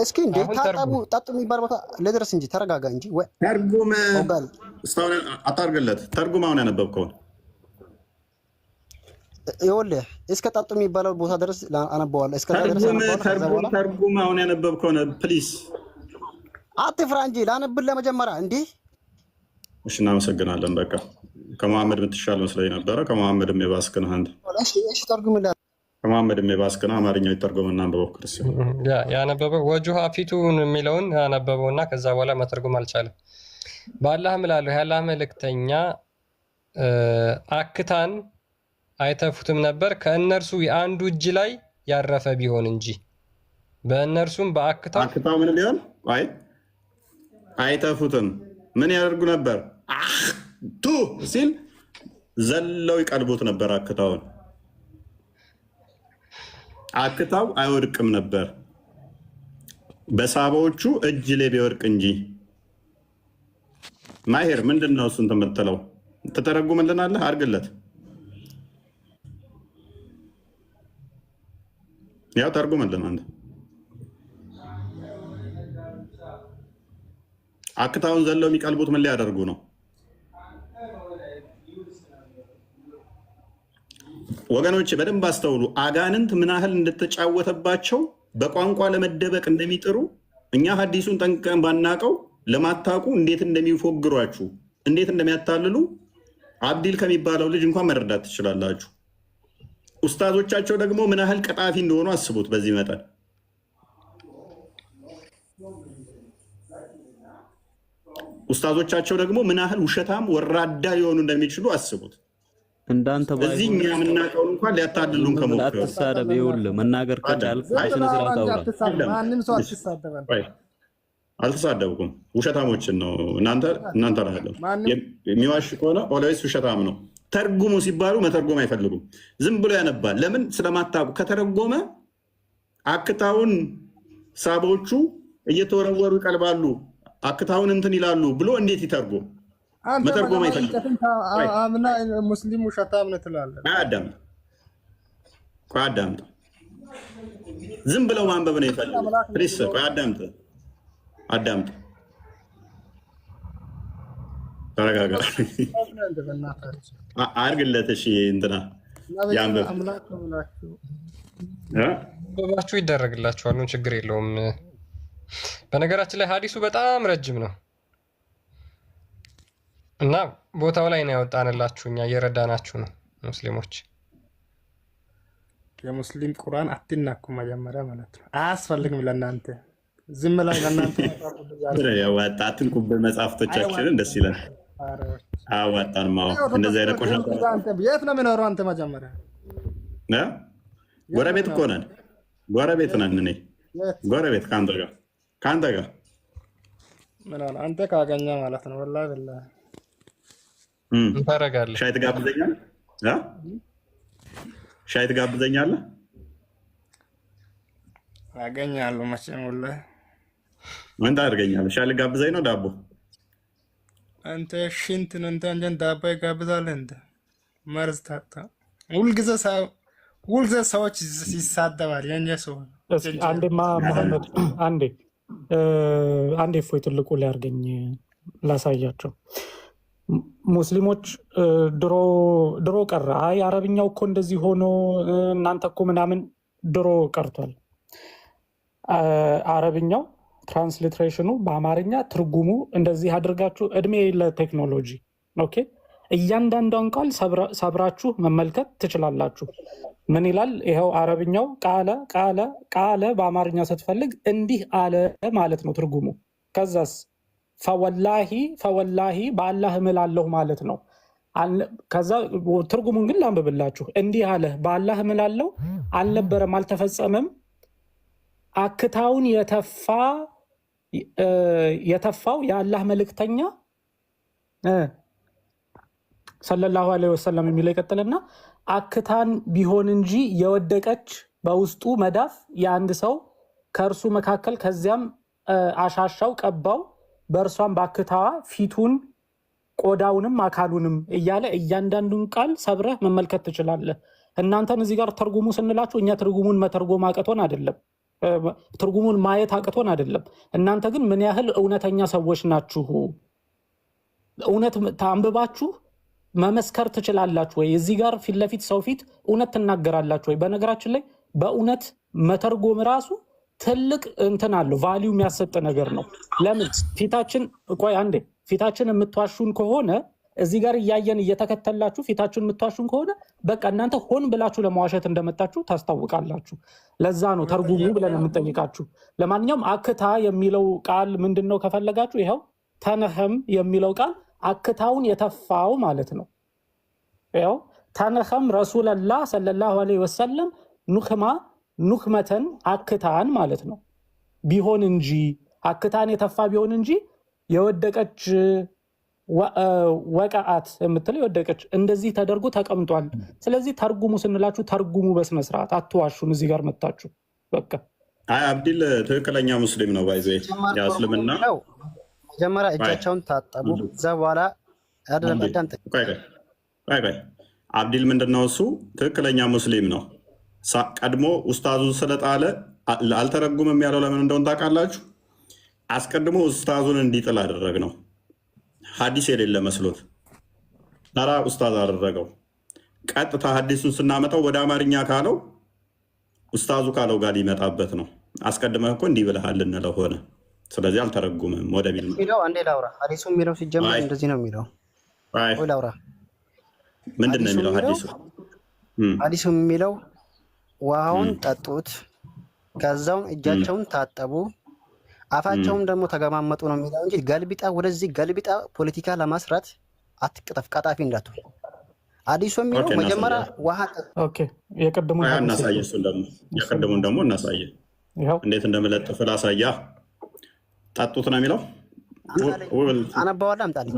እስኪ እንዴ ታጣቡ ጣጡ የሚባል ቦታ ለድረስ እንጂ ተረጋጋ እንጂ ወይ ተርጉም እስካሁን አታርግለት። ተርጉም አሁን ያነበብከው ይኸውልህ እስከ ጣጡ የሚባለው ቦታ ድረስ አነበዋለሁ። እስከ ተርጉም አሁን ያነበብከው ፕሊዝ አትፍራ እንጂ ላነብል ለመጀመሪያ እንዴ። እሺ እናመሰግናለን። በቃ ከመሐመድ የምትሻል መስለኝ ነበረ። ከመሐመድም የባስክን አንተ እሺ ተርጉምልህ ከመሐመድ የባስክና አማርኛው ይተርጎምና አንብበው ክርስቲያን ያነበበው ወጁሃ ፊቱን የሚለውን ያነበበውና ከዛ በኋላ መተርጎም አልቻለም። በአላህ እምላለሁ የአላህ መልእክተኛ አክታን አይተፉትም ነበር ከእነርሱ የአንዱ እጅ ላይ ያረፈ ቢሆን እንጂ በእነርሱም አክታው ምን ሊሆን አይተፉትም ምን ያደርጉ ነበር? ቱ ሲል ዘለው ይቀልቡት ነበር። አክታው አይወድቅም ነበር በሳባዎቹ እጅ ላይ ቢወድቅ እንጂ። ማሄር ምንድን ነው እሱን የምትለው? ትተረጉምልናለህ? አድርግለት። ያው ተርጉምልን አንተ። አክታውን ዘለው የሚቀልቡት ምን ሊያደርጉ ነው? ወገኖች በደንብ አስተውሉ። አጋንንት ምን ያህል እንደተጫወተባቸው በቋንቋ ለመደበቅ እንደሚጥሩ እኛ ሐዲሱን ጠንቅቀን ባናቀው ለማታቁ እንዴት እንደሚፎግሯችሁ እንዴት እንደሚያታልሉ አብዲል ከሚባለው ልጅ እንኳን መረዳት ትችላላችሁ። ኡስታዞቻቸው ደግሞ ምን ያህል ቀጣፊ እንደሆኑ አስቡት። በዚህ መጠን ኡስታዞቻቸው ደግሞ ምን ያህል ውሸታም ወራዳ ሊሆኑ እንደሚችሉ አስቡት። እንዳንተ እዚህ እኛ የምናውቀውን እንኳን ሊያታልሉን ከሞከሩ አትሳደብ። ይኸውልህ መናገር ከቻልክ ስነ ስርዓት አውራ። ማንም ሰው አትሳደበን። አልተሳደብኩም። ውሸታሞችን ነው እናንተ አይደለም። የሚዋሽ ከሆነ ኦልዌይስ ውሸታም ነው። ተርጉሙ ሲባሉ መተርጎም አይፈልጉም። ዝም ብሎ ያነባል። ለምን? ስለማታውቁ። ከተረጎመ አክታውን ሳቦቹ እየተወረወሩ ይቀልባሉ፣ አክታውን እንትን ይላሉ ብሎ እንዴት ይተርጎም? መተርጎም አይፈልግም። ሙስሊም ውሸታም ነው ትላለህ። አዳምጥ። ዝም ብለው ማንበብ ነው ይፈልግ። ፕሊስ አዳምጥ። ተረጋጋ። አድርግለት። እሺ እንትና ያንብባችሁ ይደረግላችኋል። ችግር የለውም። በነገራችን ላይ ሀዲሱ በጣም ረጅም ነው እና ቦታው ላይ ነው ያወጣንላችሁ። እኛ እየረዳናችሁ ነው። ሙስሊሞች የሙስሊም ቁርአን አትናኩ መጀመሪያ ማለት ነው። አያስፈልግም ለእናንተ ዝም ላይ ለእናንተ ያዋጣትን ኩብል መጽሐፍቶቻችንን ደስ ይላል። አዋጣን እንደዚህ አይነት ቆሻሻ የት ነው የሚኖረው? አንተ መጀመሪያ ጎረቤት እኮ ነን። ጎረቤት ነን። እኔ ጎረቤት ከአንተ ጋር ምን ሆነ? አንተ ካገኘ ማለት ነው። ወላሂ ወላሂ ታረጋለህ። ሻይ ትጋብዘኛለህ? አገኛለሁ መቼም። ወላሂ ምን ታደርገኛለህ? ሻይ ልጋብዘኝ ነው? ዳቦ አንተ ሽንት ነው እንተ አንጀን ዳቦ ይጋብዛል እንደ መርዝ ታጣ። ሁልጊዜ ሰዎች ይሳደባል። የኛ ሰው አንዴማ መሐመድ አንዴ እፎይ ትልቁ ሊያርገኝ ላሳያቸው። ሙስሊሞች ድሮ ቀረ። አይ አረብኛው እኮ እንደዚህ ሆኖ እናንተ እኮ ምናምን ድሮ ቀርቷል። አረብኛው ትራንስሊትሬሽኑ በአማርኛ ትርጉሙ እንደዚህ አድርጋችሁ እድሜ ለቴክኖሎጂ ኦኬ። እያንዳንዷን ቃል ሰብራችሁ መመልከት ትችላላችሁ። ምን ይላል? ይኸው አረብኛው ቃለ በአማርኛ ስትፈልግ እንዲህ አለ ማለት ነው ትርጉሙ። ከዛስ ፈወላሂ በአላህ እምላለሁ ማለት ነው። ከዛ ትርጉሙን ግን ላንብብላችሁ። እንዲህ አለ በአላህ እምላለሁ አልነበረም፣ አልተፈጸመም። አክታውን የተፋው የአላህ መልእክተኛ ሰለላሁ ዐለይሂ ወሰለም የሚለው ይቀጥልና አክታን ቢሆን እንጂ የወደቀች በውስጡ መዳፍ የአንድ ሰው ከእርሱ መካከል ከዚያም አሻሻው ቀባው በእርሷም በአክታዋ ፊቱን ቆዳውንም አካሉንም እያለ እያንዳንዱን ቃል ሰብረህ መመልከት ትችላለህ። እናንተን እዚህ ጋር ተርጉሙ ስንላችሁ እኛ ትርጉሙን መተርጎም አቅቶን አይደለም፣ ትርጉሙን ማየት አቅቶን አይደለም። እናንተ ግን ምን ያህል እውነተኛ ሰዎች ናችሁ? እውነት ታንብባችሁ መመስከር ትችላላችሁ ወይ? እዚህ ጋር ፊት ለፊት ሰው ፊት እውነት ትናገራላችሁ ወይ? በነገራችን ላይ በእውነት መተርጎም ራሱ ትልቅ እንትን አለው፣ ቫሊዩ የሚያሰጥ ነገር ነው። ለምን ፊታችን የምትዋሹን ከሆነ እዚህ ጋር እያየን እየተከተላችሁ ፊታችሁን የምትዋሹን ከሆነ በቃ እናንተ ሆን ብላችሁ ለመዋሸት እንደመጣችሁ ታስታውቃላችሁ። ለዛ ነው ተርጉሙ ብለን የምንጠይቃችሁ። ለማንኛውም አክታ የሚለው ቃል ምንድን ነው ከፈለጋችሁ ይኸው ተነኸም የሚለው ቃል አክታውን የተፋው ማለት ነው። ይኸው ተነኸም ረሱለላህ ሰለላሁ ዐለይሂ ወሰለም ኑክመተን አክታን ማለት ነው። ቢሆን እንጂ አክታን የተፋ ቢሆን እንጂ የወደቀች ወቃአት የምትለው የወደቀች እንደዚህ ተደርጎ ተቀምጧል። ስለዚህ ተርጉሙ ስንላችሁ ተርጉሙ በስነስርዓት አትዋሹን። እዚህ ጋር መታችሁ በቃ አብዲል ትክክለኛ ሙስሊም ነው። ባይዘ እስልምና መጀመሪያ እጃቸውን ታጠቡ። እዛ በኋላ አብዲል ምንድነው እሱ ትክክለኛ ሙስሊም ነው። ቀድሞ ኡስታዙ ስለጣለ አልተረጉምም ያለው ለምን እንደሆነ ታውቃላችሁ? አስቀድሞ ኡስታዙን እንዲጥል አደረግ ነው። ሀዲስ የሌለ መስሎት ተራ ኡስታዝ አደረገው። ቀጥታ ሀዲሱን ስናመጣው ወደ አማርኛ ካለው ኡስታዙ ካለው ጋር ሊመጣበት ነው። አስቀድመህ እኮ እንዲህ ብለሃል እንለው ሆነ። ስለዚህ አልተረጉምም ወደ ቢል ሚለው አንዴ ላውራ። ሀዲሱ የሚለው ሲጀመር እንደዚህ ነው የሚለው። ወይ ላውራ ምንድን ነው የሚለው ሀዲሱ? ሀዲሱ የሚለው ውሃውን ጠጡት፣ ከዛውን እጃቸውን ታጠቡ፣ አፋቸውም ደግሞ ተገማመጡ ነው የሚለው እንጂ ገልቢጣ ወደዚህ ገልቢጣ ፖለቲካ ለማስራት አትቅጠፍ፣ ቀጣፊ እንዳትሆን። ሀዲሱ የሚለው መጀመሪያ ውሃ ኦኬ፣ የቀደሙን እናሳየ፣ እሱን ደግሞ እናሳየ። እንዴት እንደምለጥፍ ላሳያ። ጠጡት ነው የሚለው። አነባዋለሁ፣ አምጣልኝ።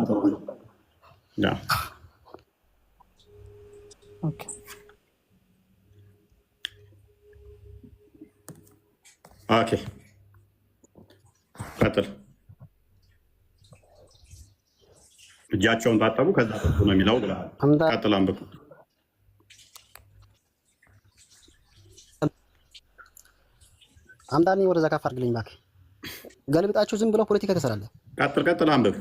ኦኬ ኦኬ፣ ቀጥል። እጃቸውን ታጠቡ ከዛ ጠጡ ነው የሚለው ብለሃል። ቀጥል፣ አንብብ። አምጣልኝ፣ ወደዛ ከፍ አድርግልኝ እባክህ። ገልብጣችሁ ዝም ብሎ ፖለቲካ ተሰራለህ። ቀጥል፣ አንብብ።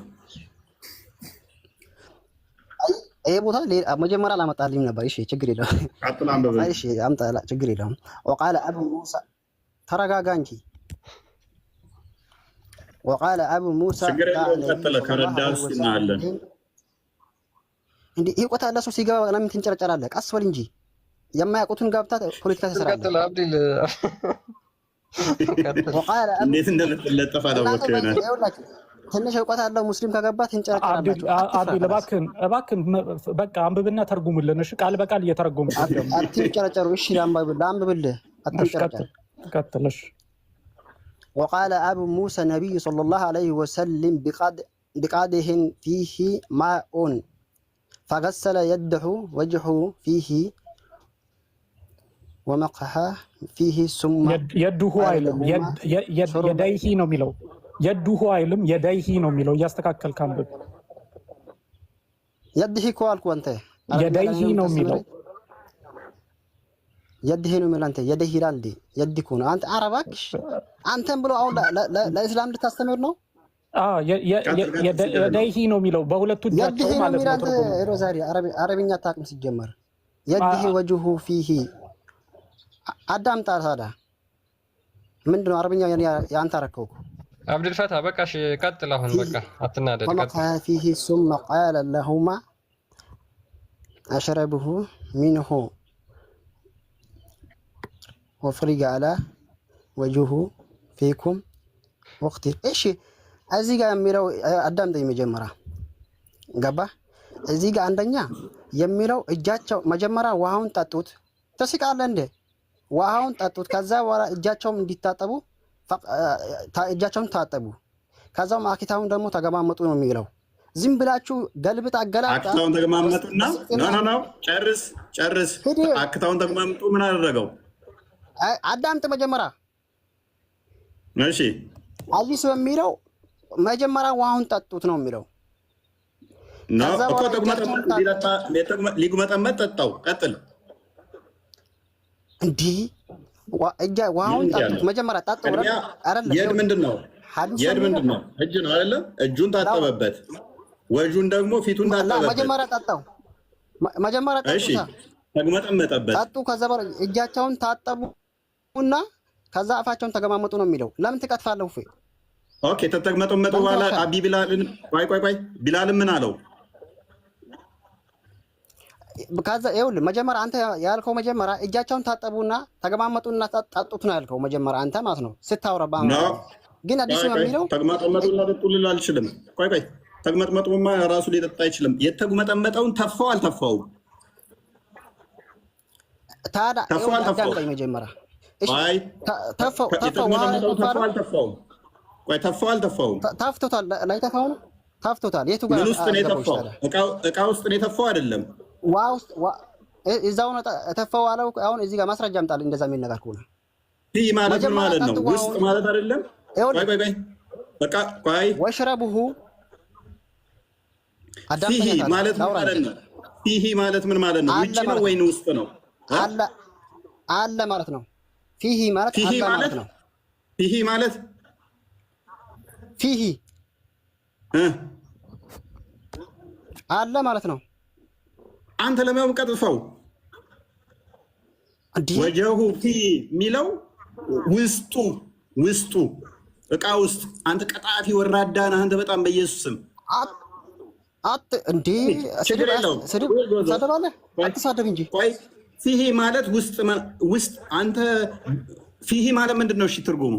ይሄ ቦታ መጀመሪያ አላመጣልኝም ነበር። እሺ ችግር የለውም። ቀጥል፣ አንብብ። እሺ አምጣ፣ ችግር የለውም። ወቃለ አቡ ሙሳ ተረጋጋ እንጂ። ወቃለ አቡ ሙሳ ቀጥለ ከረዳስ እናያለን። እንዴ ይቆታ ለሱ ሲገባ ለምን ትንጨረጨራለህ? ቀስ በል እንጂ የማያውቁትን ጋብታ ፖለቲካ ተሰራለህ። ቀጥል አብዲል። ወቃለ እንዴት እንደምትለጠፍ አላወቅህ ይሆናል። ትንሽ እውቀት ያለው ሙስሊም ከገባ ትንጨረጨራላችሁ። አብዲል እባክህን በቃ አንብብና ተርጉምልን። እሺ ቃል በቃል እየተረጎምኩ አትንጨረጨሩ። እሺ ላንብብልህ፣ አትንጨረጨር። ቀጥልሽ። وقال أبو موسى النبي صلى الله عليه وسلم بقدح فيه ماء فغسل يده وجهه فيه ومقح فيه ثم يده አይልም የደይሂ ነው የሚለው። የዱሁ አይልም የደይሂ ነው የሚለው። እያስተካከል ካንብብ። የድሂ እኮ አልኩህ አንተ። የደይሂ ነው የሚለው። የድሂ ነው የሚለው አንተ። የደሂ ይላል እንዴ? የድኩ ነው አንተ። ኧረ እባክሽ አንተን ብሎ አሁን ለእስላም ልታስተምር ነው? የደይሂ ነው የሚለው በሁለቱ እጃቸው ማለት ነው። ሮዛሪ አረብኛ አታውቅም ሲጀመር። የድሂ ወጅሁ ፊሂ አዳምጣ። ታዲያ ምንድን ነው አረብኛ የአንተ አረከው? አብዱል ፈታ በቃ እሺ ቀጥል። አሁን በቃ አትናደድ። ቀጥል። ፊሂ ثم قال لهما أشربه منه ወፍሪጋ አላ ወጁሁ ፊኩም ወቅት። እሺ እዚህ ጋር የሚለው አዳምጠኝ መጀመሪያ ገባ። እዚህ ጋር አንደኛ የሚለው እጃቸው መጀመሪያ ውሃውን ጠጡት። ተስቃለህ እንዴ? ውሃውን ጠጡት። ከዛ በኋላ እጃቸውም እንዲታጠቡ እጃቸውን ታጠቡ። ከዛም አኪታውን ደግሞ ተገማመጡ ነው የሚለው። ዝም ብላችሁ ገልብጥ አገላጣ። አኪታውን ተገማመጡና ነው ጨርስ። አኪታውን ተገማመጡ ምን አደረገው? አዳምጥ መጀመሪያ። እሺ አዲሱ የሚለው መጀመሪያ ውሃውን ጠጡት ነው የሚለው። ሊጉመጠመጥ ጠጣው። ቀጥል። እንዲህ ውሃውን ጠጡት መጀመሪያ ጠጡ። የድ ምንድን ነው? እጅ ነው አይደለም? እጁን ታጠበበት፣ ወጁን ደግሞ ፊቱን ታጠበበት። መጀመሪያ ጠጣው። መጀመሪያ ጠጡታ፣ ተጉመጠመጠበት፣ ጠጡ። ከዛ እጃቸውን ታጠቡ እና ከዛ አፋቸውን ተገማመጡ ነው የሚለው። ለምን ትቀጥፋለህ? እፎይ ኦኬ። ተተግመጠመጡ በኋላ አቢ ቢላልን ቆይ ቢላልን ምን አለው? ከዛ ይኸውልህ መጀመሪያ አንተ ያልከው መጀመሪያ እጃቸውን ታጠቡና ተገማመጡና ጠጡት ነው ያልከው መጀመሪያ አንተ ማለት ነው ስታወራ። ግን አዲሱ የሚለው ተግመጠመጡና ጠጡ ልል አልችልም። ቆይ ተግመጥመጡማ ራሱ ሊጠጣ አይችልም። የተግመጠመጠውን ተፋው አልተፋው? ታዲያ አዳምጠኝ መጀመሪያ። አይ ተፋው አልተፋው? ቆይ ተፋው አልተፋው? ታፍቶታል። ላይ ተፋው ነው ታፍቶታል። የቱ ጋር ምን ውስጥ ነው የተፋው? እቃ ውስጥ ነው የተፋው አይደለም? ውስጥ እዛው ነው ተፋው አለው። አሁን እዚህ ጋር ማስረጃ አምጣልኝ እንደዛ የሚል ነገር ከሆነ ይህ ማለት ምን ማለት ነው? ውስጥ ማለት አይደለም? ቆይ በቃ ቆይ ወሽረቡሁ ፊሂ ማለት ምን ማለት ነው? ፊሂ ማለት ምን ማለት ነው? ውጭ ነው ወይን ውስጥ ነው? አለ ማለት ነው። ፊሂ ማለት አለ ማለት ነው። ፊሂ ማለት ፊሂ አለ ማለት ነው። አንተ ለምን ቀጥፈው? ወጀሁ ፊ ሚለው ውስጡ እቃ ውስጥ። አንተ ቀጣፊ ወራዳ ነህ አንተ በጣም በኢየሱስ ስም እንዴ ሰደባለህ? አትሳደብ እንጂ። ቆይ ፊሂ ማለት ውስጥ አንተ ፊሂ ማለት ምንድን ነው? እሺ ትርጉሙ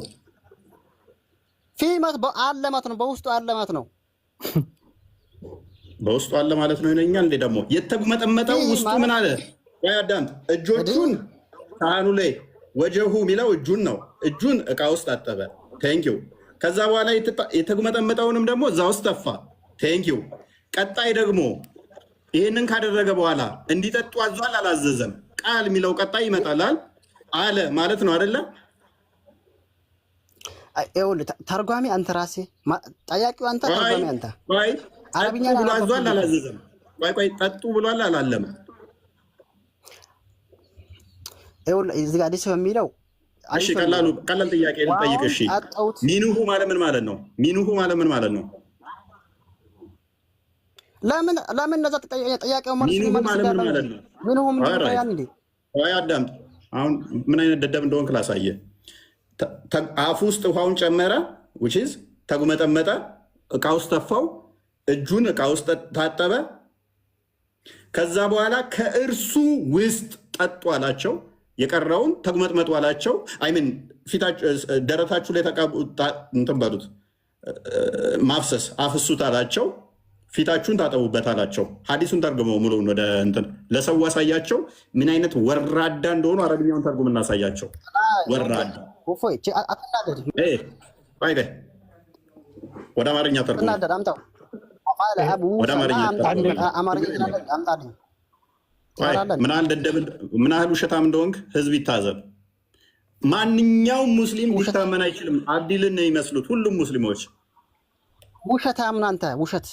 ፊሂ ማለት አለ ማለት ነው። በውስጡ አለ ማለት ነው። በውስጡ አለ ማለት ነው ይለኛል እንዴ? ደግሞ የተጉመጠመጠው ውስጡ ምን አለ? ቆይ አዳምጥ። እጆቹን ሳህኑ ላይ ወጀሁ የሚለው እጁን ነው። እጁን እቃ ውስጥ አጠበ። ቴንኪው። ከዛ በኋላ የተጉመጠመጠውንም ደግሞ እዛ ውስጥ ተፋ። ቴንኪው። ቀጣይ ደግሞ ይህንን ካደረገ በኋላ እንዲጠጡ አዟል አላዘዘም? ቃል የሚለው ቀጣይ ይመጣላል። አለ ማለት ነው አይደለ? ተርጓሚ አንተ ራስህ፣ ጠያቂው አንተ፣ ተርጓሚ አንተ። አረብኛ ብሎ አዟል አላዘዘም? ቆይ ጠጡ ብሏል አላለም? እዚህ ጋር አዲስ የሚለው እሺ፣ ቀላል ጥያቄ ልጠይቅ። እሺ ሚኑሁ ማለት ምን ማለት ነው? ሚኑሁ ማለት ምን ማለት ነው? ለምን እነዛ ጥያቄው ሚኑሁ ማለት ምን ማለት ነው? ሚኑሁ ምን ይባላል እንዴ? ወይ አዳምጥ። አሁን ምን አይነት ደደብ እንደሆንክ ላሳየ። አፉ ውስጥ ውሃውን ጨመረ፣ which is ተጉመጠመጠ፣ እቃ ውስጥ ተፋው፣ እጁን እቃ ውስጥ ታጠበ። ከዛ በኋላ ከእርሱ ውስጥ ጠጡ አላቸው። የቀረውን ተጉመጥመጡ አላቸው። አይምን ደረታችሁ ላይ እንትን በሉት ማፍሰስ አፍሱት አላቸው። ፊታችሁን ታጠቡበት አላቸው። ሀዲሱን ተርጉመው ሙሉውን ወደ እንትን ለሰው አሳያቸው። ምን አይነት ወራዳ እንደሆኑ አረብኛውን ተርጉም እናሳያቸው። ወራዳ ወደ አማርኛ ተርጉም። ወደ አማርኛ ምን ያህል ውሸታም እንደሆንክ ህዝብ ይታዘብ። ማንኛውም ሙስሊም ሊታመን አይችልም። አብዲልን ነው የሚመስሉት ሁሉም ሙስሊሞች። ውሸታም ነህ አንተ። ውሸት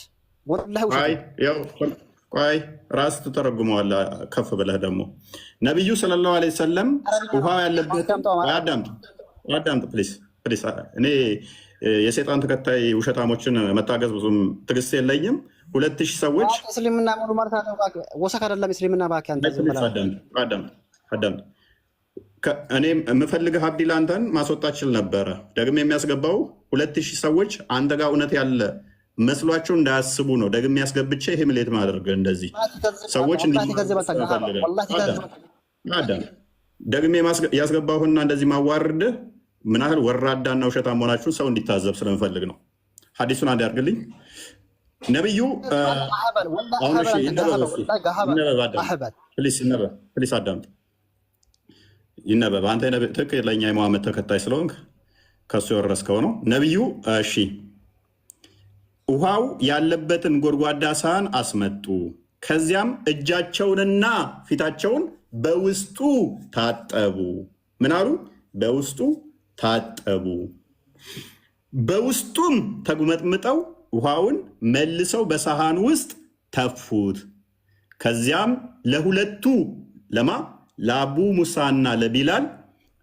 ወላሂ ውሸት። ቆይ ራስ ትተረጉመዋለህ ከፍ ብለህ ደግሞ ነቢዩ ሰለላሁ ዐለይሂ ወሰለም ውሃ ያለበት አዳምጥ ፕሊስ። እኔ የሰይጣን ተከታይ ውሸታሞችን መታገዝ ብዙም ትዕግስት የለኝም። 2000 ሰዎች እስልምና ሙሉ ማለት ወሰክ አይደለም። እስልምና ባኪ አንተ አዳምጥ። እኔ የምፈልግህ አብዲል አንተን ማስወጣት ችል ነበረ። ደግሜ የሚያስገባው 2000 ሰዎች አንተ ጋር እውነት ያለ መስሏቸው እንዳያስቡ ነው። ደግሜ ያስገብቼ ይሄ ምሌት ማድረግ እንደዚህ ሰዎች ደግሜ ያስገባሁና እንደዚህ ማዋርድህ ምን ያህል ወራዳና ውሸታም መሆናችሁን ሰው እንዲታዘብ ስለምፈልግ ነው። ሀዲሱን አንድ ያርግልኝ። ነቢዩ አዳምጥ፣ ይነበብ። አንተ ትክክለኛ የመሐመድ ተከታይ ስለሆንክ ከሱ የወረስከው ነው። ነቢዩ እሺ ውሃው ያለበትን ጎድጓዳ ሳህን አስመጡ። ከዚያም እጃቸውንና ፊታቸውን በውስጡ ታጠቡ። ምን አሉ? በውስጡ ታጠቡ። በውስጡም ተጉመጥምጠው ውሃውን መልሰው በሳህን ውስጥ ተፉት። ከዚያም ለሁለቱ ለአቡ ሙሳና ለቢላል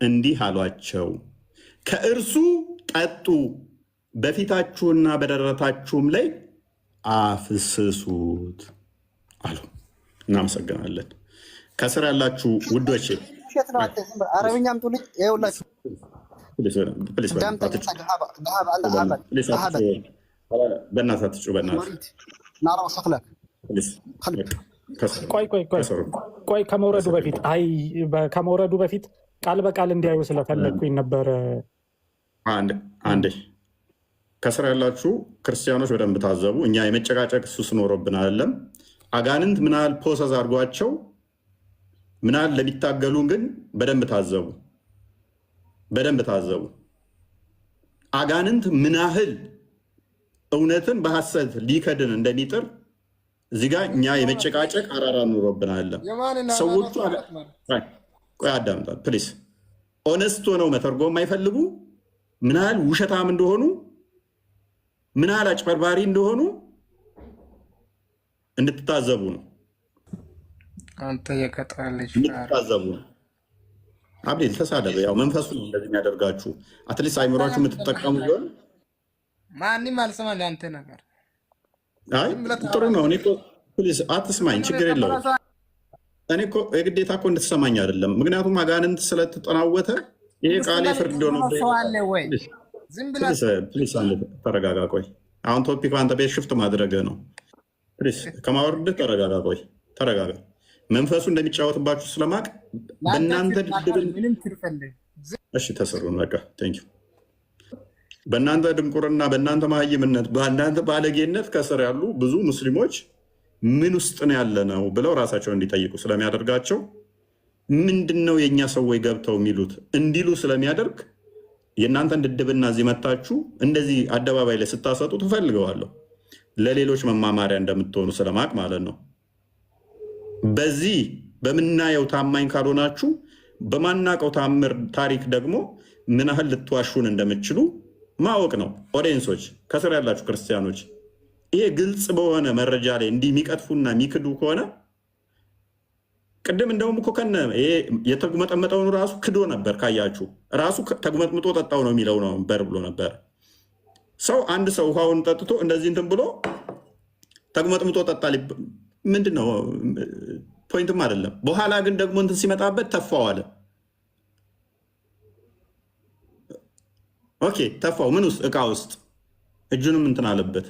እንዲህ አሏቸው፣ ከእርሱ ጠጡ፣ በፊታችሁና በደረታችሁም ላይ አፍስሱት አሉ። እናመሰግናለን። ከስር ያላችሁ ውዶቼ አረብኛም ጡልኝ ይኸውላችሁ በእናትህ አትጩህ። በእናትህ ቆይ ከመውረዱ በፊት ቃል በቃል እንዲያዩ ስለፈለግኩኝ ነበር። አንዴ ከስር ያላችሁ ክርስቲያኖች በደንብ ታዘቡ። እኛ የመጨቃጨቅ ሱስ ኖሮብን አይደለም። አጋንንት ምናል ፕሮሰስ አድርጓቸው ምናል ለሚታገሉን ግን በደንብ ታዘቡ። አጋንንት ምናህል እውነትን በሐሰት ሊከድን እንደሚጥር እዚህ ጋር እኛ የመጨቃጨቅ አራራ ኖሮብን አይደለም። ሰዎቹ ቆይ አዳምጣ ፕሊስ። ኦነስት ሆነው መተርጎም የማይፈልጉ ምናል ውሸታም እንደሆኑ ምናል አጭበርባሪ እንደሆኑ እንድትታዘቡ ነው። አንተ የቀጣለች እንድትታዘቡ ነው። አብዴል ተሳደበ። ያው መንፈሱ ነው እንደዚህ የሚያደርጋችሁ። አትሊስት አይምሯችሁ የምትጠቀሙ ቢሆን ማንም አልሰማ ለአንተ ነገር። አይ ጥሩ ነው። እኔ እኮ ፕሊስ አትስማኝ፣ ችግር የለውም። እኔ እኮ የግዴታ እኮ እንድትሰማኝ አይደለም። ምክንያቱም አጋንንት ስለተጠናወተ ይሄ ቃሌ ፍርድ ሆነ። ፕሊስ ተረጋጋ። ቆይ አሁን ቶፒክ አንተ ቤት ሽፍት ማድረግ ነው። ፕሊስ ከማወርድ ተረጋጋ። ቆይ ተረጋጋ። መንፈሱ እንደሚጫወትባችሁ ስለማቅ በእናንተ እሺ ተሰሩን በቃ ቴንኪው። በእናንተ ድንቁርና፣ በእናንተ መሀይምነት፣ በእናንተ ባለጌነት ከስር ያሉ ብዙ ሙስሊሞች ምን ውስጥ ነው ያለ ነው ብለው ራሳቸውን እንዲጠይቁ ስለሚያደርጋቸው ምንድን ነው የእኛ ሰዎች ገብተው የሚሉት እንዲሉ ስለሚያደርግ የእናንተን ድድብና እዚህ መታችሁ እንደዚህ አደባባይ ላይ ስታሰጡ ትፈልገዋለሁ ለሌሎች መማማሪያ እንደምትሆኑ ስለማቅ ማለት ነው። በዚህ በምናየው ታማኝ ካልሆናችሁ በማናቀው ታምር ታሪክ ደግሞ ምን ያህል ልትዋሹን እንደምችሉ ማወቅ ነው። ኦዲየንሶች፣ ከስር ያላችሁ ክርስቲያኖች ይሄ ግልጽ በሆነ መረጃ ላይ እንዲህ የሚቀጥፉና የሚክዱ ከሆነ ቅድም እንደውም እኮ ከነ ይሄ የተጉመጠመጠውን ራሱ ክዶ ነበር። ካያችሁ ራሱ ተጉመጥምጦ ጠጣው ነው የሚለው ነበር ብሎ ነበር። ሰው አንድ ሰው ውሃውን ጠጥቶ እንደዚህ እንትን ብሎ ተጉመጥምጦ ጠጣ ምንድን ነው ፖይንትም አይደለም። በኋላ ግን ደግሞ እንትን ሲመጣበት ተፋው አለ። ኦኬ ተፋው ምን ውስጥ እቃ ውስጥ እጁንም እንትን አለበት።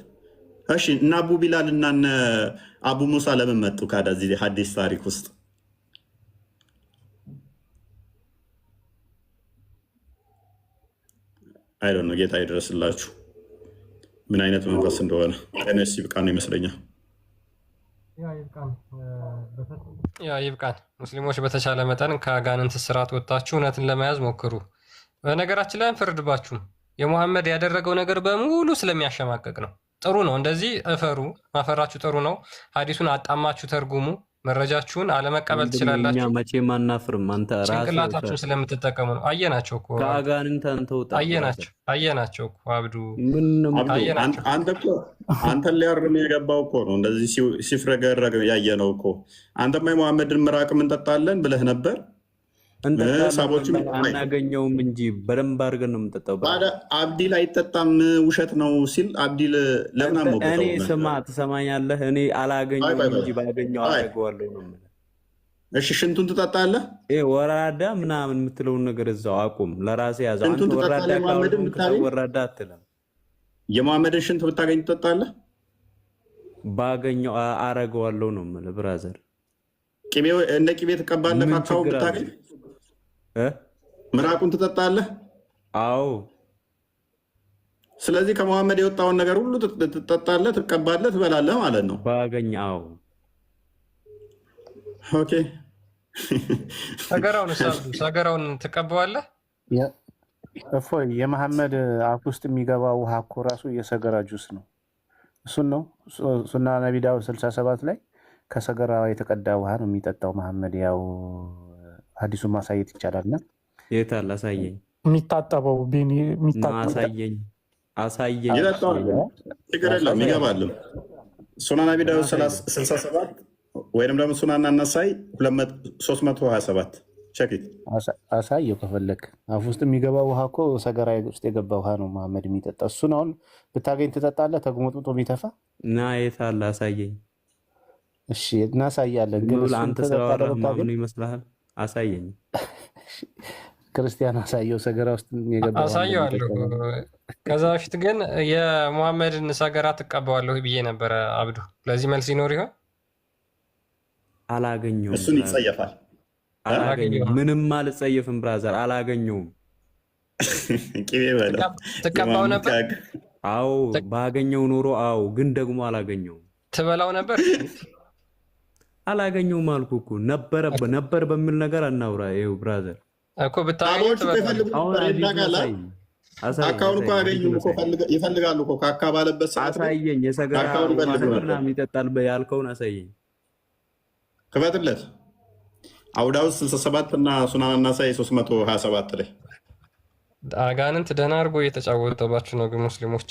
እሺ እና አቡ ቢላል እና አቡ ሙሳ ለምን መጡ ካዳ እዚህ ሐዲስ ታሪክ ውስጥ? አይ ዶንት ኖ። ጌታ ይድረስላችሁ ምን አይነት መንፈስ እንደሆነ እነሱ ይብቃ ነው ይመስለኛል። ይብቃን። ሙስሊሞች በተቻለ መጠን ከአጋንንት ስርዓት ወጥታችሁ እውነትን ለመያዝ ሞክሩ። በነገራችን ላይ አንፈርድባችሁም። የሙሐመድ ያደረገው ነገር በሙሉ ስለሚያሸማቀቅ ነው። ጥሩ ነው፣ እንደዚህ እፈሩ። ማፈራችሁ ጥሩ ነው። ሀዲሱን አጣማችሁ ተርጉሙ። መረጃችሁን አለመቀበል ትችላላችሁ። መቼም አናፍርም። አንተ ጭንቅላታችሁን ስለምትጠቀሙ ነው። አየናቸው እኮ ከአጋንንት አንተ ወጣ። አየናቸው እኮ አብዱ። አንተን ሊያርም የገባው እኮ ነው። እንደዚህ ሲፍረገረግ ያየነው እኮ። አንተማ የሙሐመድን ምራቅ እንጠጣለን ብለህ ነበር። ሳቦችም አናገኘውም እንጂ በደንብ አድርገን ነው የምንጠጣው። አብዲል አይጠጣም ውሸት ነው ሲል አብዲል ለምን አሞገው? እኔ ስማ ትሰማኛለህ? እኔ አላገኘውም እንጂ ባገኘው አደርገዋለሁ ነው የምልህ። እሺ ሽንቱን ትጠጣለህ? ወራዳ ምናምን የምትለውን ነገር እዛው አቁም። ለራሴ ያዘው። አንተ ወራዳ አትልም። የሙሐመድን ሽንት ብታገኝ ትጠጣለህ? ባገኘው አደርገዋለሁ ነው የምልህ ብራዘር። እንደ ቅቤ ትቀባለህ? ካካው ብታገኝ ምራቁን ትጠጣለህ? አዎ። ስለዚህ ከመሐመድ የወጣውን ነገር ሁሉ ትጠጣለህ፣ ትቀባለህ፣ ትበላለህ ማለት ነው። ባገኝ። አዎ። ኦኬ። ሰገራውን ትቀበዋለህ? እፎይ የመሐመድ አፍ ውስጥ የሚገባ ውሃ እኮ ራሱ የሰገራ ጁስ ነው። እሱን ነው ሱና ነቢ ዳውድ 67 ላይ ከሰገራ የተቀዳ ውሃ ነው የሚጠጣው መሐመድ። ያው ሀዲሱን ማሳየት ይቻላልና የት አለ? አሳየኝ። የሚታጠበው አሳየኝ። ችግር የለውም ይገባል። ሱና ነቢ ዳውድ 67 ወይም ደግሞ ሱናና ነሳይ 327 ቸኪት አሳየው ከፈለክ። አፍ ውስጥ የሚገባ ውሃ እኮ ሰገራ ውስጥ የገባ ውሃ ነው መሐመድ የሚጠጣ። እሱን አሁን ብታገኝ ትጠጣለህ? ተጉመጥምጦ የሚተፋ ና የት አለ? አሳየኝ። እሺ እናሳያለን። ግን አንተ ስለዋራህ ማምን ይመስልሃል? አሳየኝ። ክርስቲያን አሳየው ሰገራ ውስጥ የገባ አሳየዋለሁ። ከዛ በፊት ግን የሙሐመድን ሰገራ ትቀበዋለሁ ብዬ ነበረ አብዱ። ለዚህ መልስ ይኖር ይሆን? አላገኘውም። እሱን ይጸየፋል። አላገኘውም። ምንም አልጸየፍም ብራዘር፣ አላገኘውም። ቅቤ በለው ትቀባው ነበር? አዎ ባገኘው ኖሮ አዎ፣ ግን ደግሞ አላገኘውም። ትበላው ነበር? አላገኘውም አልኩ እኮ። ነበር በሚል ነገር አናውራ። ይኸው ብራዘር እኮ ብታገኘው አካውን እኮ አገኙ እኮ ይፈልጋሉ እኮ ካካ ባለበት ሰዓት አሳየኝ። የሰገራ ማህበርና ይጠጣል ያልከውን አሳየኝ። ክፈትለት። አውደ ውስጥ 67 እና ሱናን ናሳኢ 327 ላይ አጋንንት ደህና አድርጎ እየተጫወተባችሁ ነው ግን ሙስሊሞች።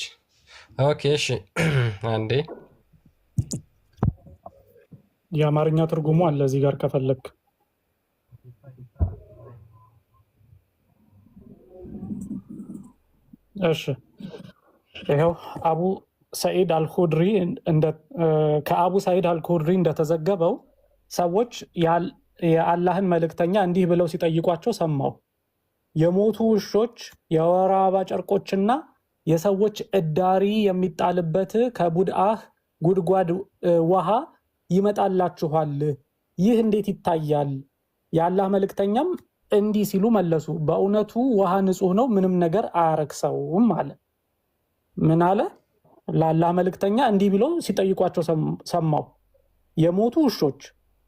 ኦኬ እሺ፣ አንዴ የአማርኛ ትርጉሙ አለ እዚህ ጋር ከፈለክ። እሺ ይኸው አቡ ሰዒድ አልኹድሪ ከአቡ ሰዒድ አልኹድሪ እንደተዘገበው ሰዎች የአላህን መልእክተኛ እንዲህ ብለው ሲጠይቋቸው ሰማሁ። የሞቱ ውሾች፣ የወር አበባ ጨርቆችና የሰዎች እዳሪ የሚጣልበት ከቡድአህ ጉድጓድ ውሃ ይመጣላችኋል። ይህ እንዴት ይታያል? የአላህ መልእክተኛም እንዲህ ሲሉ መለሱ፣ በእውነቱ ውሃ ንጹህ ነው፣ ምንም ነገር አያረክሰውም አለ። ምን አለ? ለአላህ መልእክተኛ እንዲህ ብለው ሲጠይቋቸው ሰማሁ። የሞቱ ውሾች፣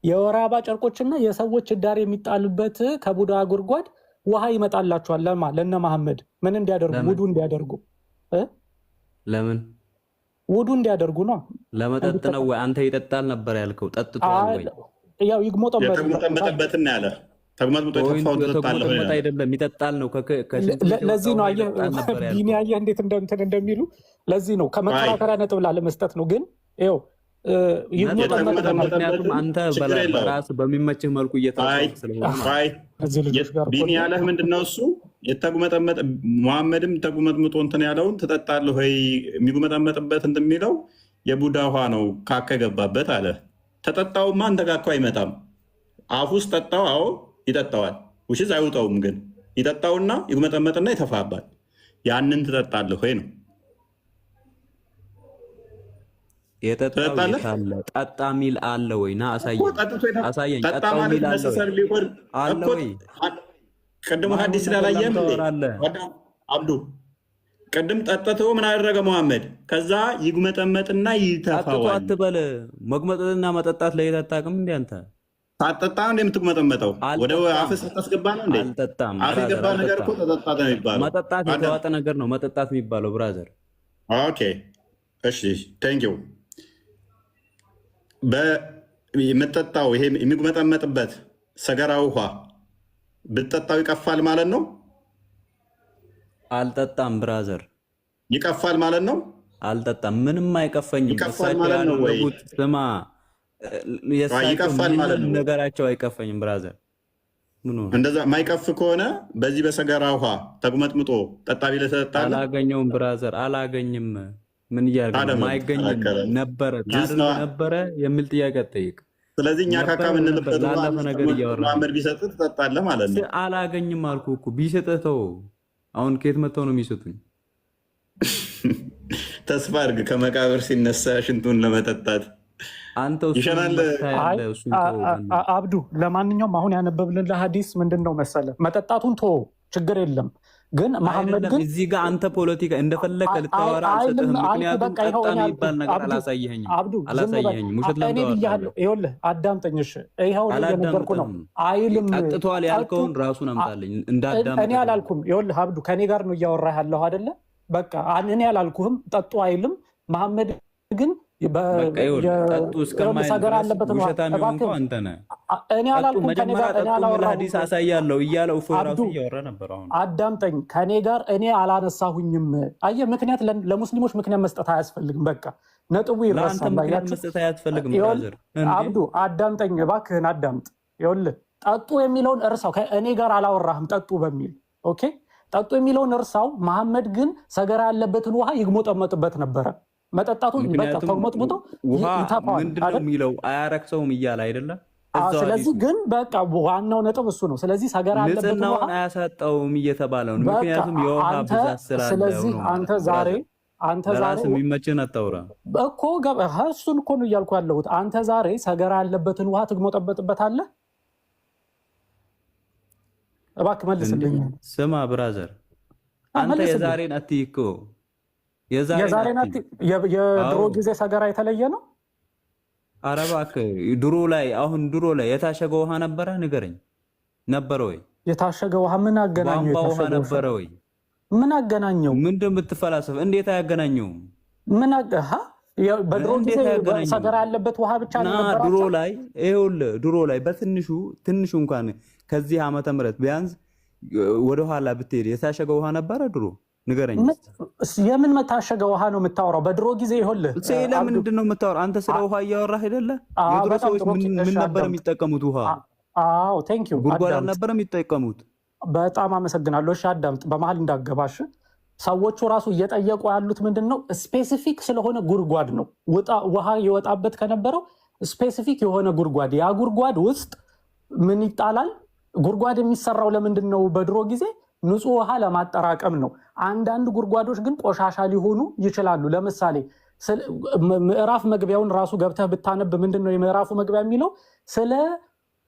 የወር አበባ ጨርቆችና የሰዎች እዳሪ የሚጣልበት ከቡድአ ጉድጓድ ውሃ ይመጣላችኋል። ለነ መሐመድ ምን እንዲያደርጉ? ውዱ እንዲያደርጉ። ለምን ውዱ እንዲያደርጉ ነው። ለመጠጥ ነው ወይ? አንተ ይጠጣል ነበር ያልከው፣ ጠጥቷል ወይ? ያው ይግሞጠበትን ያለ ተግመጥምጦ የተፋው ተጣለ አይደለም፣ ይጠጣል ነው። ለዚህ ነው አየህ ቢኒ አየህ እንዴት እንደሚሉ። ለዚህ ነው ከመከራከሪያ ነጥብ ላለመስጠት ነው። ግን ይኸው ምክንያቱም አንተ በራስህ በሚመችህ መልኩ እየተዋሰ ስለሆነ ቢኒ ያለህ ምንድነው? እሱ የተጉመጠመጠ መሐመድም ተጉመጥምጦ እንትን ያለውን ትጠጣለህ ወይ? የሚጉመጠመጥበት እንትን የሚለው የቡዳ ውሃ ነው ካካ ገባበት አለ። ተጠጣውማ እንደ ካካው አይመጣም። አፍ ውስጥ ጠጣው። አዎ ይጠጣዋል። ውሽዝ አይውጠውም። ግን ይጠጣውና ይጉመጠመጥና ይተፋባል። ያንን ትጠጣለህ ወይ ነው። የጠጣው የታለ? ጠጣ ሚል አለ ወይ? ና አሳየኝ። ጠጣው ሚል አለ ወይ? ቅድም ሐዲስ ስላላየም አብዱ ቅድም ጠጥቶ ምን አደረገ መሐመድ? ከዛ ይጉመጠመጥና ይተፋዋል። ጠጥቶ አትበል። መጉመጠጥና መጠጣት ለየት አታውቅም እንዴ አንተ? ሳትጠጣ እንደ የምትጉመጠመጠው ወደ አፍህ ስታስገባ ነው እንዴ? አልጠጣም። አፍ የገባ ነገር እኮ ተጠጣ ነው የሚባለው። መጠጣት የተዋጠ ነገር ነው መጠጣት የሚባለው ብራዘር። ኦኬ እሺ ቴንኪው። የምጠጣው ይሄ የሚጉመጠመጥበት ሰገራ ውሃ ብትጠጣው ይቀፋል ማለት ነው? አልጠጣም ብራዘር። ይቀፋል ማለት ነው? አልጠጣም። ምንም አይቀፈኝም። ይቀፋል ማለት ነው ወይ? ስማ ይቀፋል ማለት ነው። ነገራቸው አይቀፈኝም ብራዘር። እንደዛ ማይቀፍ ከሆነ በዚህ በሰገራ ውሃ ተጉመጥምጦ ጠጣ ቢለህ ትጠጣለህ? አላገኘውም ብራዘር፣ አላገኝም። ምን እያደረገ ማይገኝ ነበረ የሚል ጥያቄ አትጠይቅ። ስለዚህ እኛ ካካ ምንልበት ላለፈ ነገር እያወራህ መሐመድ ቢሰጥህ ትጠጣለህ ማለት ነው። አላገኝም አልኩህ እኮ። ቢሰጥህ ተው። አሁን ከየት መጥተው ነው የሚሰጡኝ? ተስፋ አድርግ። ከመቃብር ሲነሳ ሽንቱን ለመጠጣት አንተ ይሸናል። አብዱ ለማንኛውም አሁን ያነበብልን ለሐዲስ ምንድን ነው መሰለ? መጠጣቱን ቶ ችግር የለም ግን መሐመድ ግን እዚህ ጋር አንተ ፖለቲካ እንደፈለከ ልታወራ አልሰጥህም። ምክንያቱም ጠጣ የሚባል ነገር አላሳየኸኝም። ውሸት ለምደዋለሁ። ይኸውልህ አዳምጠኝ። እሺ ይኸው እየነገርኩህ ነው። አይልም ጠጥቷል ያልከውን ራሱን አምጣልኝ እንዳዳምጥ። እኔ አላልኩም። ይኸውልህ አብዱ ከኔ ጋር ነው እያወራህ ያለሁ አይደለ? በቃ እኔ አላልኩህም ጠጡ አይልም። መሐመድ ግን ጠጡ እስከማይል ውሸታም የሆንከው አንተ ነህ። እኔ አላልኩም። ከኔ ጋር እኔ አላወራሁም። ሐዲስ አሳያለሁ እያለ ራሱ እያወራ ነበር። አሁን አዳምጠኝ። ከኔ ጋር እኔ አላነሳሁኝም። አየህ፣ ምክንያት ለሙስሊሞች ምክንያት መስጠት አያስፈልግም። በቃ ነጥቡ ይረሳል። መስጠት አያስፈልግም። አብዱ አዳምጠኝ እባክህን አዳምጥ። ይኸውልህ ጠጡ የሚለውን እርሳው። ከእኔ ጋር አላወራህም ጠጡ በሚል ኦኬ። ጠጡ የሚለውን እርሳው። መሐመድ ግን ሰገራ ያለበትን ውሃ ይግሞጠመጥበት ነበረ። መጠጣቱን በቃ ተግሞጥሙጦ ይተፋዋል። ምንድነው የሚለው? አያረክሰውም እያለ አይደለም። ስለዚህ ግን በቃ ዋናው ነጥብ እሱ ነው። ስለዚህ ሰገራ ያለበት ውሃ አያሳጣውም እየተባለው ነው። ምክንያቱም የውሃ ብዛት ስላለው ነው። ስለዚህ አንተ ዛሬ ለራስህ የሚመችህን አታውራ እኮ እሱን እኮ ነው እያልኩ ያለሁት። አንተ ዛሬ ሰገራ ያለበትን ውሃ ትግሞጠበጥበታለህ? እባክህ መልስልኝ። ስማ ብራዘር፣ አንተ የዛሬን አትይ እኮ የዛሬን አትይ። የድሮ ጊዜ ሰገራ የተለየ ነው። ኧረ እባክህ አሁን ድሮ ላይ የታሸገ ውሃ ነበረ? ንገረኝ። ነበረ ወይ? የታሸገ ውሃ ምን አገናኘው? ቧንቧ ውሃ ነበረ ወይ? ምን አገናኘው? ምንድን የምትፈላሰፍ? እንዴት አያገናኘውም? ምን በድሮ ጊዜ ሰገራ ያለበት ውሃ ብቻ ነው ነበራቸው። ድሮ ላይ ይኸውልህ፣ ድሮ ላይ ትንሹ እንኳን ከዚህ ዓመተ ምህረት ቢያንስ ወደኋላ ብትሄድ የታሸገ ውሃ ነበረ ድሮ? ንገረኝ። የምን መታሸገ ውሃ ነው የምታወራው? በድሮ ጊዜ ይኸውልህ፣ ለምንድን ነው የምታወራው? አንተ ስለ ውሃ እያወራህ አይደለ? የድሮ ሰዎች ምን ነበር የሚጠቀሙት? ውሃ ቴንኪው፣ ጉድጓድ አልነበረ የሚጠቀሙት? በጣም አመሰግናለሁ። እሺ አዳምጥ፣ በመሀል እንዳገባሽ። ሰዎቹ ራሱ እየጠየቁ ያሉት ምንድን ነው? ስፔሲፊክ ስለሆነ ጉድጓድ ነው። ውሃ ይወጣበት ከነበረው ስፔሲፊክ የሆነ ጉድጓድ፣ ያ ጉድጓድ ውስጥ ምን ይጣላል? ጉድጓድ የሚሰራው ለምንድን ነው? በድሮ ጊዜ ንጹህ ውሃ ለማጠራቀም ነው። አንዳንድ ጉድጓዶች ግን ቆሻሻ ሊሆኑ ይችላሉ። ለምሳሌ ምዕራፍ መግቢያውን ራሱ ገብተህ ብታነብ ምንድን ነው የምዕራፉ መግቢያ የሚለው? ስለ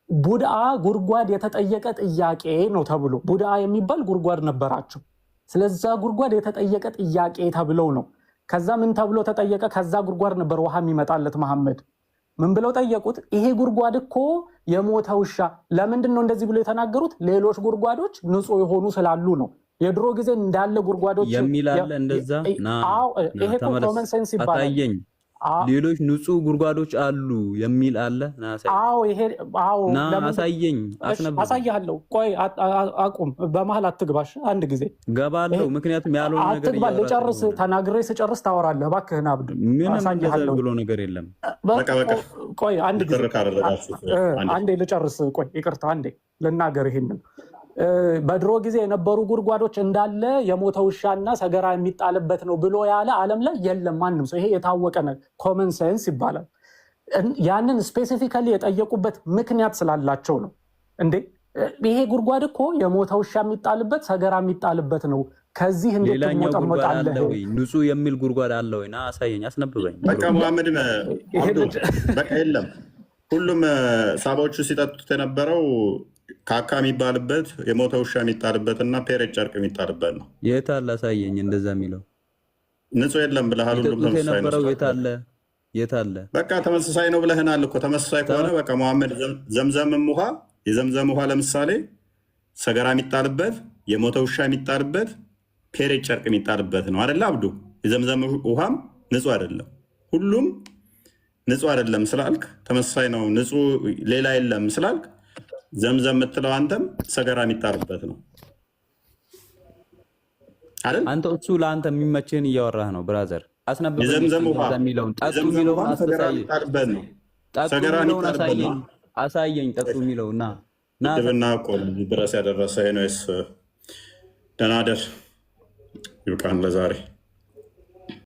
ቡድአ ጉድጓድ የተጠየቀ ጥያቄ ነው ተብሎ። ቡድአ የሚባል ጉድጓድ ነበራቸው። ስለዛ ጉድጓድ የተጠየቀ ጥያቄ ተብለው ነው። ከዛ ምን ተብሎ ተጠየቀ? ከዛ ጉድጓድ ነበር ውሃ የሚመጣለት መሐመድ። ምን ብለው ጠየቁት? ይሄ ጉድጓድ እኮ የሞተ ውሻ። ለምንድን ነው እንደዚህ ብሎ የተናገሩት? ሌሎች ጉድጓዶች ንጹህ የሆኑ ስላሉ ነው። የድሮ ጊዜ እንዳለ ጉድጓዶች የሚላለ እንደዛ ይሄ ኮመን ሴንስ ይባላል። ሌሎች ንጹህ ጉድጓዶች አሉ የሚል አለ። አሳየኝ፣ አሳያለሁ። ቆይ አቁም፣ በመሀል አትግባሽ። አንድ ጊዜ ገባለሁ፣ ምክንያቱም ያልሆነ ነገር አትግባ። ልጨርስ፣ ተናግሬ ስጨርስ ታወራለህ። እባክህን አብዱ፣ ምንም ብሎ ነገር የለም። ቆይ አንድ ጊዜ አንዴ ልጨርስ። ቆይ ይቅርታ፣ አንዴ ልናገር ይሄንን። በድሮ ጊዜ የነበሩ ጉድጓዶች እንዳለ የሞተ ውሻና ሰገራ የሚጣልበት ነው ብሎ ያለ ዓለም ላይ የለም ማንም ሰው። ይሄ የታወቀ ኮመን ሴንስ ይባላል። ያንን ስፔሲፊካሊ የጠየቁበት ምክንያት ስላላቸው ነው። እንዴ ይሄ ጉድጓድ እኮ የሞተ ውሻ የሚጣልበት ሰገራ የሚጣልበት ነው። ከዚህ እንዴት ትሞጠሞጣለህ? ንጹህ የሚል ጉድጓድ አለ ወይ? ና አሳየኝ፣ አስነብበኝ። በቃ ሙሐመድ በቃ የለም። ሁሉም ሳባዎቹ ሲጠጡት የነበረው ካካ የሚባልበት የሞተ ውሻ የሚጣልበትና ፔሬት ጨርቅ የሚጣልበት ነው። የት አለ? አሳየኝ። እንደዛ የሚለው ንጹህ የለም ብለሃል። ሁሉም ተመሳሳይ ነው። የት አለ? በቃ ተመሳሳይ ነው ብለህናል እኮ። ተመሳሳይ ከሆነ በቃ ሙሐመድ የዘምዘም ውሃ ለምሳሌ ሰገራ የሚጣልበት የሞተ ውሻ የሚጣልበት ፔሬት ጨርቅ የሚጣልበት ነው አይደለ አብዱ? የዘምዘም ውሃም ንጹህ አይደለም። ሁሉም ንጹህ አይደለም ስላልክ ተመሳሳይ ነው። ንጹህ ሌላ የለም ስላልክ ዘምዘም የምትለው አንተም ሰገራ የሚጣልበት ነው አይደል? አንተ እሱ ለአንተ የሚመችህን እያወራህ ነው ብራዘር። አስነብበኝ። የዘምዘም ውሃ ጠጡ የሚለውን ሰገራ የሚጣልበት ነው። ሰገራ የሚጣልበት ነው። አሳየኝ። ጠጡ የሚለው ድብና እኮ ድረስ ያደረሰ ነው። ደህና ደር። ይብቃን ለዛሬ።